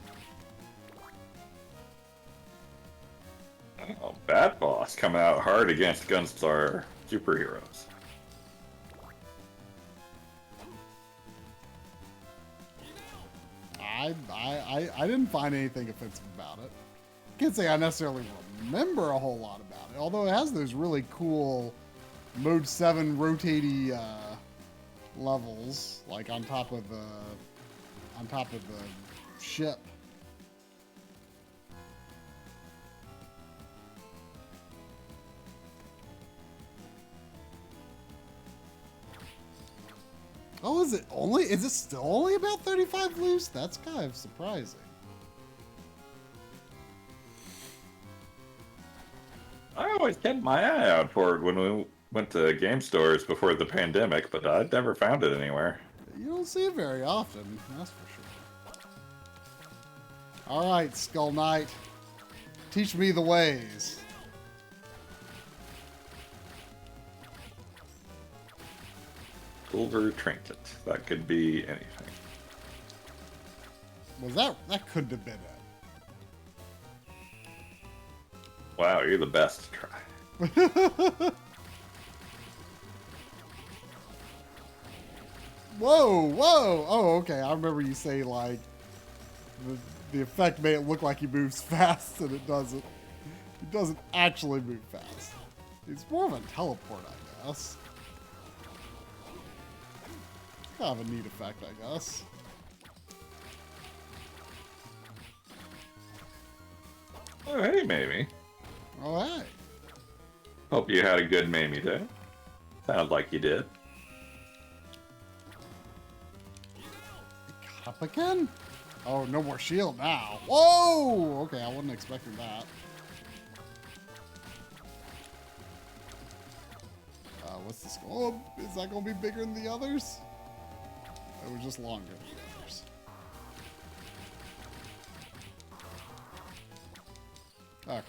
Oh, Bat Boss coming out hard against Gunstar Superheroes. I didn't find anything offensive about it. Can't say I necessarily remember a whole lot about it, although it has those really cool Mode 7 rotating levels, like on top of the ship. Oh, is it still only about 35 loose? That's kind of surprising. I always kept my eye out for it when we went to game stores before the pandemic, but I'd never found it anywhere. You don't see it very often, that's for sure. Alright, Skull Knight. Teach me the ways. Silver trinket. That could be anything. Was that couldn't have been it. Wow, you're the best to try. Whoa, whoa! Oh, okay. I remember you saying like the effect made it look like he moves fast, and it doesn't. He doesn't actually move fast. It's more of a teleport, I guess. Kind of a neat effect, I guess. Oh, hey, Mamie. Oh, hey. Hope you had a good Mamie day. Sounds like you did. Up again? Oh, no more shield now. Whoa! Okay, I wasn't expecting that. What's this? Oh, is that going to be bigger than the others? It was just longer than the others. Okay.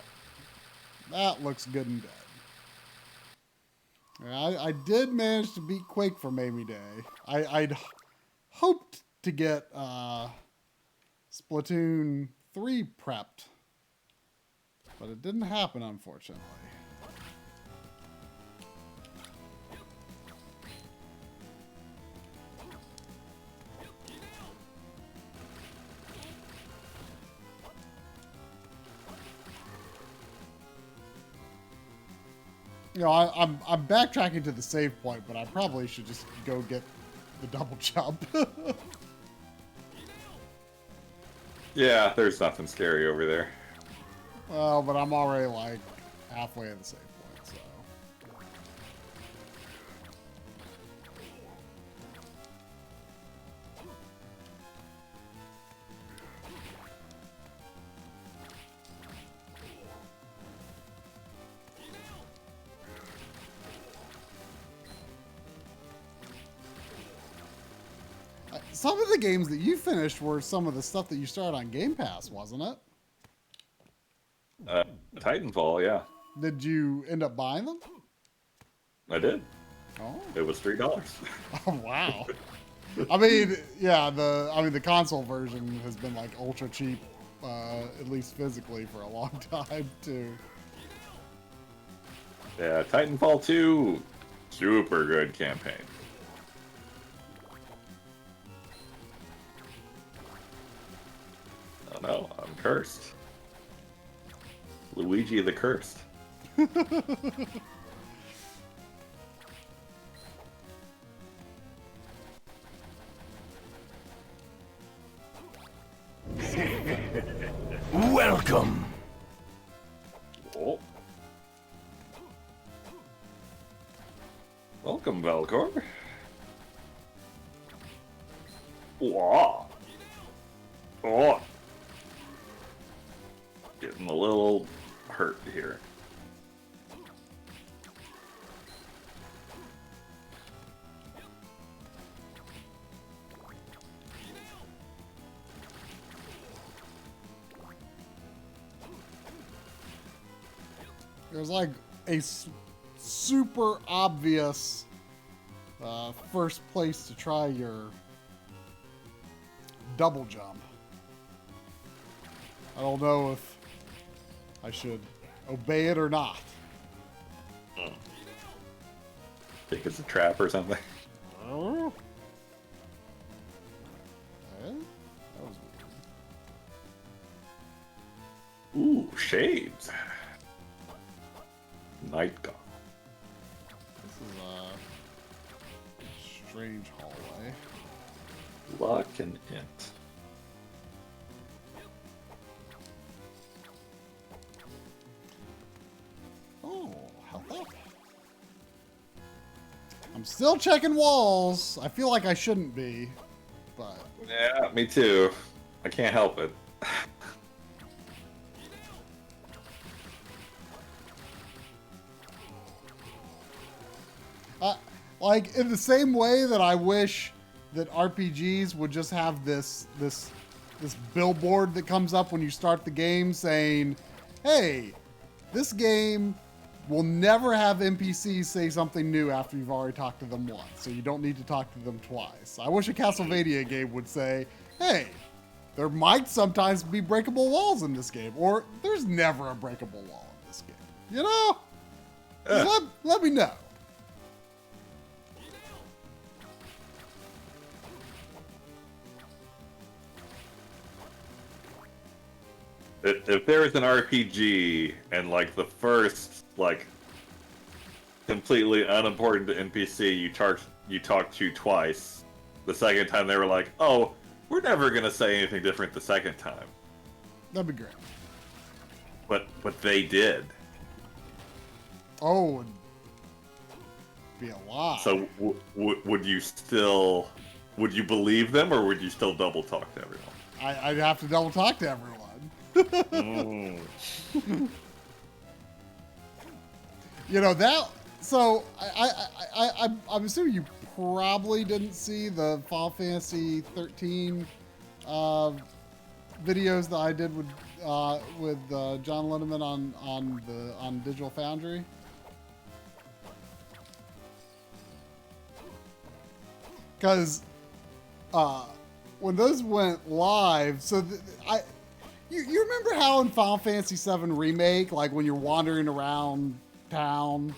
That looks good and dead. I did manage to beat Quake for Mamie Day. I'd hoped to get Splatoon 3 prepped, but it didn't happen, unfortunately. You know, I'm backtracking to the save point, but I probably should just go get the double jump. Yeah, there's nothing scary over there. Well, but I'm already like halfway at the save point, so. Some of the games that you finished were some of the stuff that you started on Game Pass, wasn't it? Titanfall, yeah. Did you end up buying them? I did. Oh. It was $3. Oh, wow. I mean, yeah, the console version has been like ultra cheap, at least physically, for a long time too. Yeah, Titanfall 2, super good campaign. Oh no, I'm cursed. Luigi the Cursed. Welcome. Oh. Welcome, Velcor. Wow. Oh. Getting a little hurt here. There's like a super obvious first place to try your double jump. I don't know if I should obey it or not. Think it's a trap or something. Oh. That was weird. Ooh, shades. Night Gauntlet. This is a strange hallway. Luck and int. Oh, health up. I'm still checking walls. I feel like I shouldn't be, but... Yeah, me too. I can't help it. Like in the same way that I wish that RPGs would just have this billboard that comes up when you start the game saying, "Hey, this game will never have NPCs say something new after you've already talked to them once, so you don't need to talk to them twice." I wish a Castlevania game would say, "Hey, there might sometimes be breakable walls in this game," or "There's never a breakable wall in this game." You know? Let me know. If there is an RPG and like the first like completely unimportant NPC you talked to twice, the second time they were like, "Oh, we're never gonna say anything different the second time." That'd be great. But they did. Oh, it'd be a lot. So would you believe them, or would you still double talk to everyone? I'd have to double talk to everyone. You know that. So I'm assuming you probably didn't see the Final Fantasy 13 videos that I did with John Linneman on Digital Foundry. Because when those went live, so you remember how in Final Fantasy VII Remake, like when you're wandering around town,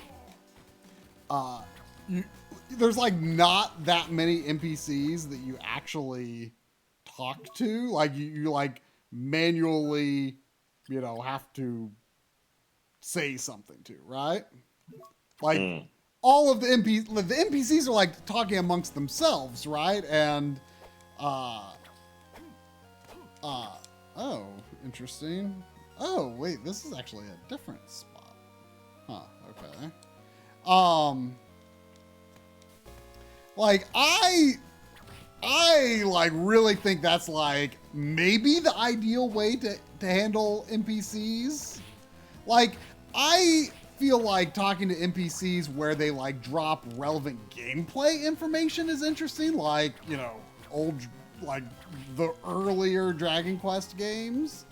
there's like not that many NPCs that you actually talk to. Like you like manually, have to say something to, right? Like all of the NPCs are like talking amongst themselves, right? And oh, interesting. Oh, wait, this is actually a different spot. Huh, okay. Like I like really think that's like maybe the ideal way to handle NPCs. Like I feel like talking to NPCs where they like drop relevant gameplay information is interesting. Like, like the earlier Dragon Quest games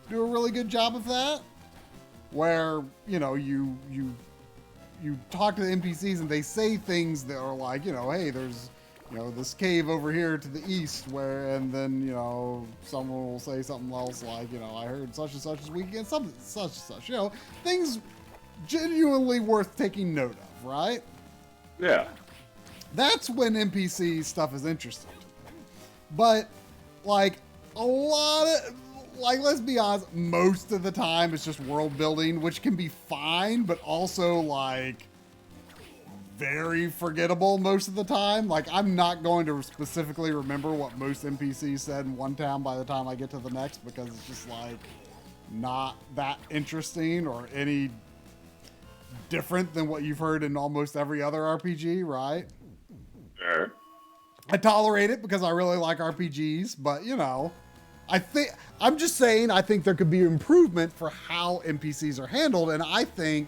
do a really good job of that, where you talk to the NPCs and they say things that are like, hey, there's this cave over here to the east, and then someone will say something else like, I heard such and such this weekend, something such and such, things genuinely worth taking note of, right? Yeah. That's when NPC stuff is interesting. But like a lot of, like, let's be honest, most of the time it's just world building, which can be fine, but also like very forgettable most of the time. Like I'm not going to specifically remember what most NPCs said in one town by the time I get to the next, because it's just like not that interesting or any different than what you've heard in almost every other RPG, right? Sure. I tolerate it because I really like RPGs, but I'm just saying I think there could be improvement for how NPCs are handled, and I think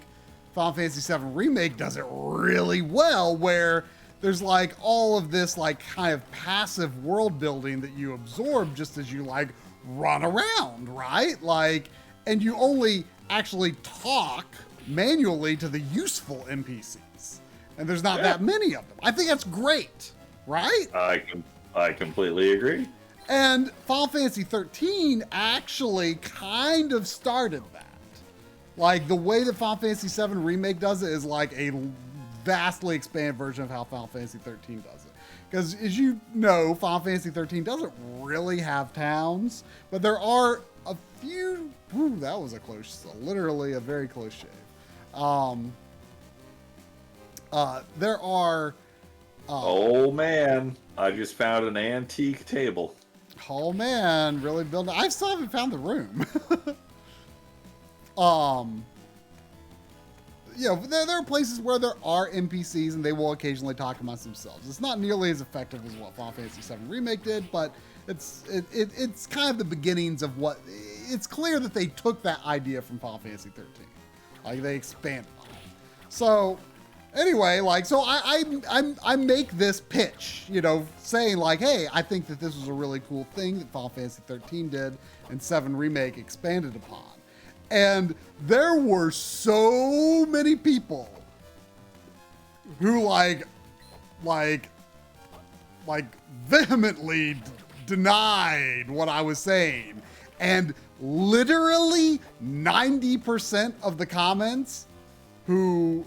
Final Fantasy VII Remake does it really well, where there's like all of this like kind of passive world building that you absorb just as you like run around, right? Like, and you only actually talk manually to the useful NPCs, and there's not that many of them. I think that's great, right? I completely agree. And Final Fantasy 13 actually kind of started that. Like the way that Final Fantasy VII Remake does it is like a vastly expanded version of how Final Fantasy 13 does it. Because as you know, Final Fantasy 13 doesn't really have towns, but there are a few. Ooh, that was literally a very close shave. There are. Oh man, I just found an antique table. Oh man, really building. I still haven't found the room. There are places where there are NPCs and they will occasionally talk amongst themselves. It's not nearly as effective as what Final Fantasy VII Remake did, but it's kind of the beginnings of what. It's clear that they took that idea from Final Fantasy 13, like they expanded on it. So, Anyway, like, so I make this pitch, you know, saying like, hey, I think that this was a really cool thing that Final Fantasy 13 did and 7 Remake expanded upon. And there were so many people who like vehemently denied what I was saying. And literally 90% of the comments who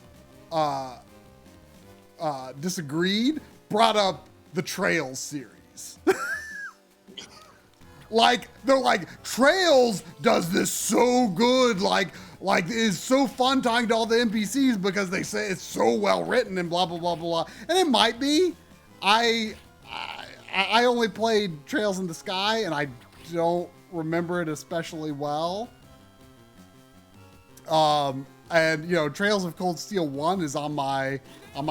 disagreed brought up the Trails series. Like, they're like, Trails does this so good, like it's so fun talking to all the NPCs because they say it's so well written and blah, blah, blah, blah. And it might be. I only played Trails in the Sky and I don't remember it especially well. And you know, Trails of Cold Steel 1 is on my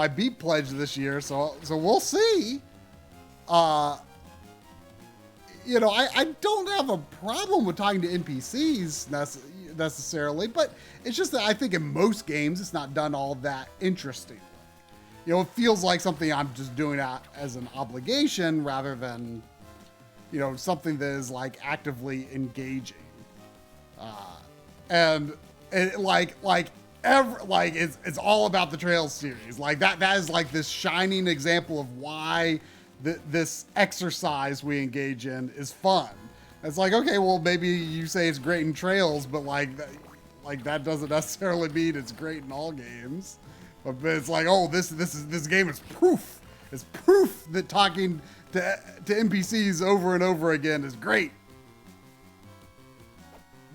beat pledge this year, so we'll see. You know, I don't have a problem with talking to NPCs necessarily, but it's just that I think in most games it's not done all that interesting. You know, it feels like something I'm just doing as an obligation rather than, you know, something that is like actively engaging. And it it's all about the Trails series. Like that is like this shining example of why this exercise we engage in is fun. It's like, okay, well, maybe you say it's great in Trails, but like that doesn't necessarily mean it's great in all games. But it's like, oh, this game is proof. It's proof that talking to NPCs over and over again is great.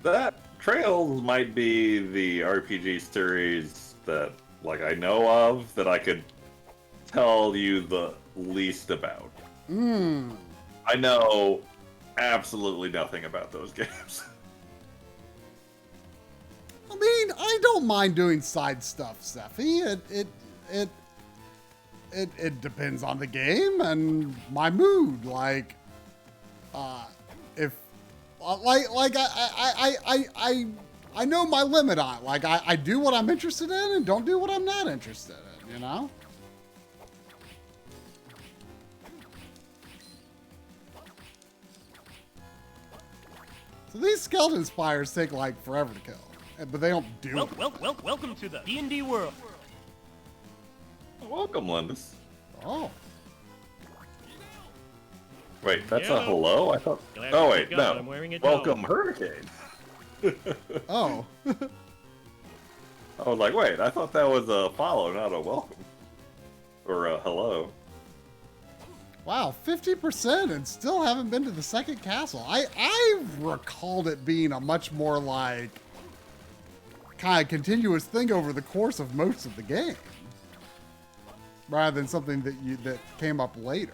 That Trails might be the RPG series that, like, I know of that I could tell you the least about. I know absolutely nothing about those games. I mean, I don't mind doing side stuff, Sephi. It depends on the game and my mood. Like, if I know my limit on it. Like, I do what I'm interested in and don't do what I'm not interested in. You know. So these skeleton spires take like forever to kill, but they don't do it. Welcome to the D&D world. Welcome, Lindis. Oh. Wait, that's a hello? I thought. Oh wait, no. Welcome, Hurricane. Oh. I was like, wait, I thought that was a follow, not a welcome. Or a hello. Wow, 50% and still haven't been to the second castle. I recalled it being a much more like kind of continuous thing over the course of most of the game, rather than something that came up later.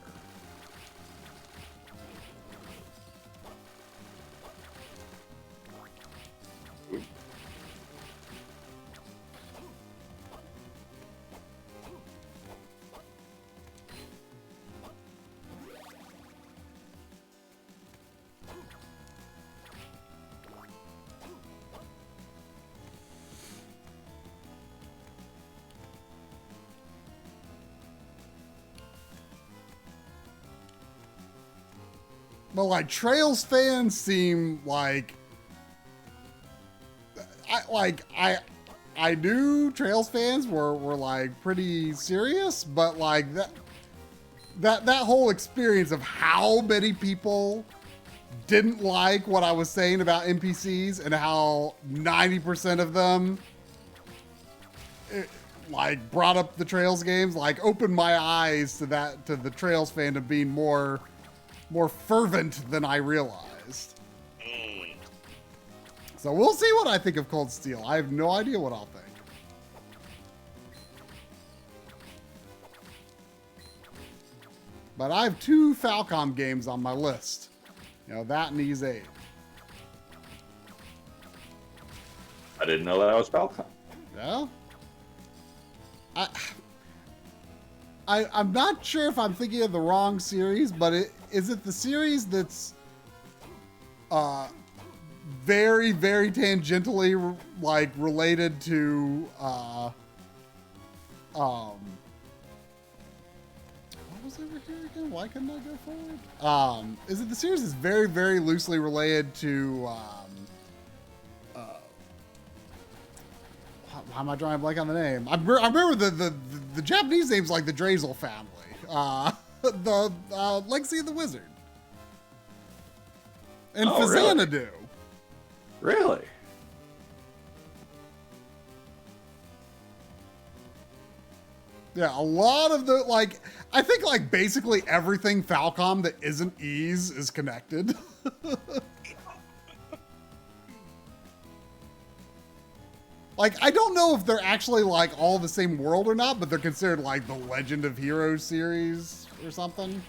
But like Trails fans seem like I knew Trails fans were like pretty serious, but like that whole experience of how many people didn't like what I was saying about NPCs and how 90% of them like brought up the Trails games, like opened my eyes to the Trails fandom being more fervent than I realized. So we'll see what I think of Cold Steel. I have no idea what I'll think. But I have 2 Falcom games on my list. You know, that and Ys 8. I didn't know that was Falcom. Yeah? I'm not sure if I'm thinking of the wrong series, but is it the series that's very, very tangentially like related to What was over here again? Why couldn't I go forward? Is it the series is very, very loosely related to why am I drawing a blank on the name? I remember the Japanese name's like the Drazel family. The Legacy of the Wizard. And Xanadu. Really? Yeah, a lot of the, like, I think, like, basically everything Falcom that isn't Ys is connected. Like, I don't know if they're actually, like, all the same world or not, but they're considered, like, the Legend of Heroes series or something.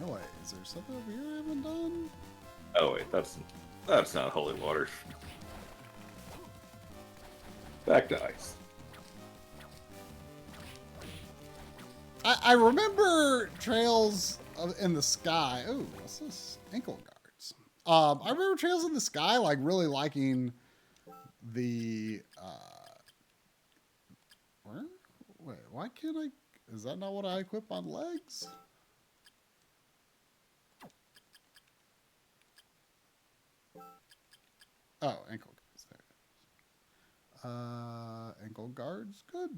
Oh wait, is there something over here I haven't done? Oh wait, that's not holy water. Back to ice. I remember Trails in the Sky. Oh, what's this? Ankle guards. I remember Trails in the Sky, like really liking the. Where? Wait, why can't I? Is that not what I equip on legs? Oh, ankle guards. There it is. Ankle guards, good.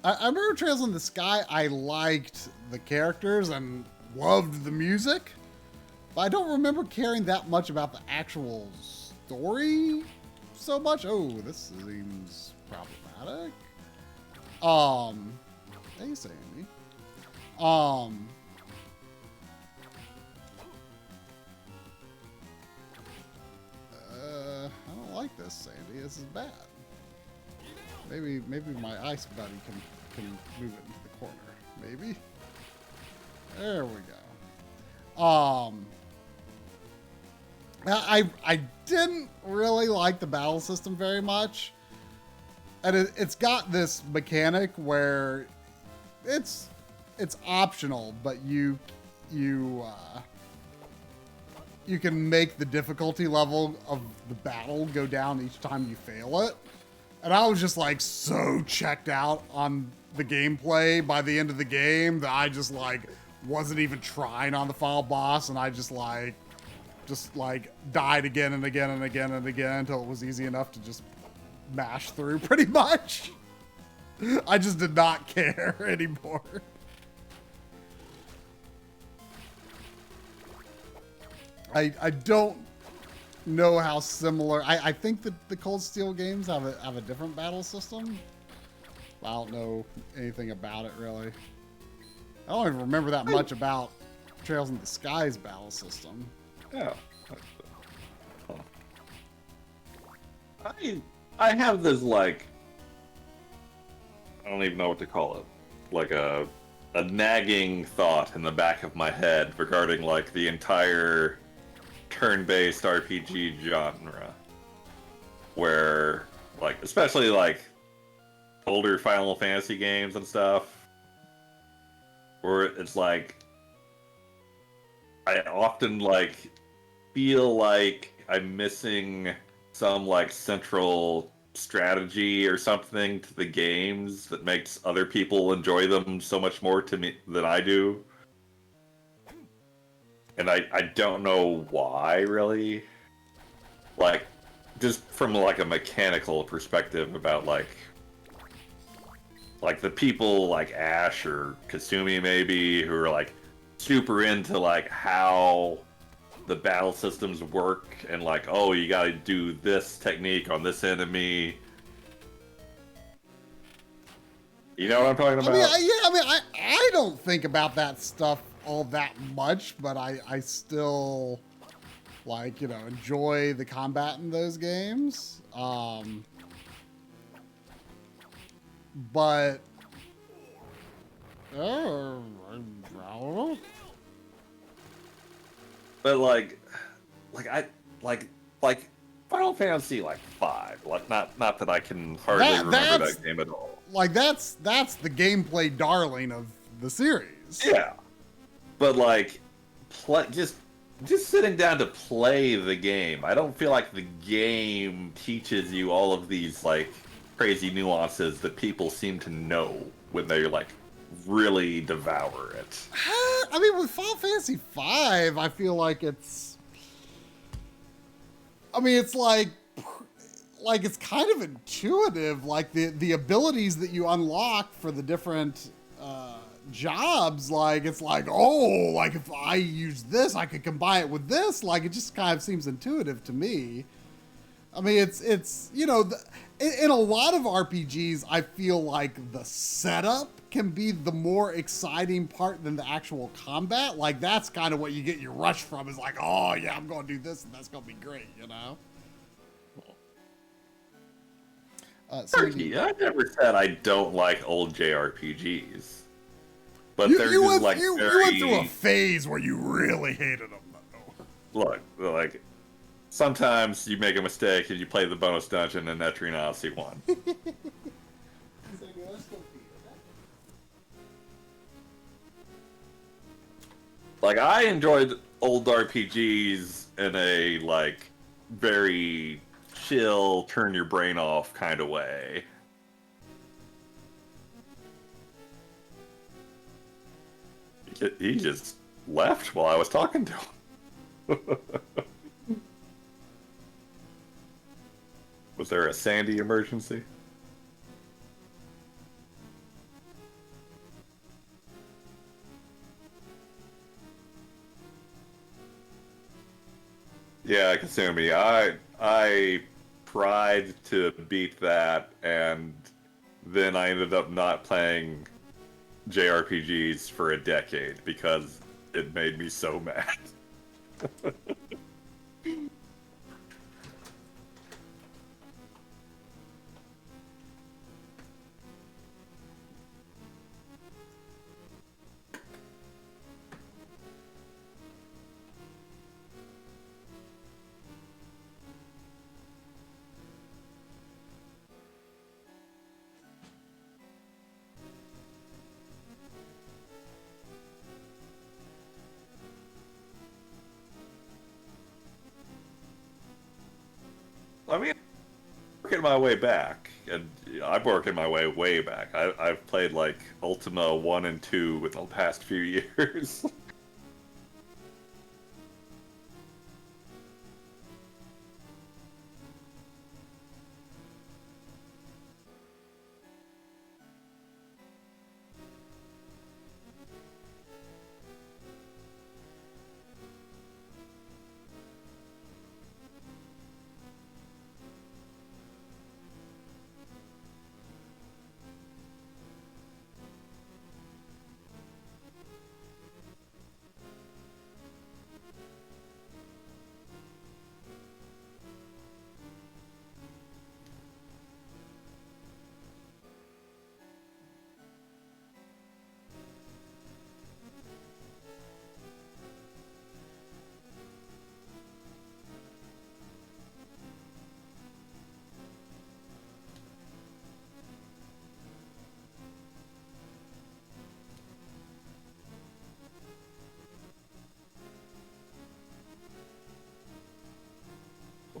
I remember Trails in the Sky. I liked the characters and loved the music, but I don't remember caring that much about the actual story so much. Oh, this seems problematic. Hey, Sandy. I don't like this, Sandy. This is bad. Maybe my ice buddy can move it into the corner. Maybe. There we go. I didn't really like the battle system very much, and it's got this mechanic where it's optional, but you can make the difficulty level of the battle go down each time you fail it. And I was just like so checked out on the gameplay by the end of the game that I just like wasn't even trying on the final boss, and I just died again and again and again and again until it was easy enough to just mash through pretty much. I just did not care anymore. I don't know how similar. I think that the Cold Steel games have a different battle system. I don't know anything about it really. I don't even remember that much about Trails in the Sky's battle system. Yeah. I have this like I don't even know what to call it. Like a nagging thought in the back of my head regarding like the entire turn-based RPG genre, where like especially like older Final Fantasy games and stuff, where it's like I often like feel like I'm missing some like central strategy or something to the games that makes other people enjoy them so much more to me than I do. And I don't know why, really. Like, just from like a mechanical perspective about like the people like Ash or Kasumi maybe who are like super into like how the battle systems work and like, oh, you gotta do this technique on this enemy. You know what I'm talking about? I don't think about that stuff all that much, but I still like, enjoy the combat in those games. But But like Final Fantasy like 5. Like not that I can hardly remember that game at all. Like that's the gameplay darling of the series. Yeah. But like just sitting down to play the game, I don't feel like the game teaches you all of these like crazy nuances that people seem to know when they like really devour it. I mean, with Final Fantasy V, I feel like it's like it's kind of intuitive. Like the abilities that you unlock for the different jobs, like it's like, oh, like if I use this, I could combine it with this. Like it just kind of seems intuitive to me. I mean, it's you know, in a lot of RPGs, I feel like the setup can be the more exciting part than the actual combat. Like that's kind of what you get your rush from, is like, oh yeah, I'm going to do this and that's going to be great, you know? I never said I don't like old JRPGs. But you went through a phase where you really hated them, though. Look, like, sometimes you make a mistake and you play the bonus dungeon and Etrian Odyssey 1. Like, I enjoyed old RPGs in a, like, very chill, turn your brain off kind of way. He just left while I was talking to him. Was there a Sandy emergency? Yeah, Kasumi, I tried to beat that, and then I ended up not playing JRPGs for a decade because it made me so mad. I mean, I'm working my way back, and I'm working my way back. I've played like Ultima 1 and 2 in the past few years.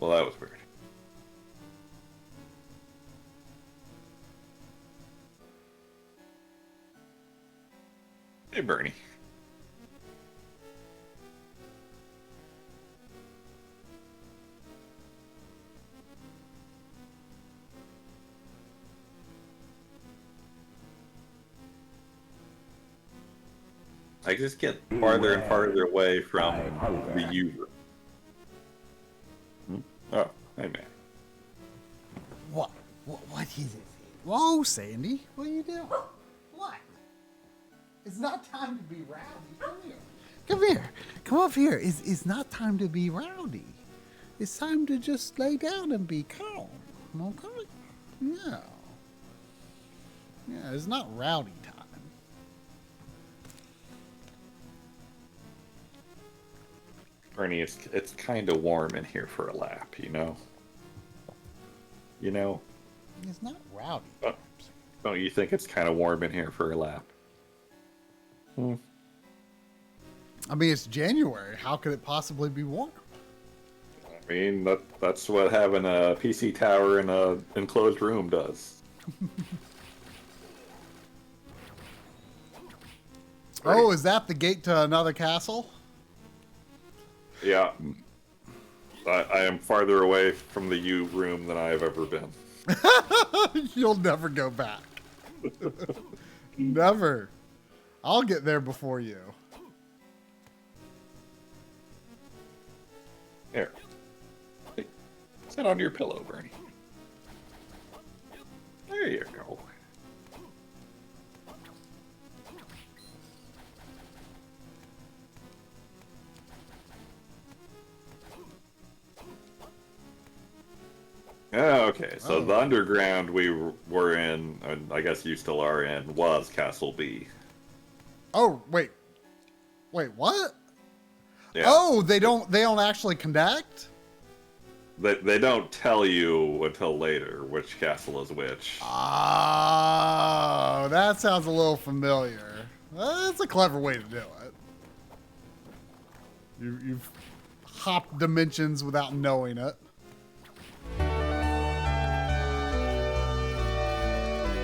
Well, that was weird. Hey, Bernie. I just get farther and farther away from the user. Oh, hey man. What is it? Whoa, Sandy. What are you doing? What? It's not time to be rowdy. Come here. Come here. Come up here. It's not time to be rowdy. It's time to just lay down and be calm. Okay? Yeah. Yeah, it's not rowdy time. Ernie, it's kind of warm in here for a lap, you know? You know? It's not rowdy. Don't you think it's kind of warm in here for a lap? Hmm. I mean, it's January. How could it possibly be warm? I mean, that's what having a PC tower in a enclosed room does. Oh, is that the gate to another castle? Yeah. I am farther away from the U room than I have ever been. You'll never go back. Never. I'll get there before you. Here. Hey, sit on your pillow, Bernie. There you go. Okay, so the underground we were in, and I guess you still are in, was Castle B. Oh, wait. Wait, what? Yeah. Oh, they don't actually connect? They don't tell you until later which castle is which. Oh, that sounds a little familiar. That's a clever way to do it. You've hopped dimensions without knowing it.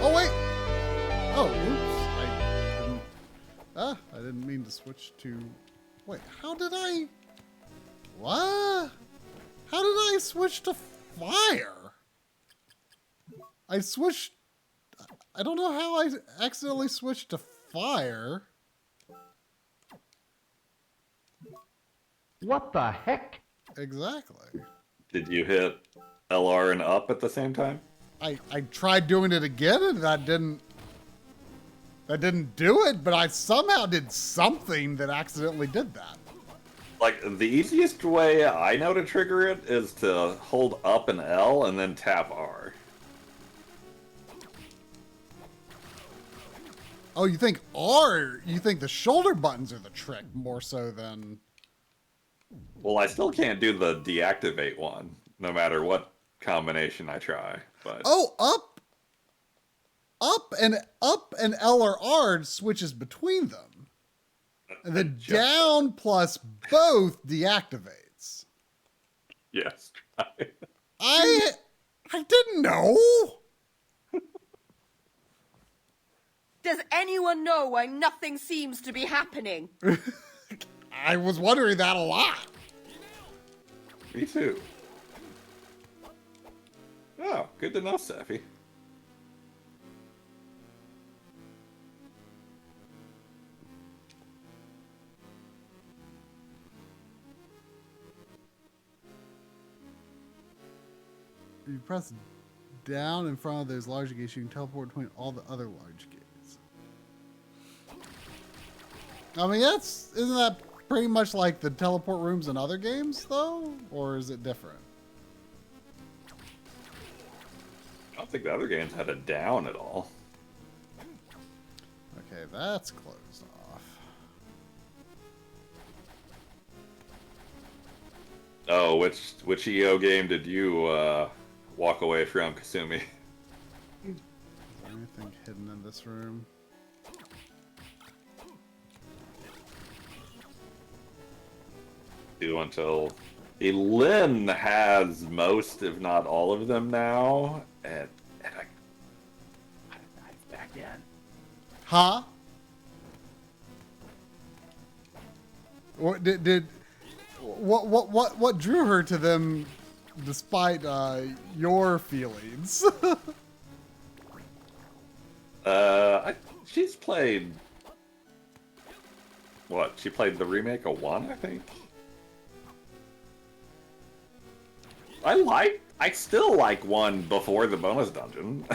Oh, wait. Oh, oops. I didn't mean to switch to... Wait, how did I... What? How did I switch to fire? I switched... I don't know how I accidentally switched to fire. What the heck? Exactly. Did you hit LR and up at the same time? I tried doing it again and that didn't do it, but I somehow did something that accidentally did that. Like, the easiest way I know to trigger it is to hold up and L and then tap R. Oh, you think the shoulder buttons are the trick more so than... Well, I still can't do the deactivate one, no matter what combination I try. But oh, up and L or R switches between them, and then down plus both deactivates. Yes. I didn't know. Does anyone know why nothing seems to be happening? I was wondering that a lot. Me too. Oh, good to know, Seffi. You press down in front of those large gates, you can teleport between all the other large gates. I mean, isn't that pretty much like the teleport rooms in other games, though? Or is it different? I don't think the other games had it down at all. Okay, that's closed off. Oh, which EO game did you walk away from, Kasumi? Is there anything hidden in this room? Do until Lynn has most, if not all of them now, and I dive back in. Huh? What what drew her to them despite your feelings? She's played what? She played the remake of 1, I think. I still like 1 before the bonus dungeon.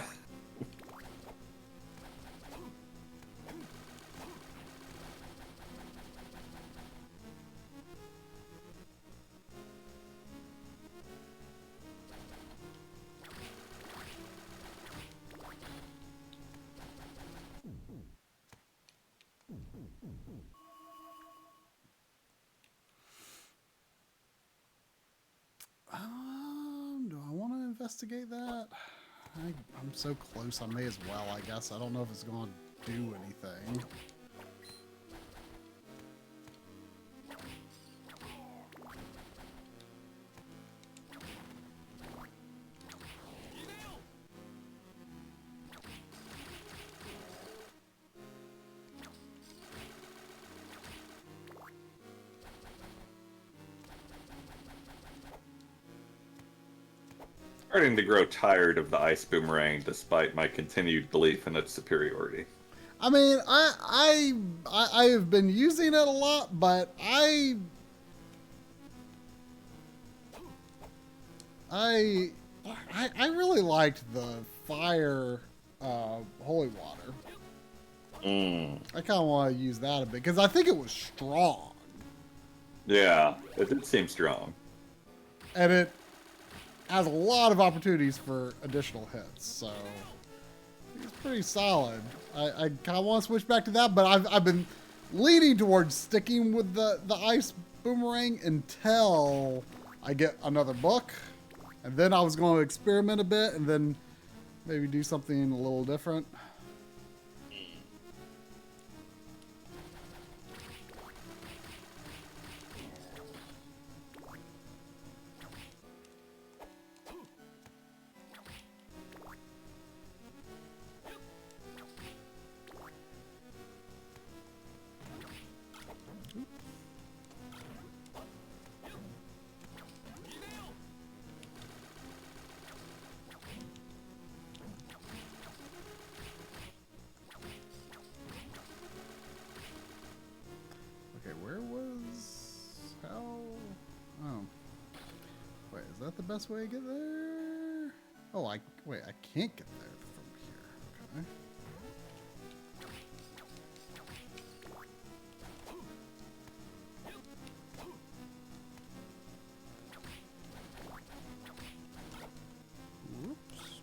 investigate that? I'm so close, I may as well, I guess. I don't know if it's going to do anything. Starting to grow tired of the ice boomerang despite my continued belief in its superiority. I mean, I have been using it a lot, but I really liked the fire holy water. I kind of want to use that a bit because I think it was strong. Yeah, it did seem strong. And it has a lot of opportunities for additional hits, so it's pretty solid. I kind of want to switch back to that, but I've been leaning towards sticking with the ice boomerang until I get another book, and then I was going to experiment a bit and then maybe do something a little different. Is that the best way to get there? Oh, wait, I can't get there from here. Okay. Whoops.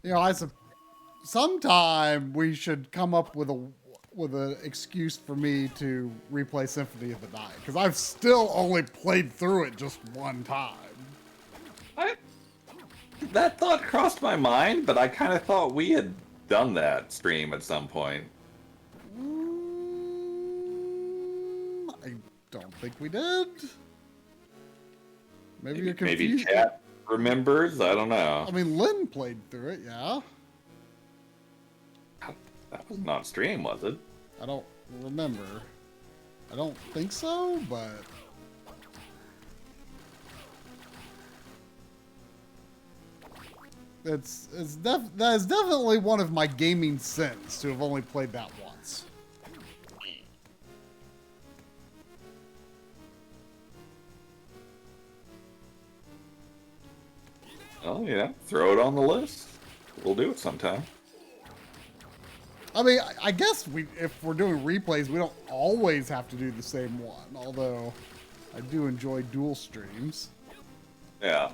You know, sometime we should come up with an excuse for me to replay Symphony of the Night, because I've still only played through it just one time. That thought crossed my mind, but I kind of thought we had done that stream at some point. I don't think we did. Maybe you're confused. Maybe chat remembers? I don't know. I mean, Lynn played through it, yeah. That was not stream, was it? I don't remember. I don't think so, but... that is definitely one of my gaming sins to have only played that once. Oh, yeah. Throw it on the list. We'll do it sometime. I mean, I guess if we're doing replays, we don't always have to do the same one. Although, I do enjoy dual streams. Yeah.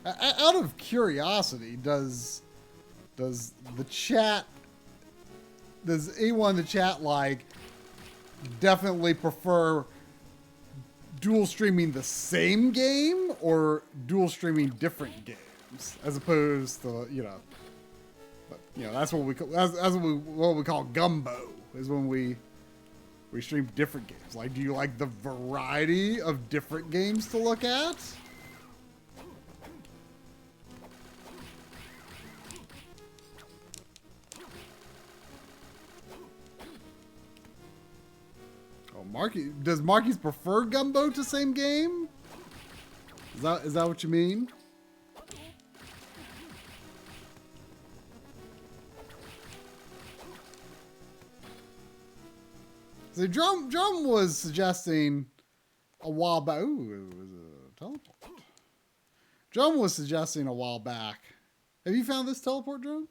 Out of curiosity, does anyone in the chat like definitely prefer dual streaming the same game or dual streaming different games as opposed to, you know, but you know, that's what we call, what we call gumbo is when we stream different games. Like, do you like the variety of different games to look at? Does Marky's prefer Gumbo to same game? Is that what you mean? So Drum was suggesting a while back. Ooh, it was a teleport. Drum was suggesting a while back. Have you found this teleport, Drum?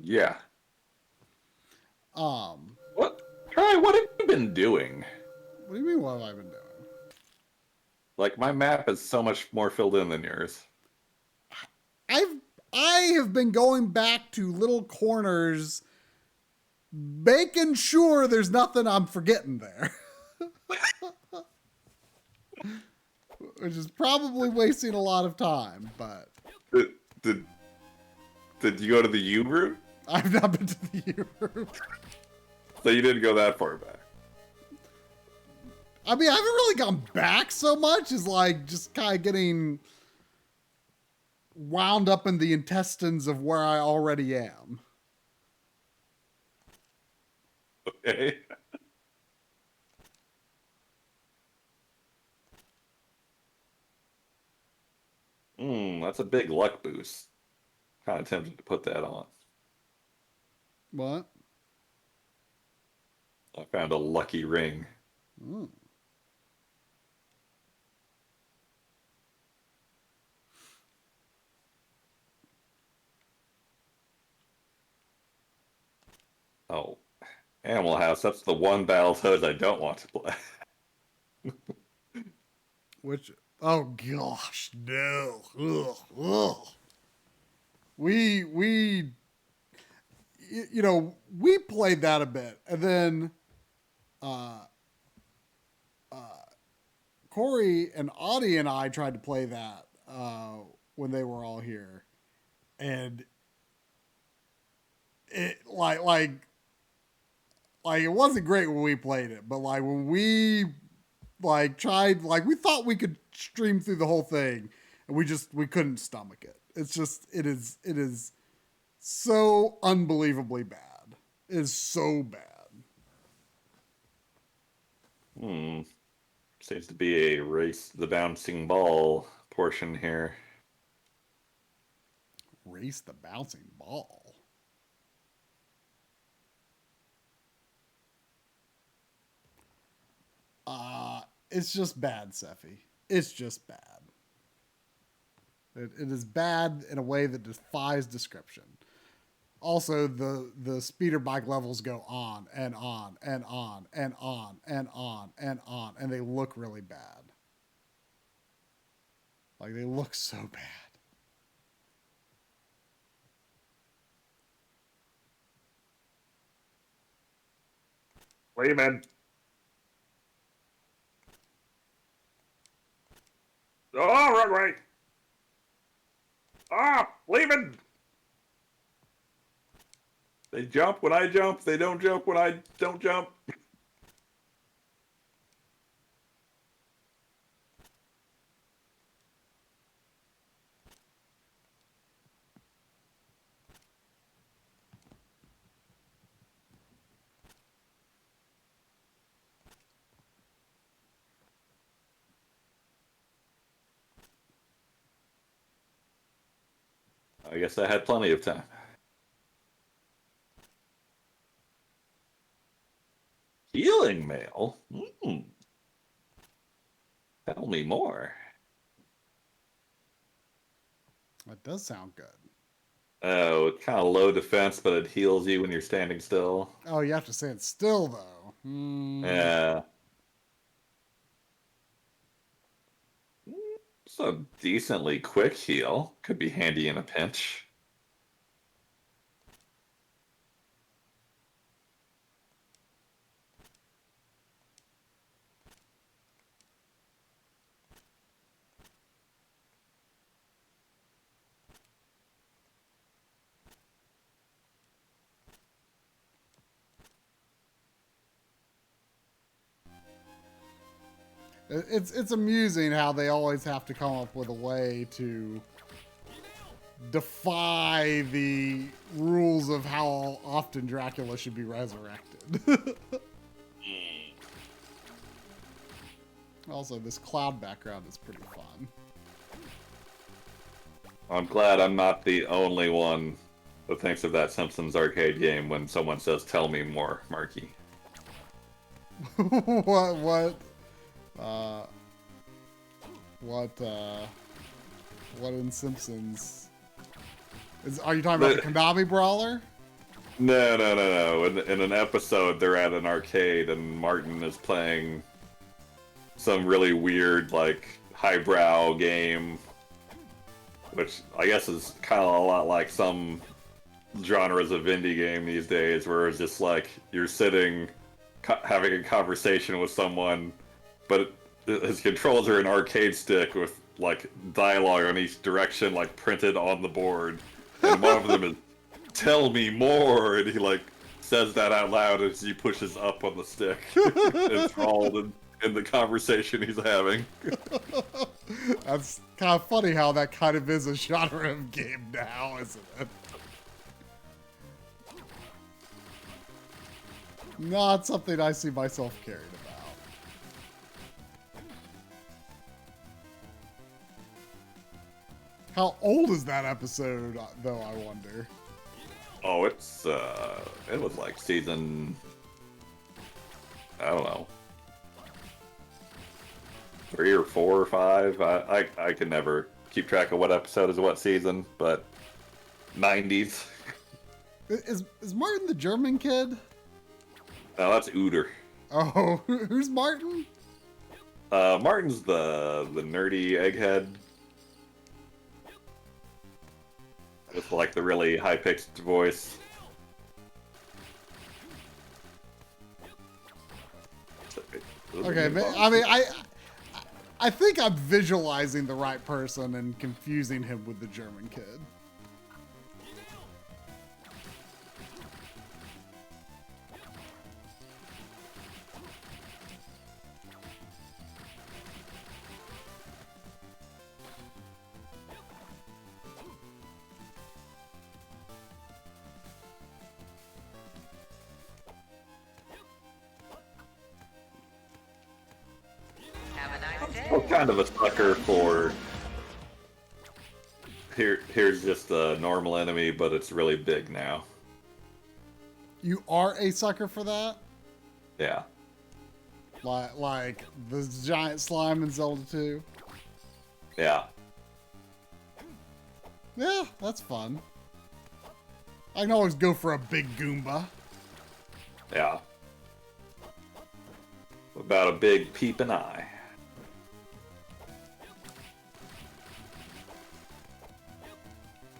Yeah. What? Try, what have you been doing? What do you mean, what have I been doing? Like, my map is so much more filled in than yours. I have been going back to little corners, making sure there's nothing I'm forgetting there. Which is probably wasting a lot of time, but... Did you go to the U route? I've not been to the U route. So you didn't go that far back. I mean, I haven't really gone back so much as like just kind of getting wound up in the intestines of where I already am. Okay. That's a big luck boost. Kind of tempted to put that on. What? I found a lucky ring. Ooh. Oh, Animal House. That's the one Battletoads I don't want to play. Which? Oh gosh, no. Ugh, ugh. We played that a bit, and then Corey and Audie and I tried to play that when they were all here, and it like it wasn't great when we played it, but like when we tried, we thought we could stream through the whole thing, and we couldn't stomach it. It's just it is so unbelievably bad. It is so bad. Seems to be a race the bouncing ball portion here. Race the bouncing ball. It's just bad, Seffi. It's just bad. It is bad in a way that defies description. Also, the speeder bike levels go on and on and on and on and on and on, and they look really bad. Like, they look so bad. Leaving. Oh, run away. Ah, leaving. They jump when I jump. They don't jump when I don't jump. I guess I had plenty of time. Healing mail? Tell me more. That does sound good. Oh, it's kind of low defense, but it heals you when you're standing still. Oh, you have to stand still, though. Yeah. It's a decently quick heal. Could be handy in a pinch. It's amusing how they always have to come up with a way to defy the rules of how often Dracula should be resurrected. Also, this cloud background is pretty fun. I'm glad I'm not the only one that thinks of that Simpsons arcade game when someone says, "Tell me more, Marky." What? What in Simpsons? Are you talking about the Konami Brawler? No. In an episode, they're at an arcade and Martin is playing some really weird, like, highbrow game, which I guess is kind of a lot like some genres of indie game these days, where it's just like you're sitting, having a conversation with someone, but his controls are an arcade stick with like dialogue on each direction, like printed on the board, and one of them is "Tell me more," and he like says that out loud as he pushes up on the stick, enthralled in the conversation he's having. That's kind of funny how that kind of is a genre of game now, isn't it? Not something I see myself caring about. How old is that episode, though, I wonder? Oh, it was like season, I don't know, 3 or 4 or 5. I can never keep track of what episode is what season, but 90s. Is Martin the German kid? No, that's Uter. Oh, who's Martin? Martin's the nerdy egghead with like the really high-pitched voice. Okay, I mean, I think I'm visualizing the right person and confusing him with the German kid. I'm kind of a sucker for here's just a normal enemy, but it's really big now. You are a sucker for that? Yeah. Like the giant slime in Zelda 2? Yeah. Yeah, that's fun. I can always go for a big Goomba. Yeah. About a big peeping eye.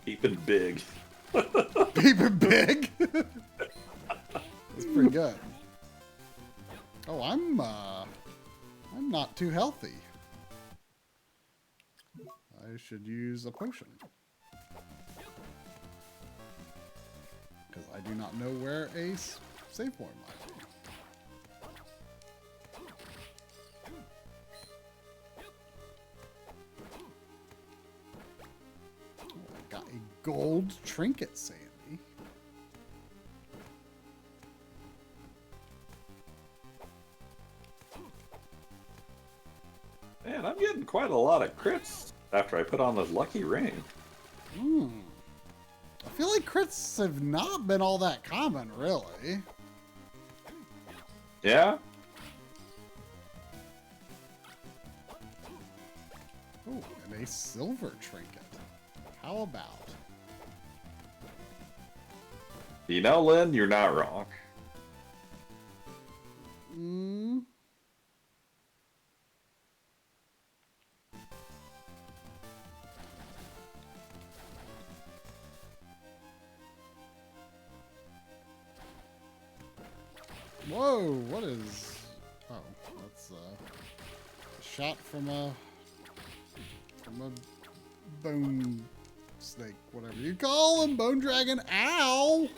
Peeping big. Peeping big? That's pretty good. Oh, I'm not too healthy. I should use a potion. Because I do not know where a save point might be. Got a gold trinket, Sandy. Man, I'm getting quite a lot of crits after I put on this lucky ring. I feel like crits have not been all that common, really. Yeah? Oh, and a silver trinket. How about? You know, Lynn, you're not wrong. Whoa, what is... Oh, that's a shot from a bone snake, whatever you call him, bone dragon. Ow!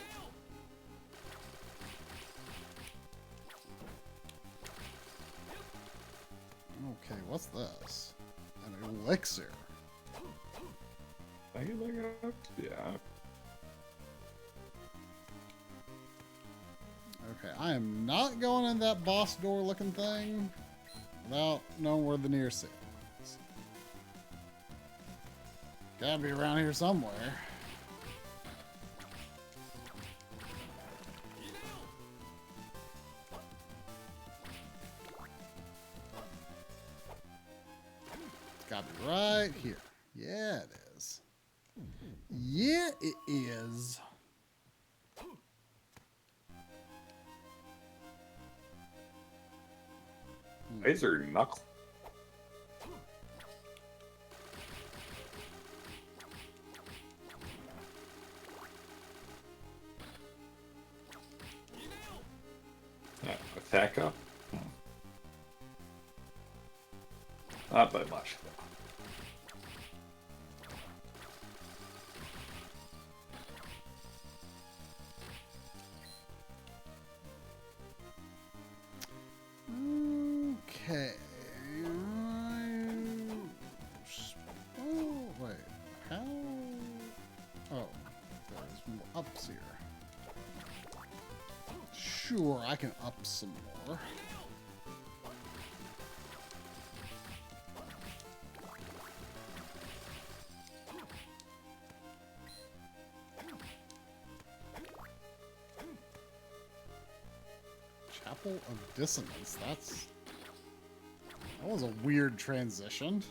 Okay, what's this? An elixir. Yeah. Okay, I am not going in that boss door looking thing without knowing where the near ceiling is. Gotta be around here somewhere. It's got to be right here. Yeah, it is. Yeah, it is. Razor knuckle. Attack up. Not by much. Okay. Oh, wait. How? Oh, there's more ups here. Sure, I can up some more. Chapel of Dissonance. That was a weird transition.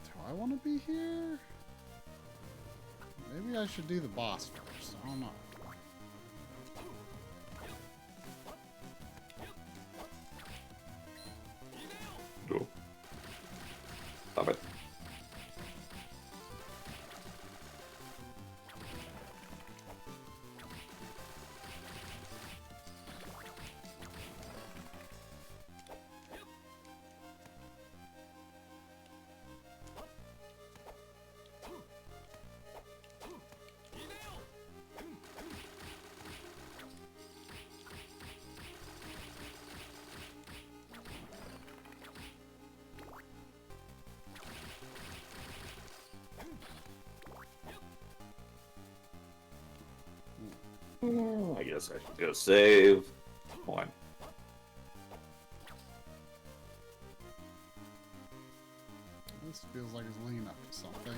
Do I want to be here? Maybe I should do the boss first. I don't know. Stop it. I guess I should go save. One. This feels like it's leaning up to something.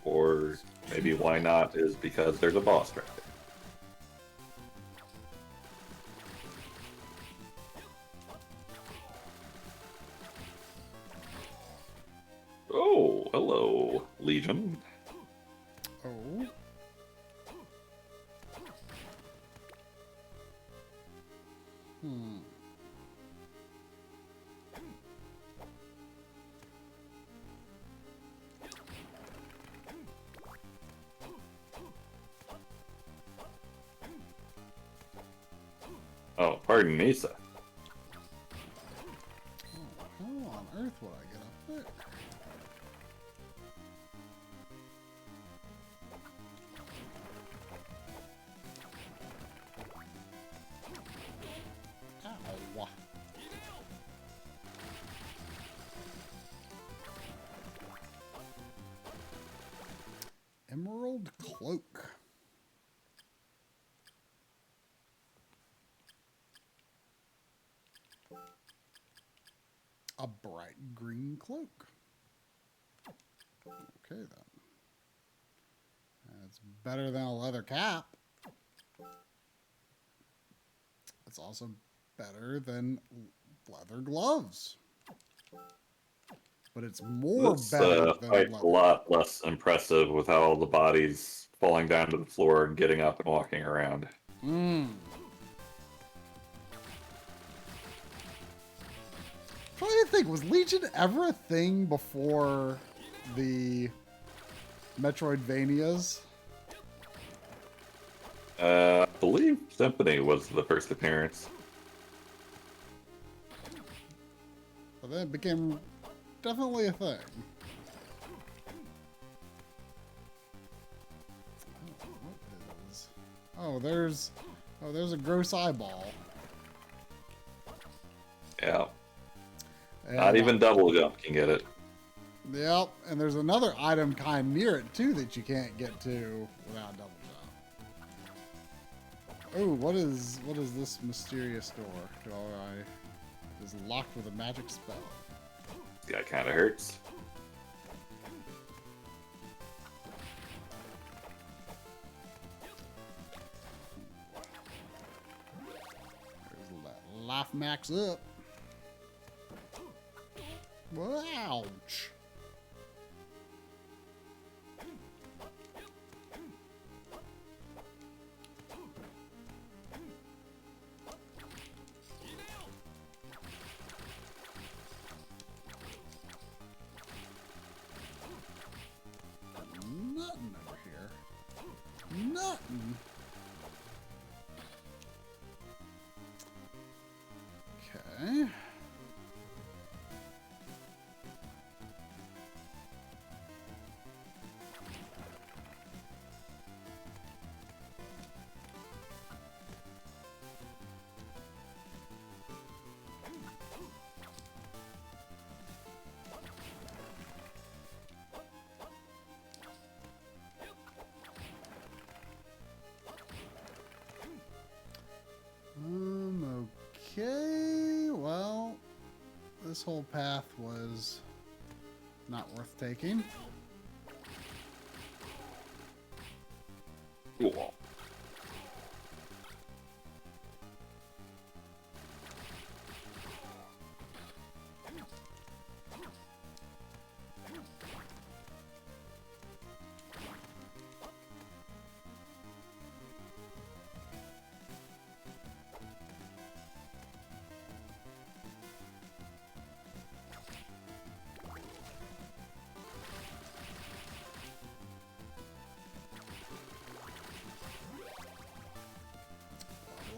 Or maybe why not is because there's a boss right there. Oh, hello, Legion. Oh. Oh, pardon me, sir. How on earth would I get up there? Ow. Emerald Cloak. A bright green cloak. Okay, then. That's better than a leather cap. It's also better than leather gloves. But it's more This better than fight's leather. a lot less impressive with how all the bodies falling down to the floor and getting up and walking around. Trying to think, was Legion ever a thing before the Metroidvanias? I believe Symphony was the first appearance. But then it became definitely a thing. Oh, what is... Oh, there's a gross eyeball. Yeah. And, Not even double jump can get it. Yep, and there's another item kind near it too that you can't get to without double jump. Oh, what is this mysterious door? Is locked with a magic spell. That kind of hurts. There's life max up. Ouch. Nothing over here. Nothing. Okay. Okay, well, this whole path was not worth taking. Cool.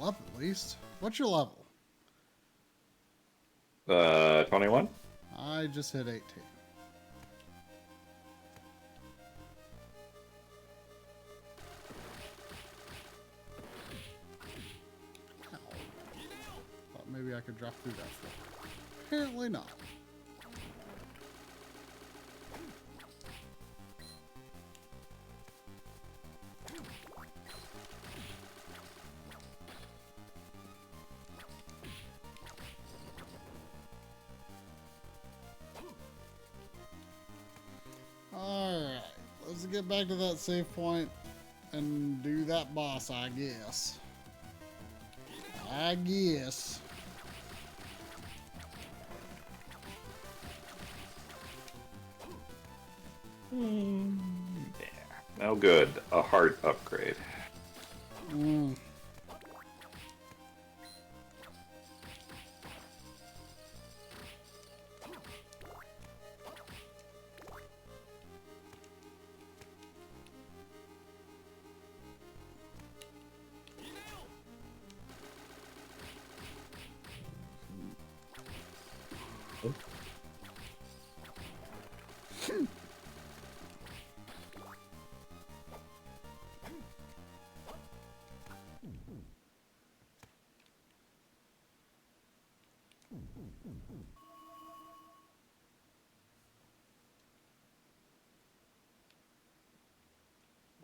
Level up at least. What's your level? 21? I just hit 18. Ow. Thought maybe I could drop through that floor. Apparently not. Alright, let's get back to that save point and do that boss, I guess. I guess. Yeah. No good. A heart upgrade. Mm.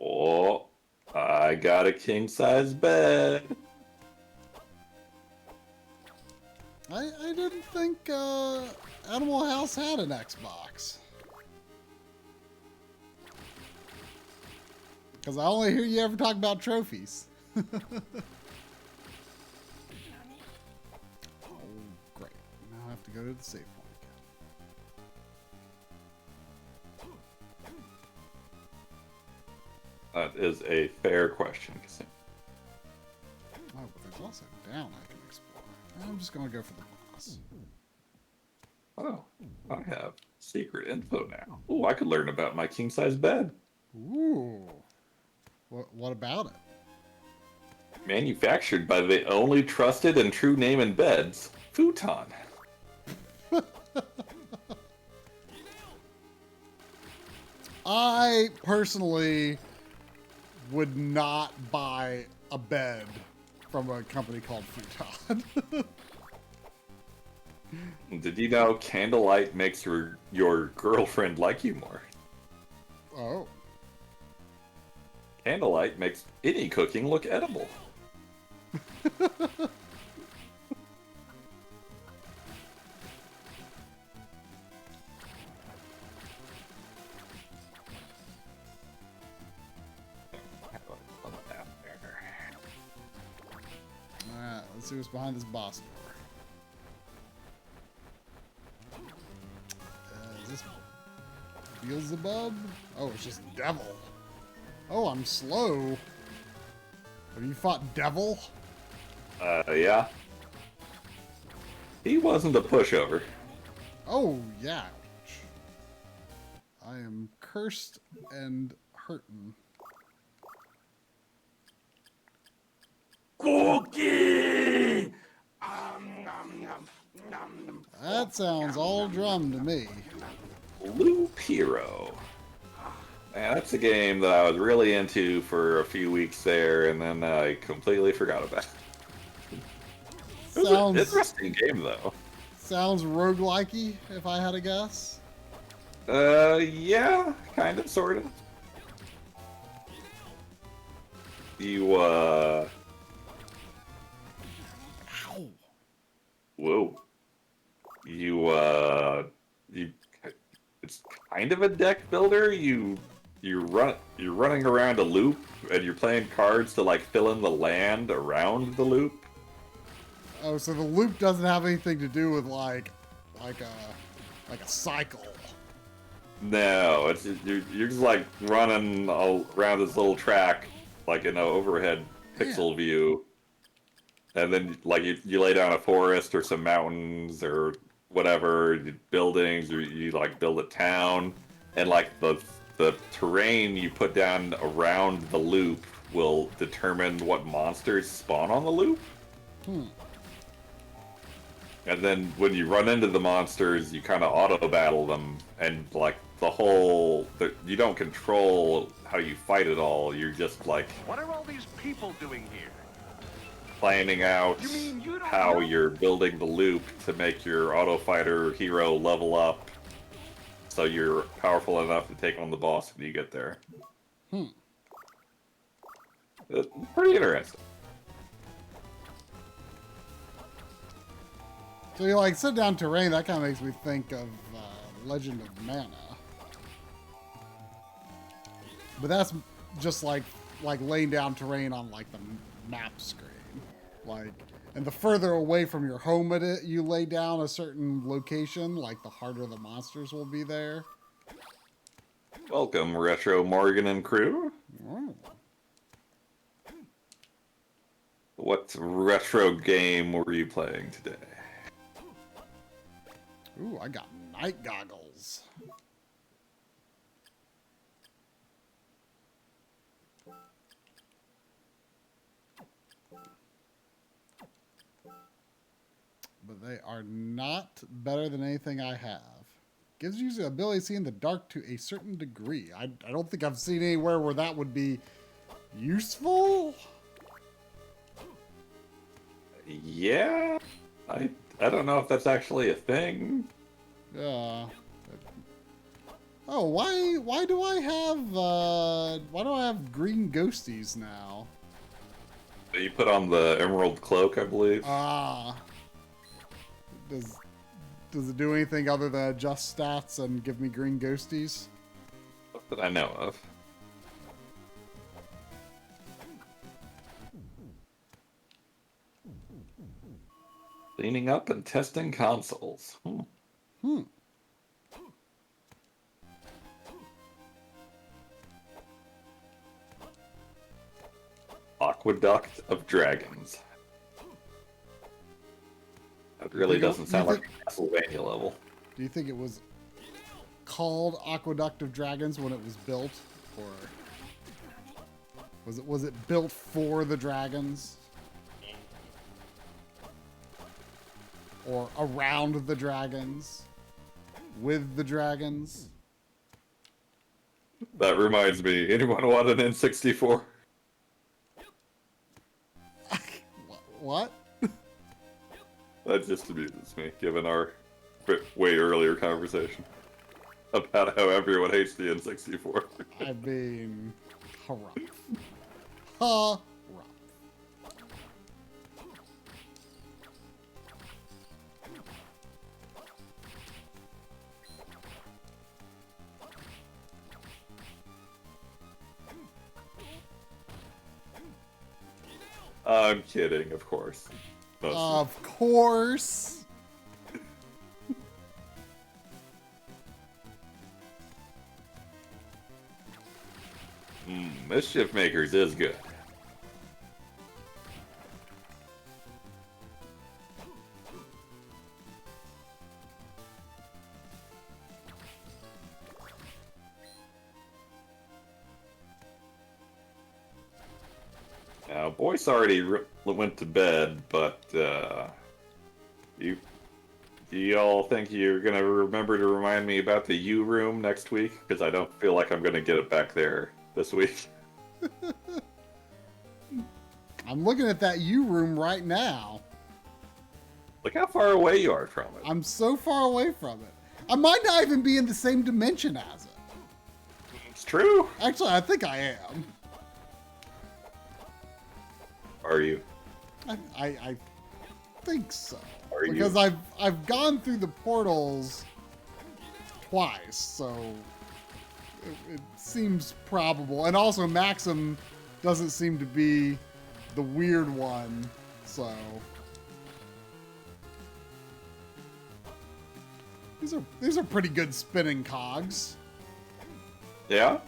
Oh, I got a king-size bed. I didn't think Animal House had an Xbox. Because I only hear you ever talk about trophies. Oh, great. Now I have to go to the save point That is a fair question. Oh, but there's also down I can explore. I'm just going to go for the boss. Oh, I have secret info now. Oh, I could learn about my king-size bed. Ooh. What about it? Manufactured by the only trusted and true name in beds, Futon. I personally would not buy a bed from a company called Futon. Did you know candlelight makes your girlfriend like you more? Oh. Candlelight makes any cooking look edible. Alright, let's see what's behind this boss door. Is this Beelzebub? Oh, it's just Devil. Oh, I'm slow. Have you fought Devil? Yeah. He wasn't a pushover. Oh, yeah. I am cursed and hurting. Cookie! That sounds all drum to me. Loop Hero. Man, that's a game that I was really into for a few weeks there, and then I completely forgot about it. It was an interesting game, though. Sounds roguelike-y, if I had a guess. Yeah, kind of, sort of. You, Ow. Whoa. It's kind of a deck builder. You're running around a loop, and you're playing cards to, like, fill in the land around the loop. Oh, so the loop doesn't have anything to do with, like a cycle. No, it's you're just like running around this little track, like in an overhead pixel view, and then like you lay down a forest or some mountains or whatever buildings, or you like build a town, and like the terrain you put down around the loop will determine what monsters spawn on the loop. And then when you run into the monsters, you kind of auto-battle them, and like you don't control how you fight it all. You're just like... What are all these people doing here? Planning out how know? You're building the loop to make your auto-fighter hero level up, so you're powerful enough to take on the boss when you get there. It's pretty interesting. So you like sit down terrain, that kind of makes me think of Legend of Mana. But that's just like laying down terrain on like the map screen. Like, and the further away from your home you lay down a certain location, like the harder the monsters will be there. Welcome, Retro Morgan and crew. Oh. What retro game were you playing today? Ooh, I got night goggles. But they are not better than anything I have. Gives you the ability to see in the dark to a certain degree. I don't think I've seen anywhere where that would be useful. Yeah, I don't know if that's actually a thing. Yeah. Oh, why do I have green ghosties now? You put on the emerald cloak, I believe. Ah. Does it do anything other than adjust stats and give me green ghosties? Not that I know of. Cleaning up and testing consoles. Aqueduct of Dragons. That really doesn't sound like a Castlevania level. Do you think it was called Aqueduct of Dragons when it was built, or was it built for the dragons, or around the dragons, with the dragons? That reminds me. Anyone want an N64? What? That just amuses me, given our way earlier conversation about how everyone hates the N64. I mean, hurrah. Hurrah. I'm kidding, of course. Of course. Mischief Makers is good. Now, Boyce already went to bed, but do y'all think you're gonna remember to remind me about the U room next week? Because I don't feel like I'm gonna get it back there this week. I'm looking at that U room right now. Look how far away you are from it. I'm so far away from it. I might not even be in the same dimension as it. It's true. Actually, I think I am. Are you? I think so. Are you? Because I've gone through the portals twice, so it seems probable. And also Maxim doesn't seem to be the weird one, so these are pretty good spinning cogs. Yeah?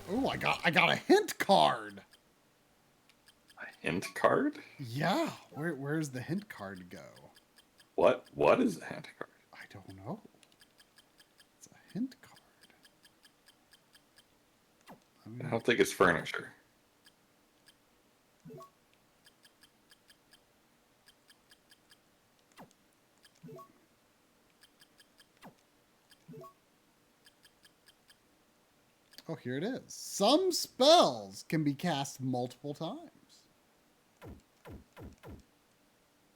Oh, I got a hint card. A hint card? Yeah. Where's the hint card go? What is a hint card? I don't know. It's a hint card. I don't think it's furniture. Oh, here it is. Some spells can be cast multiple times.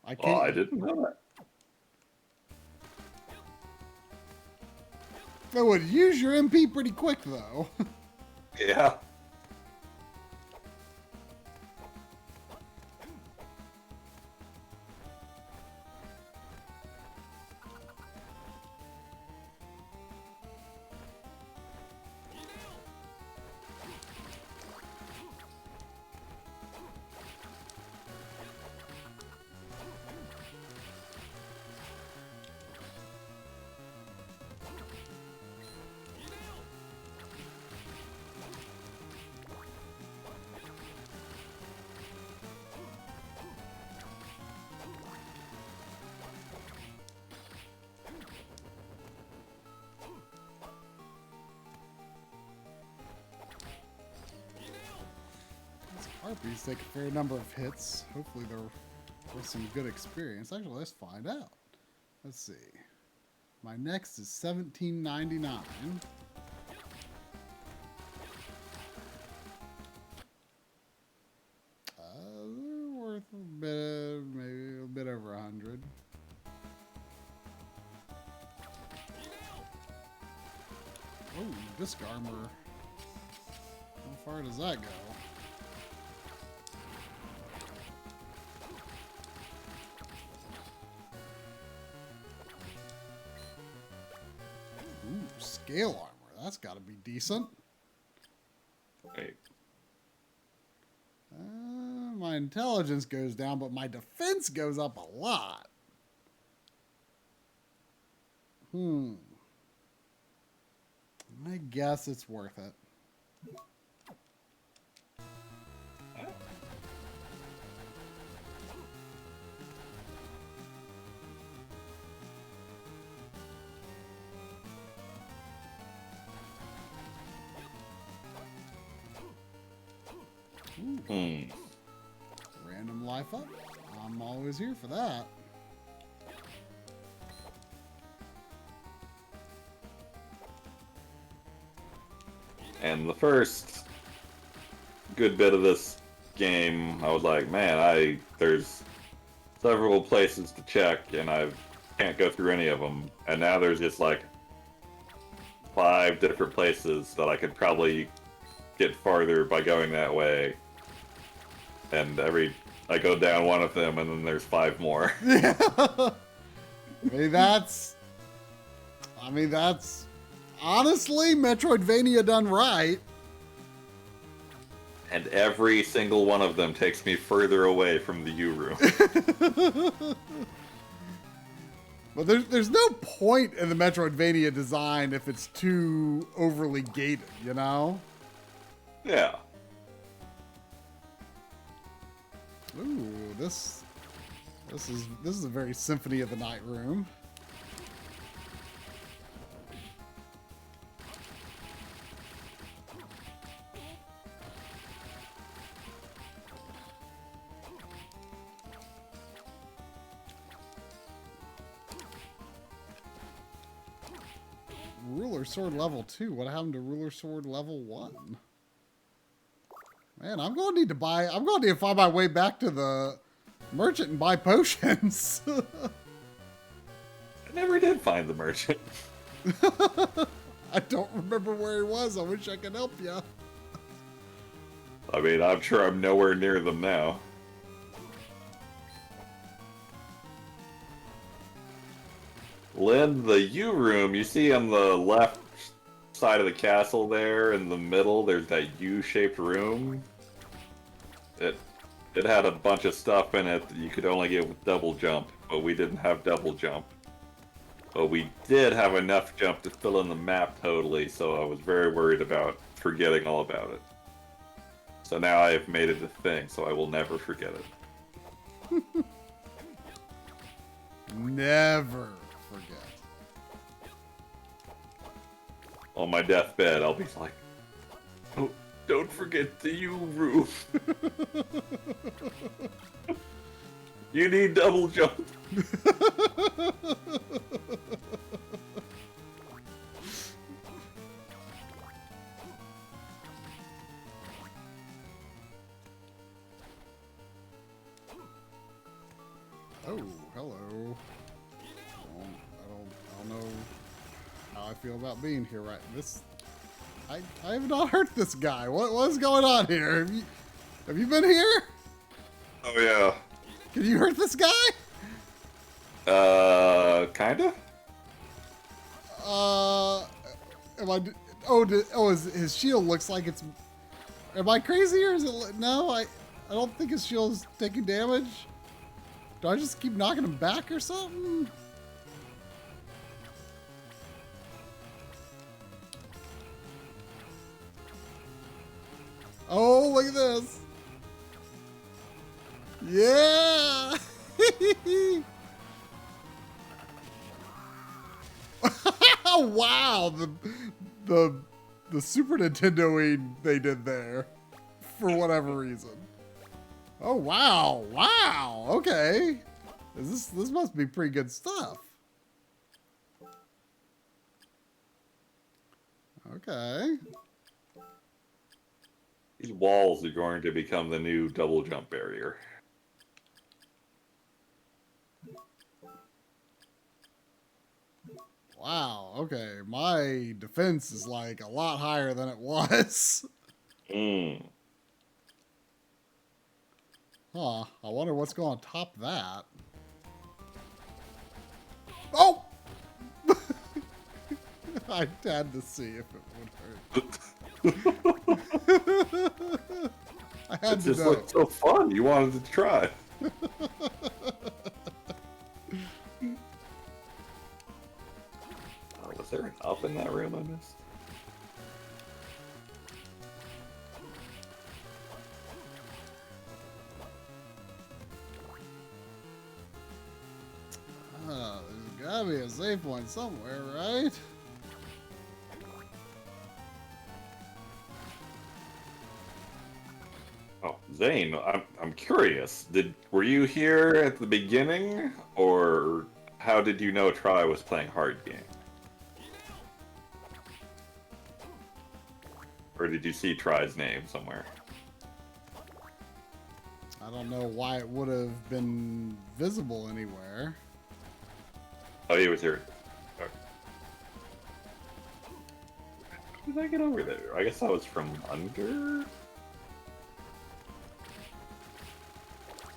I can't. Oh, I didn't know that. That would use your MP pretty quick, though. Yeah. Harpies take a fair number of hits. Hopefully they're with some good experience. Actually, let's find out. Let's see. My next is $17.99. They're worth a bit, maybe a bit over 100. Oh, disc armor. How far does that go? Ooh, scale armor. That's got to be decent. Wait. My intelligence goes down, but my defense goes up a lot. I guess it's worth it. Random life up. I'm always here for that. And the first good bit of this game, I was like, man, there's several places to check, and I can't go through any of them. And now there's just like 5 different places that I could probably get farther by going that way. And I go down one of them, and then there's 5 more. I mean, that's honestly Metroidvania done right. And every single one of them takes me further away from the U room. But there's no point in the Metroidvania design if it's too overly gated, you know? Yeah. Ooh, this is a very Symphony of the Night room. Ruler Sword level 2. What happened to Ruler Sword level 1? Man, I'm going to need to find my way back to the merchant and buy potions. I never did find the merchant. I don't remember where he was. I wish I could help you. I mean, I'm sure I'm nowhere near them now. Lynn, the U room, you see on the left side of the castle there, in the middle, there's that U-shaped room. It had a bunch of stuff in it that you could only get with double jump, but we didn't have double jump. But we did have enough jump to fill in the map totally, so I was very worried about forgetting all about it. So now I have made it a thing, so I will never forget it. Never forget. On my deathbed, I'll be like, oh, don't forget the U room. You need double jump. Oh, hello. I don't know how I feel about being here right I have not hurt this guy. What's going on here? Have you been here? Oh yeah. Can you hurt this guy? Kinda? His shield looks like it's... Am I crazy or is it... No, I don't think his shield's taking damage. Do I just keep knocking him back or something? Oh, look at this. Yeah. Wow. The Super Nintendo-ing they did there for whatever reason. Oh, wow. Wow. Okay. This must be pretty good stuff. Okay. These walls are going to become the new double jump barrier. Wow, okay. My defense is like a lot higher than it was. Huh. I wonder what's going to top that. Oh! I had to see if it would hurt. I had It to just know. looked so fun. You wanted to try. Oh, was there an up in that room I missed? Oh, there's gotta be a safe one somewhere, right? Oh, Zane, I'm curious. Were you here at the beginning, or how did you know Try was playing hard game? Or did you see Try's name somewhere? I don't know why it would have been visible anywhere. Oh, he was here. Okay. How did I get over there? I guess I was from under?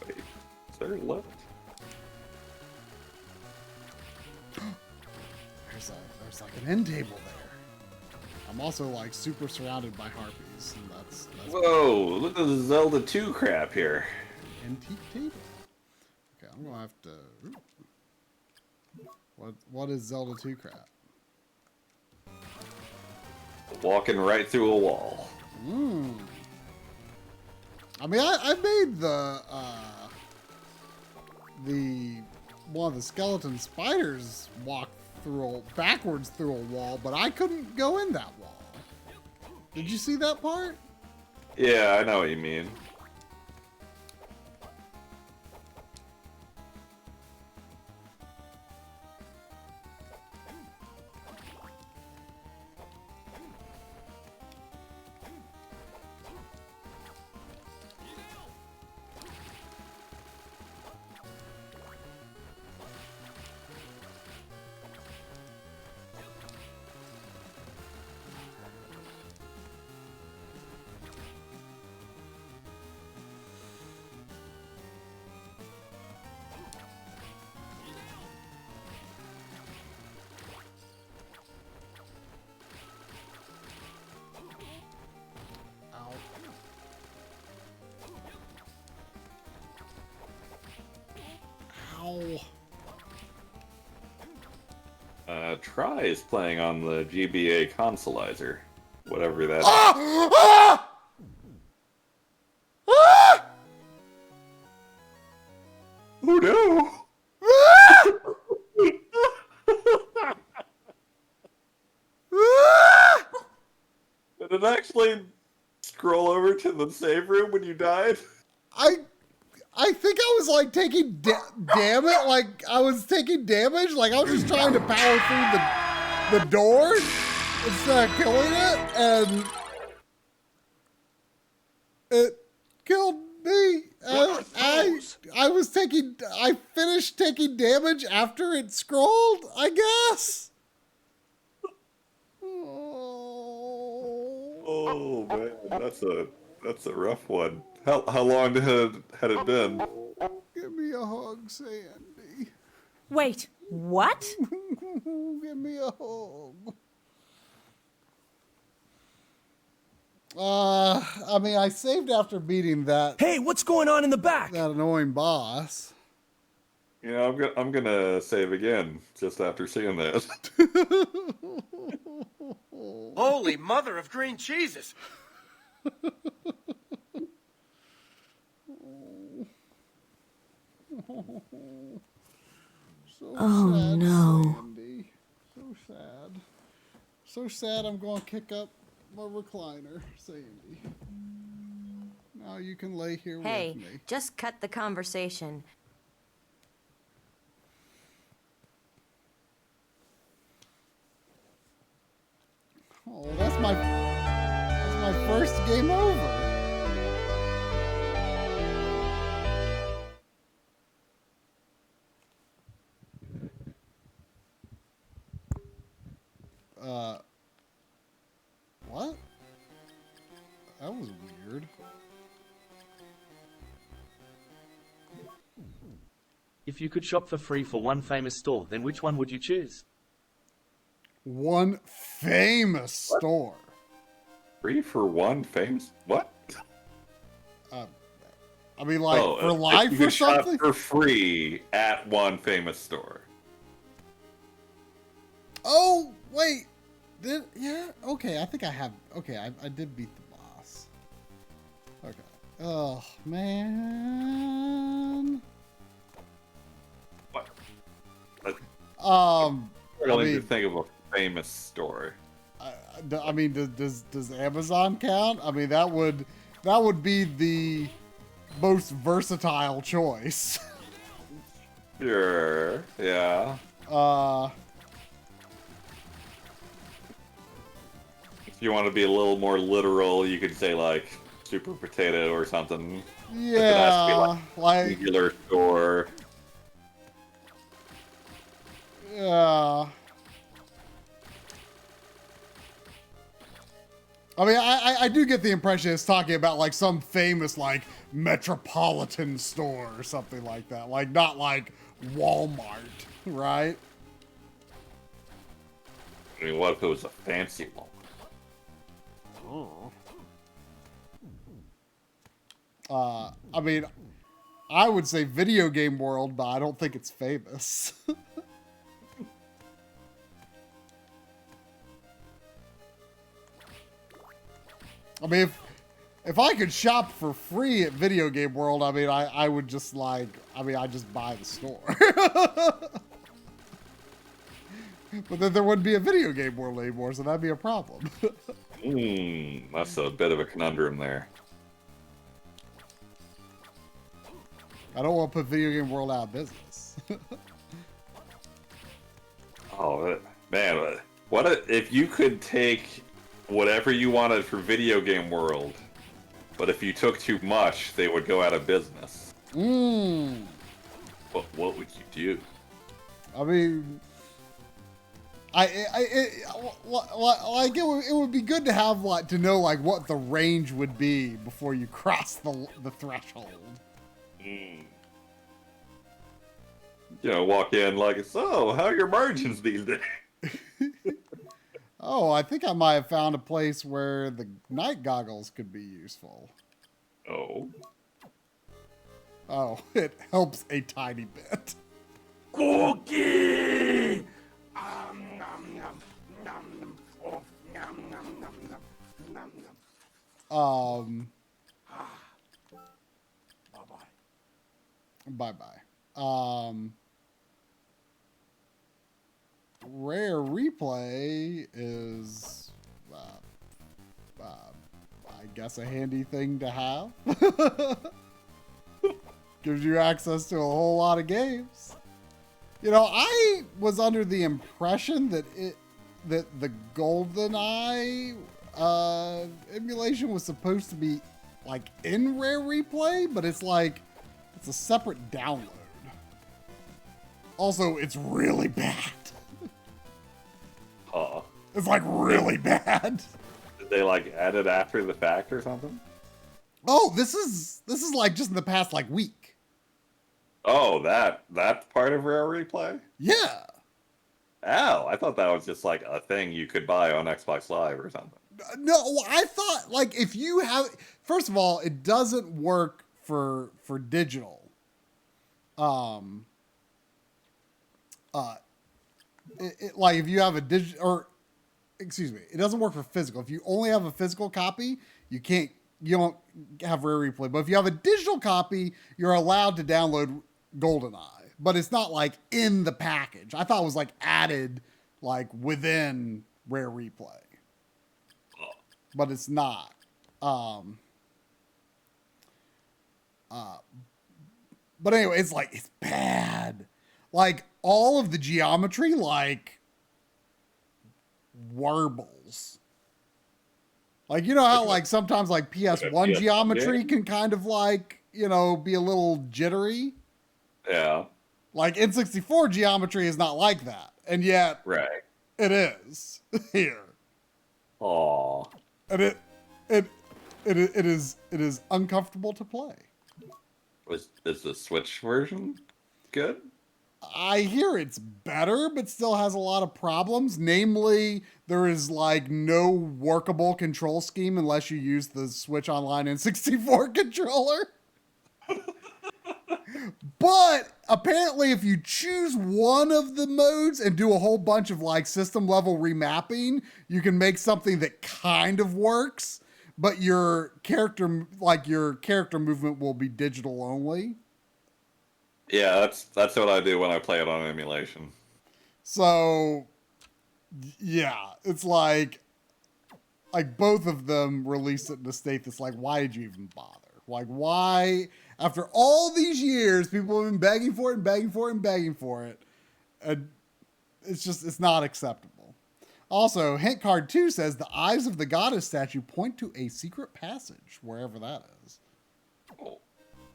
Wait, is there a lift? there's like an end table there. I'm also like super surrounded by harpies, and that's Whoa! Look at the Zelda 2 crap here. antique table. Okay, I'm gonna have to. What is Zelda 2 crap? Walking right through a wall. I mean, I made the one of the skeleton spiders walk backwards through a wall, but I couldn't go in that wall. Did you see that part? Yeah, I know what you mean. Try is playing on the GBA consolizer. Whatever that is. Ah! Oh no! Did it actually scroll over to the save room when you died? I think I was like taking damage. Like I was taking damage. Like I was just trying to power through the door instead of killing it, and it killed me. I finished taking damage after it scrolled, I guess. Oh man, that's a rough one. How long had it been? Give me a hug, Sandy. Wait, what? Give me a hug. I mean, I saved after beating that. Hey, what's going on in the back? That annoying boss. You know, I'm gonna save again just after seeing that. Holy mother of green cheeses! So Oh, sad, no. Sandy. So sad. So sad I'm going to kick up my recliner, Sandy. Now you can lay here Hey, with me. just cut the conversation. Oh, that's my first game over. What? That was weird. If you could shop for free for one famous store, then which one would you choose? One famous store. Free for one famous what? I mean, like for life you could or something. shop for free at one famous store. Oh wait, yeah? Okay, I think I have. Okay, I did beat the boss. Okay. Oh man. What? I really mean, need to think of a famous store. I mean, does Amazon count? I mean, that would be the most versatile choice. Sure. Yeah. If you want to be a little more literal, you could say like Super Potato or something. Yeah. If it has to be like regular store. Yeah. I mean, I do get the impression it's talking about like some famous like metropolitan store or something like that. Like not like Walmart, right? I mean, what if it was a fancy one? I mean, I would say video game world, but I don't think it's famous. I mean, if I could shop for free at Video Game World, I mean, I would just like, I mean, I just buy the store. But then there wouldn't be a Video Game World anymore, so that'd be a problem. That's a bit of a conundrum there. I don't want to put Video Game World out of business. Oh, man. What if you could take whatever you wanted for Video Game World, but if you took too much, they would go out of business? What would you do? I mean, like it would be good to have like to know like what the range would be before you cross the threshold. You know, walk in like, so how are your margins these days? Oh, I think I might have found a place where the night goggles could be useful. Oh. Oh, it helps a tiny bit. Cookie! Bye-bye. Rare replay is, I guess, a handy thing to have. Gives you access to a whole lot of games. You know, I was under the impression that the GoldenEye emulation was supposed to be like in Rare Replay, but it's like it's a separate download. Also, it's really bad. It's like really bad. Did they like add it after the fact or something? Oh, this is like just in the past like week. Oh, that's part of Rare Replay? Yeah. Oh, I thought that was just like a thing you could buy on Xbox Live or something. No, I thought like if you have, first of all, it doesn't work for digital. Like if you have a digital, or excuse me, it doesn't work for physical. If you only have a physical copy, you don't have Rare Replay. But if you have a digital copy, you're allowed to download GoldenEye. But it's not like in the package. I thought it was like added like within Rare Replay. But it's not. But anyway, it's like, it's bad. Like all of the geometry like warbles. Like, you know how like sometimes like PS1 geometry can kind of like, you know, be a little jittery? Yeah. Like N64 geometry is not like that. And yet it is here. Aww. And it is uncomfortable to play. Is the Switch version good? I hear it's better, but still has a lot of problems. Namely, there is like no workable control scheme unless you use the Switch Online N64 controller. But apparently if you choose one of the modes and do a whole bunch of like system level remapping, you can make something that kind of works, but your character movement will be digital only. Yeah, that's what I do when I play it on emulation. So yeah, it's like both of them released it in a state that's like, why did you even bother? Like, why, after all these years, people have been begging for it and begging for it and begging for it. And it's not acceptable. Also, Hint Card 2 says the eyes of the goddess statue point to a secret passage, wherever that is. Oh,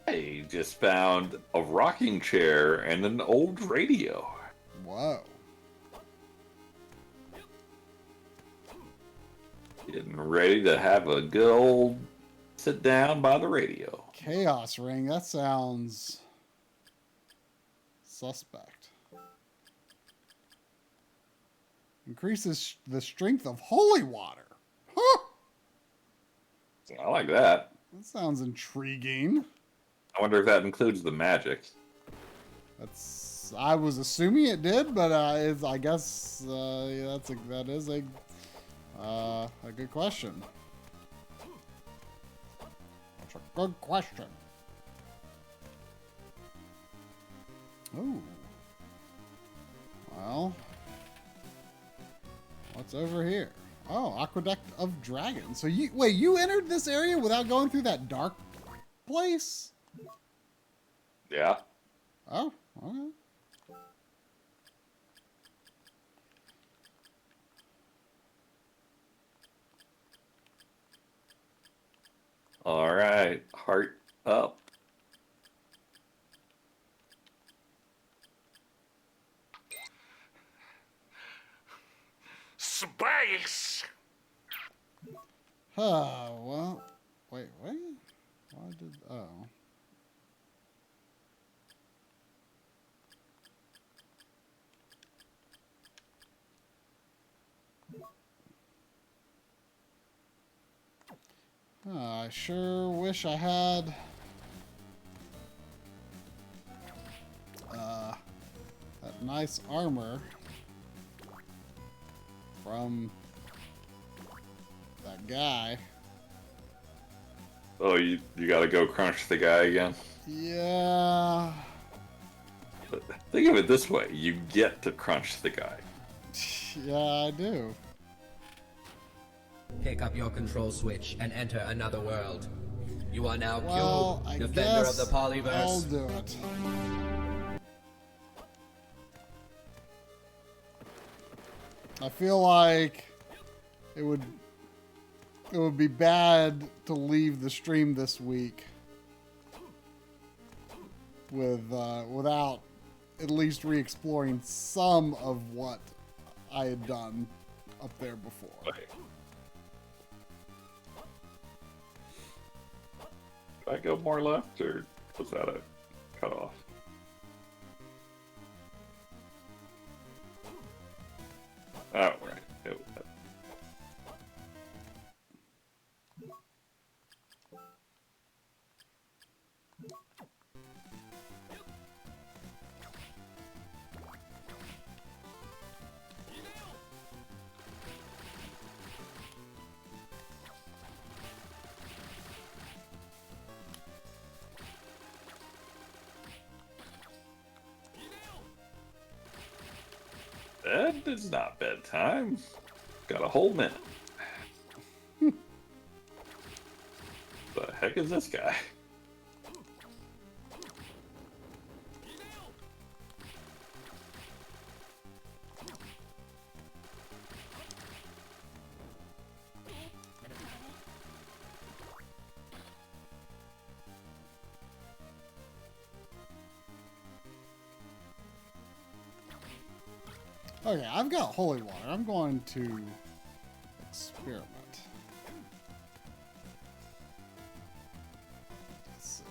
I just found a rocking chair and an old radio. Whoa. Getting ready to have a good old sit down by the radio. Chaos Ring, that sounds suspect. Increases the strength of holy water. Huh. I like that. That sounds intriguing. I wonder if that includes the magic. I was assuming it did, but I guess yeah, that is a good question. That's a good question. Oh. Well, what's over here? Oh, Aqueduct of Dragons. So you entered this area without going through that dark place? Yeah. Oh, okay. All right, heart up. Space! Well, wait. Why did, oh. I sure wish I had that nice armor from that guy. Oh, you gotta go crunch the guy again? Yeah. But think of it this way, you get to crunch the guy. Yeah, I do. Pick up your control switch and enter another world. You are now I Cube, defender guess of the polyverse. I'll do it. I feel like it would be bad to leave the stream this week without at least re-exploring some of what I had done up there before. Right. Did I go more left, or was that a cutoff? Oh, right. It was that. Bed is not bedtime. Got a whole minute. The heck is this guy? Okay, I've got holy water. I'm going to experiment. Let's see.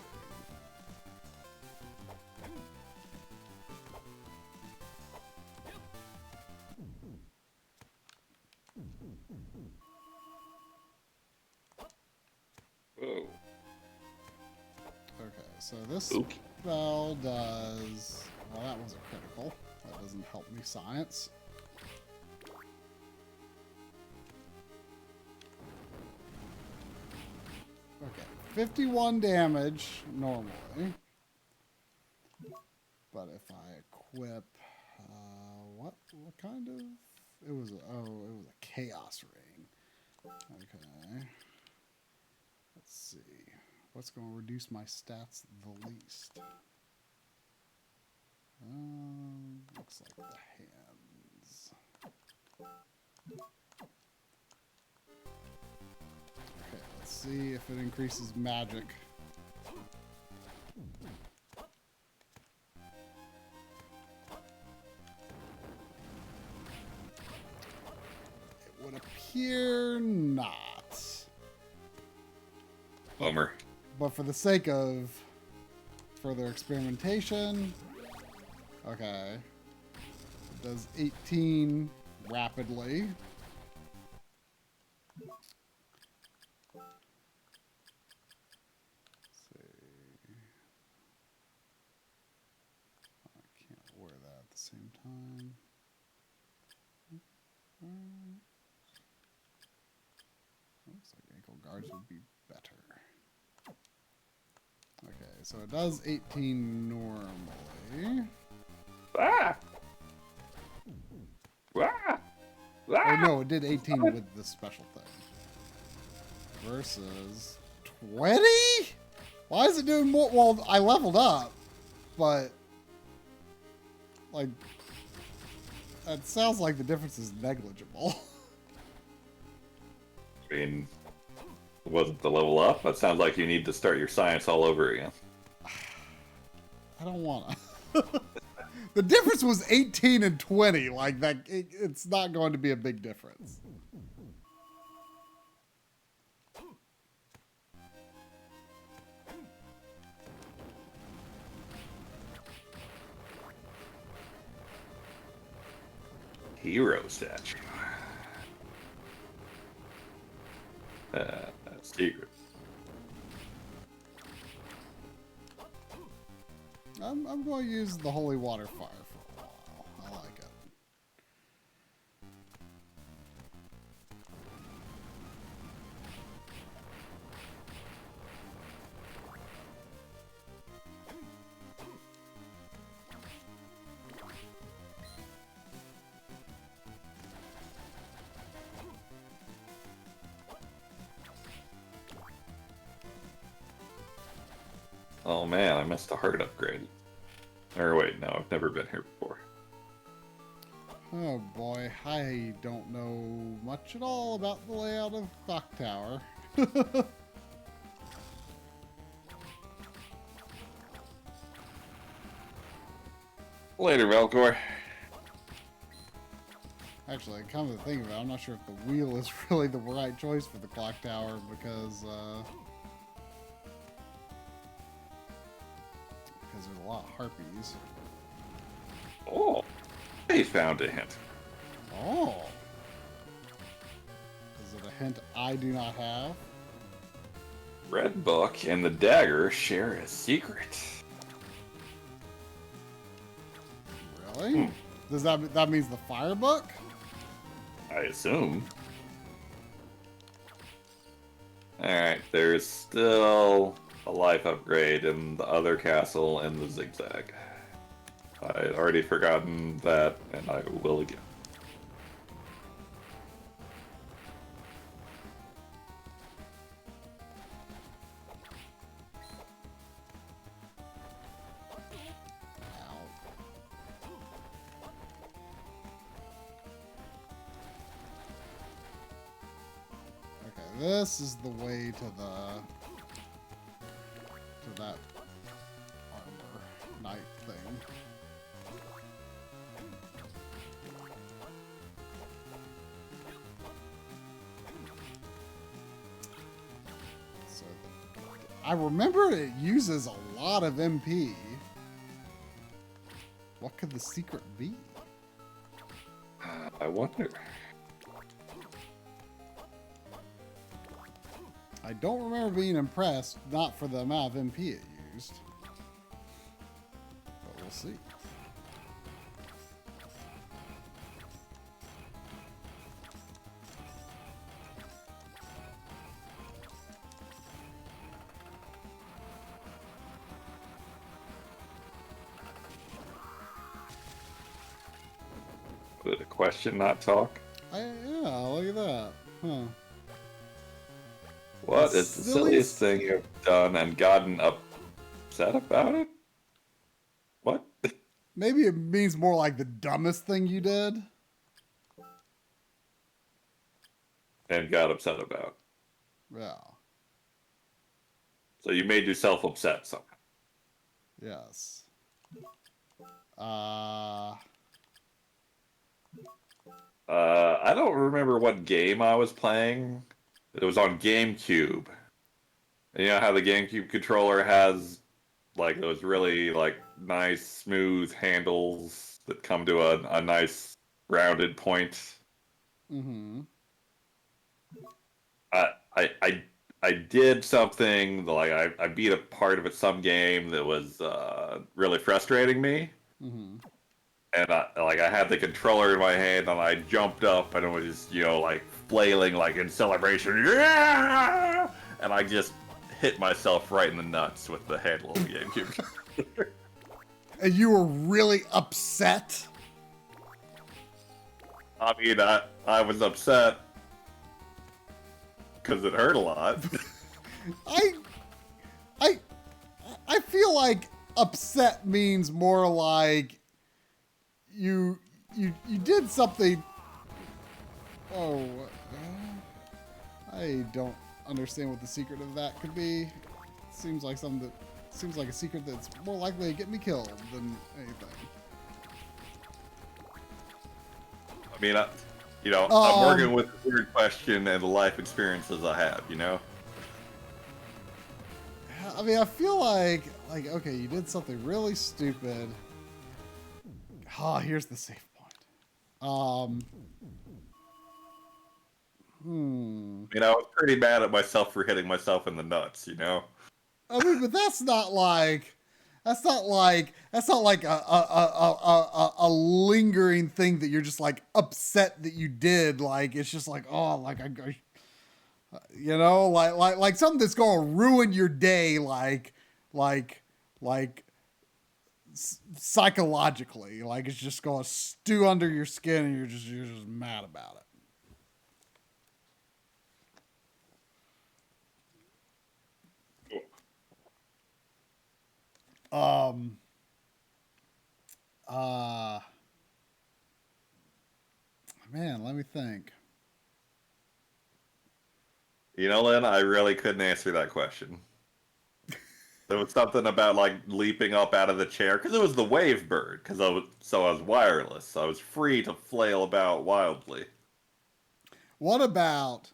Whoa. Okay, so this spell does... Well, that wasn't critical. That doesn't help me science. Okay, 51 damage normally. But if I equip... what kind of... It was a chaos ring. Okay. Let's see. What's going to reduce my stats the least? Looks like the hands. Okay, let's see if it increases magic. It would appear not. Bummer. But for the sake of further experimentation... Okay. It does 18 rapidly. Wear that at the same time. Looks like ankle guards would be better. Okay, so it does 18 normally. Ah! Ah! Oh no, it did 18 with the special thing. Versus 20? Why is it doing more? Well, I leveled up, but like, that sounds like the difference is negligible. I mean, wasn't the level up? That sounds like you need to start your science all over again. I don't want to. The difference was 18 and 20. Like, that, it's not going to be a big difference. Hero statue. Secret. I'm going to use the holy water fire for a while. I like it. Oh man, I missed a heart upgrade. Or wait, no, I've never been here before. Oh boy, I don't know much at all about the layout of Clock Tower. Later, Velcor. Actually, come to think of it, I'm not sure if the wheel is really the right choice for the Clock Tower because there's a lot of harpies. Oh, they found a hint. Oh. Is it a hint I do not have? Red Book and the dagger share a secret. Really? Does that means the fire book? I assume. Alright, there's still a life upgrade in the other castle and the zigzag. I had already forgotten that, and I will again. Okay, this is the way to that armor knight thing. So I remember it uses a lot of MP. What could the secret be? I wonder. I don't remember being impressed, not for the amount of MP it used. But we'll see. Did a question not talk? Yeah, look at that. Huh. What is the silliest thing you've done and gotten upset about it? What? Maybe it means more like the dumbest thing you did. And got upset about. Yeah. So you made yourself upset somehow. Yes. I don't remember what game I was playing. It was on GameCube. And you know how the GameCube controller has like those really like nice smooth handles that come to a nice rounded point Mm-hmm. I did something like I beat a part of it some game that was really frustrating me, Mm-hmm. and I had the controller in my hand and I jumped up and it was like flailing like in celebration, yeah! And I just hit myself right in the nuts with the handle of the GameCube. And you were really upset? I mean, I was upset because it hurt a lot. I feel like upset means more like you did something. Oh, I don't understand what the secret of that could be. Seems like a secret that's more likely to get me killed than anything. I mean, I'm working with a weird question and the life experiences I have, I mean, I feel like okay, you did something really stupid. Oh, here's the save point. I mean, I was pretty mad at myself for hitting myself in the nuts, I mean, but that's not like a lingering thing that you're just like upset that you did. Like it's just like, oh, like like something that's gonna ruin your day, psychologically, like it's just gonna stew under your skin, and you're just mad about it. Man, let me think. Lynn, I really couldn't answer that question. There was something about like leaping up out of the chair because it was the wave bird. Because I was wireless, so I was free to flail about wildly. What about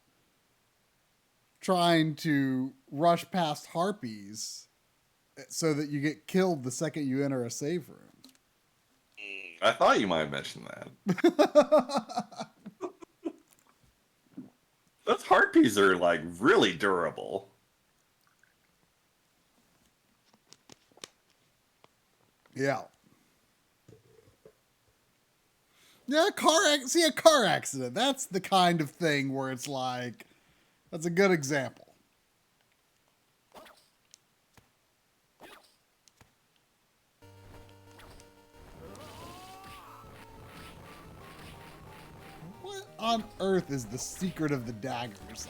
trying to rush past harpies so that you get killed the second you enter a save room? I thought you might mention that. Those harpies are like really durable. Yeah. Yeah, a car accident. That's the kind of thing where it's like, that's a good example. What on earth is the secret of the daggers?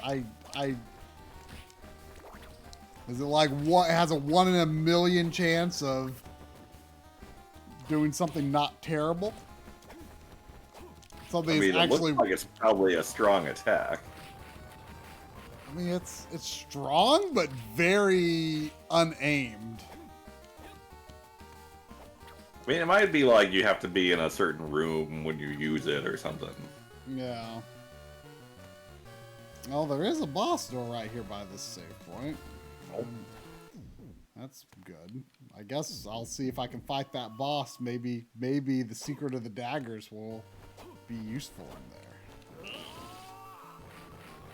Is it like what has a 1 in a million chance of doing something not terrible? Something it actually looks like it's probably a strong attack. I mean, it's strong, but very unaimed. I mean, it might be like you have to be in a certain room when you use it or something. Yeah. Oh, there is a boss door right here by this save point. That's good. I guess I'll see if I can fight that boss. Maybe the secret of the daggers will be useful in there.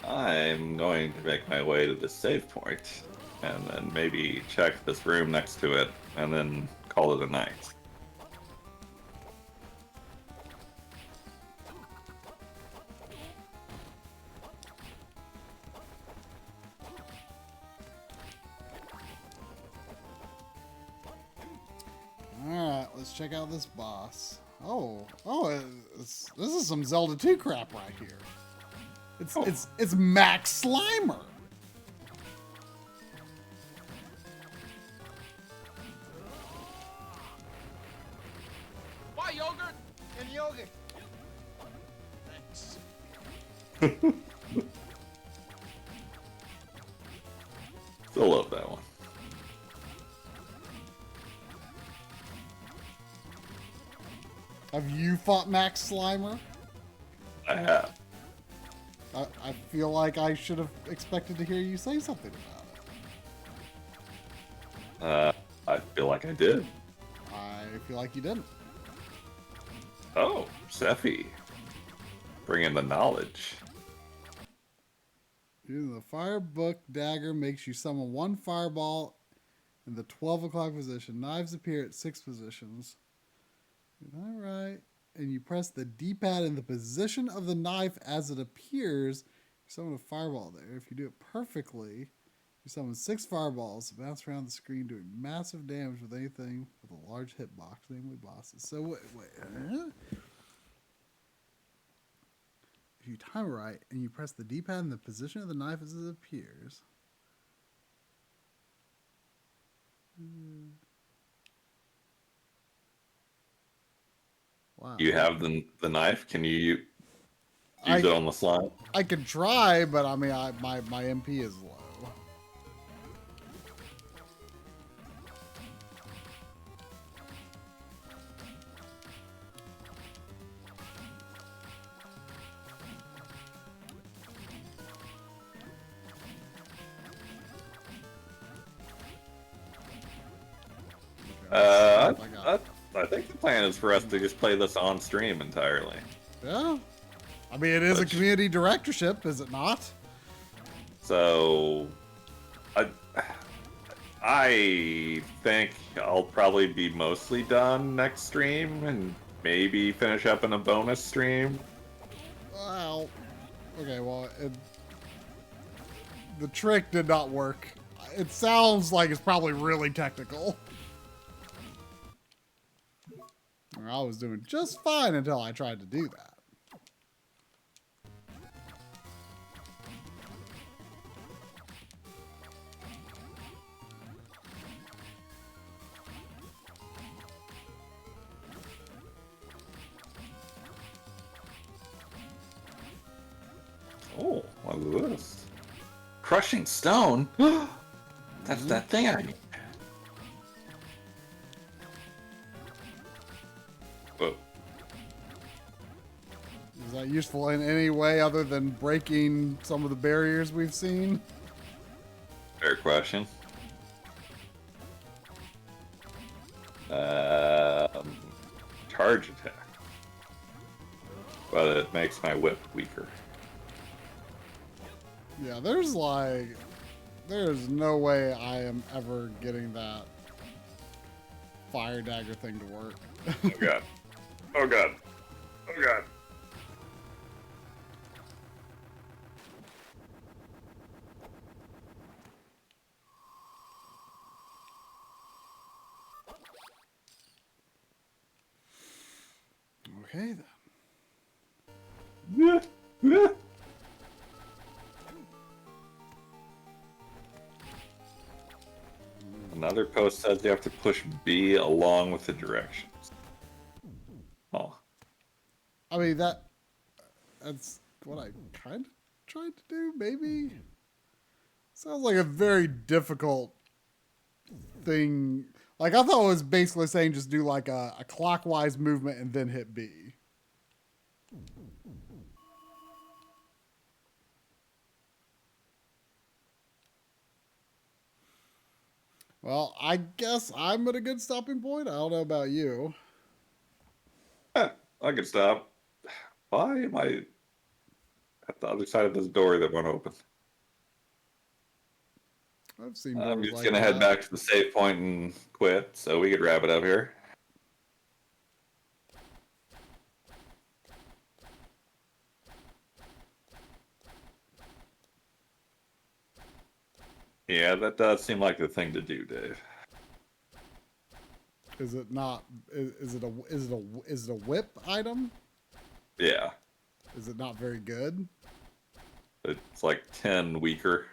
I'm going to make my way to the save point, and then maybe check this room next to it, and then call it a night. Alright, let's check out this boss. Oh, this is some Zelda 2 crap right here. It's Max Slimer. Why yogurt? And yogurt. Thanks. Still love that one. Have you fought Max Slimer? I have. I feel like I should have expected to hear you say something about it. I feel like I did. I feel like you didn't. Oh, Sephi. Bring in the knowledge. Using the fire book dagger makes you summon one fireball in the 12 o'clock position. Knives appear at 6 positions. All right. And you press the D-pad in the position of the knife as it appears. You summon a fireball there. If you do it perfectly, you summon 6 fireballs, bounce around the screen, doing massive damage with anything with a large hitbox, namely bosses. So wait. If you time it right and you press the D-pad in the position of the knife as it appears. Wow. You have the knife? Can you use it on the slime? I can try, but I mean, my MP is low. I think the plan is for us to just play this on stream entirely. Yeah. I mean, it is a community directorship, is it not? So, I think I'll probably be mostly done next stream and maybe finish up in a bonus stream. Well, okay, well, the trick did not work. It sounds like it's probably really technical. I was doing just fine until I tried to do that. Oh, what is this? Crushing stone? That's that thing I need. Whoa. Is that useful in any way other than breaking some of the barriers we've seen? Fair question. Charge attack. But it makes my whip weaker. Yeah, there's no way I am ever getting that fire dagger thing to work. Oh god. Oh god. Oh god. Okay then. Another post says you have to push B along with the directions. Oh. I mean, that's what I kind of tried to do, maybe? Sounds like a very difficult thing. Like, I thought it was basically saying just do like a clockwise movement and then hit B. Well, I guess I'm at a good stopping point. I don't know about you. I can stop. Why am I at the other side of this door that won't open? I've seen. I'm just gonna head back to the save point and quit, so we could wrap it up here. Yeah, that does seem like the thing to do, Dave. Is it not? Is it a whip item? Yeah. Is it not very good? It's like 10 weaker.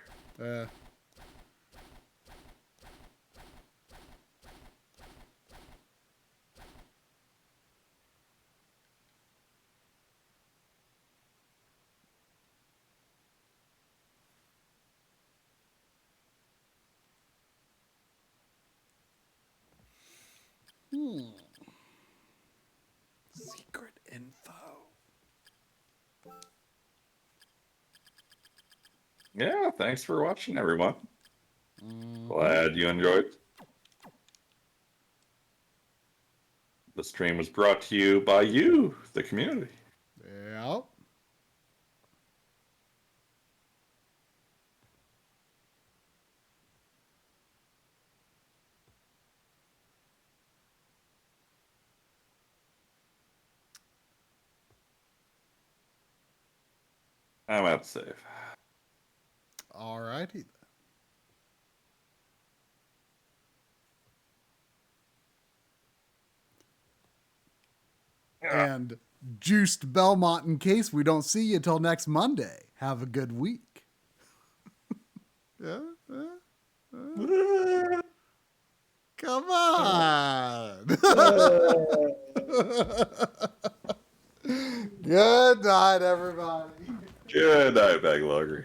Secret info. Yeah, thanks for watching, everyone. Glad you enjoyed. The stream was brought to you by you, the community. Yep. I'm out to save. All righty. And Juiced Belmont, in case we don't see you till next Monday. Have a good week. Yeah? Come on. Good night, everybody. Good night, Backloggery.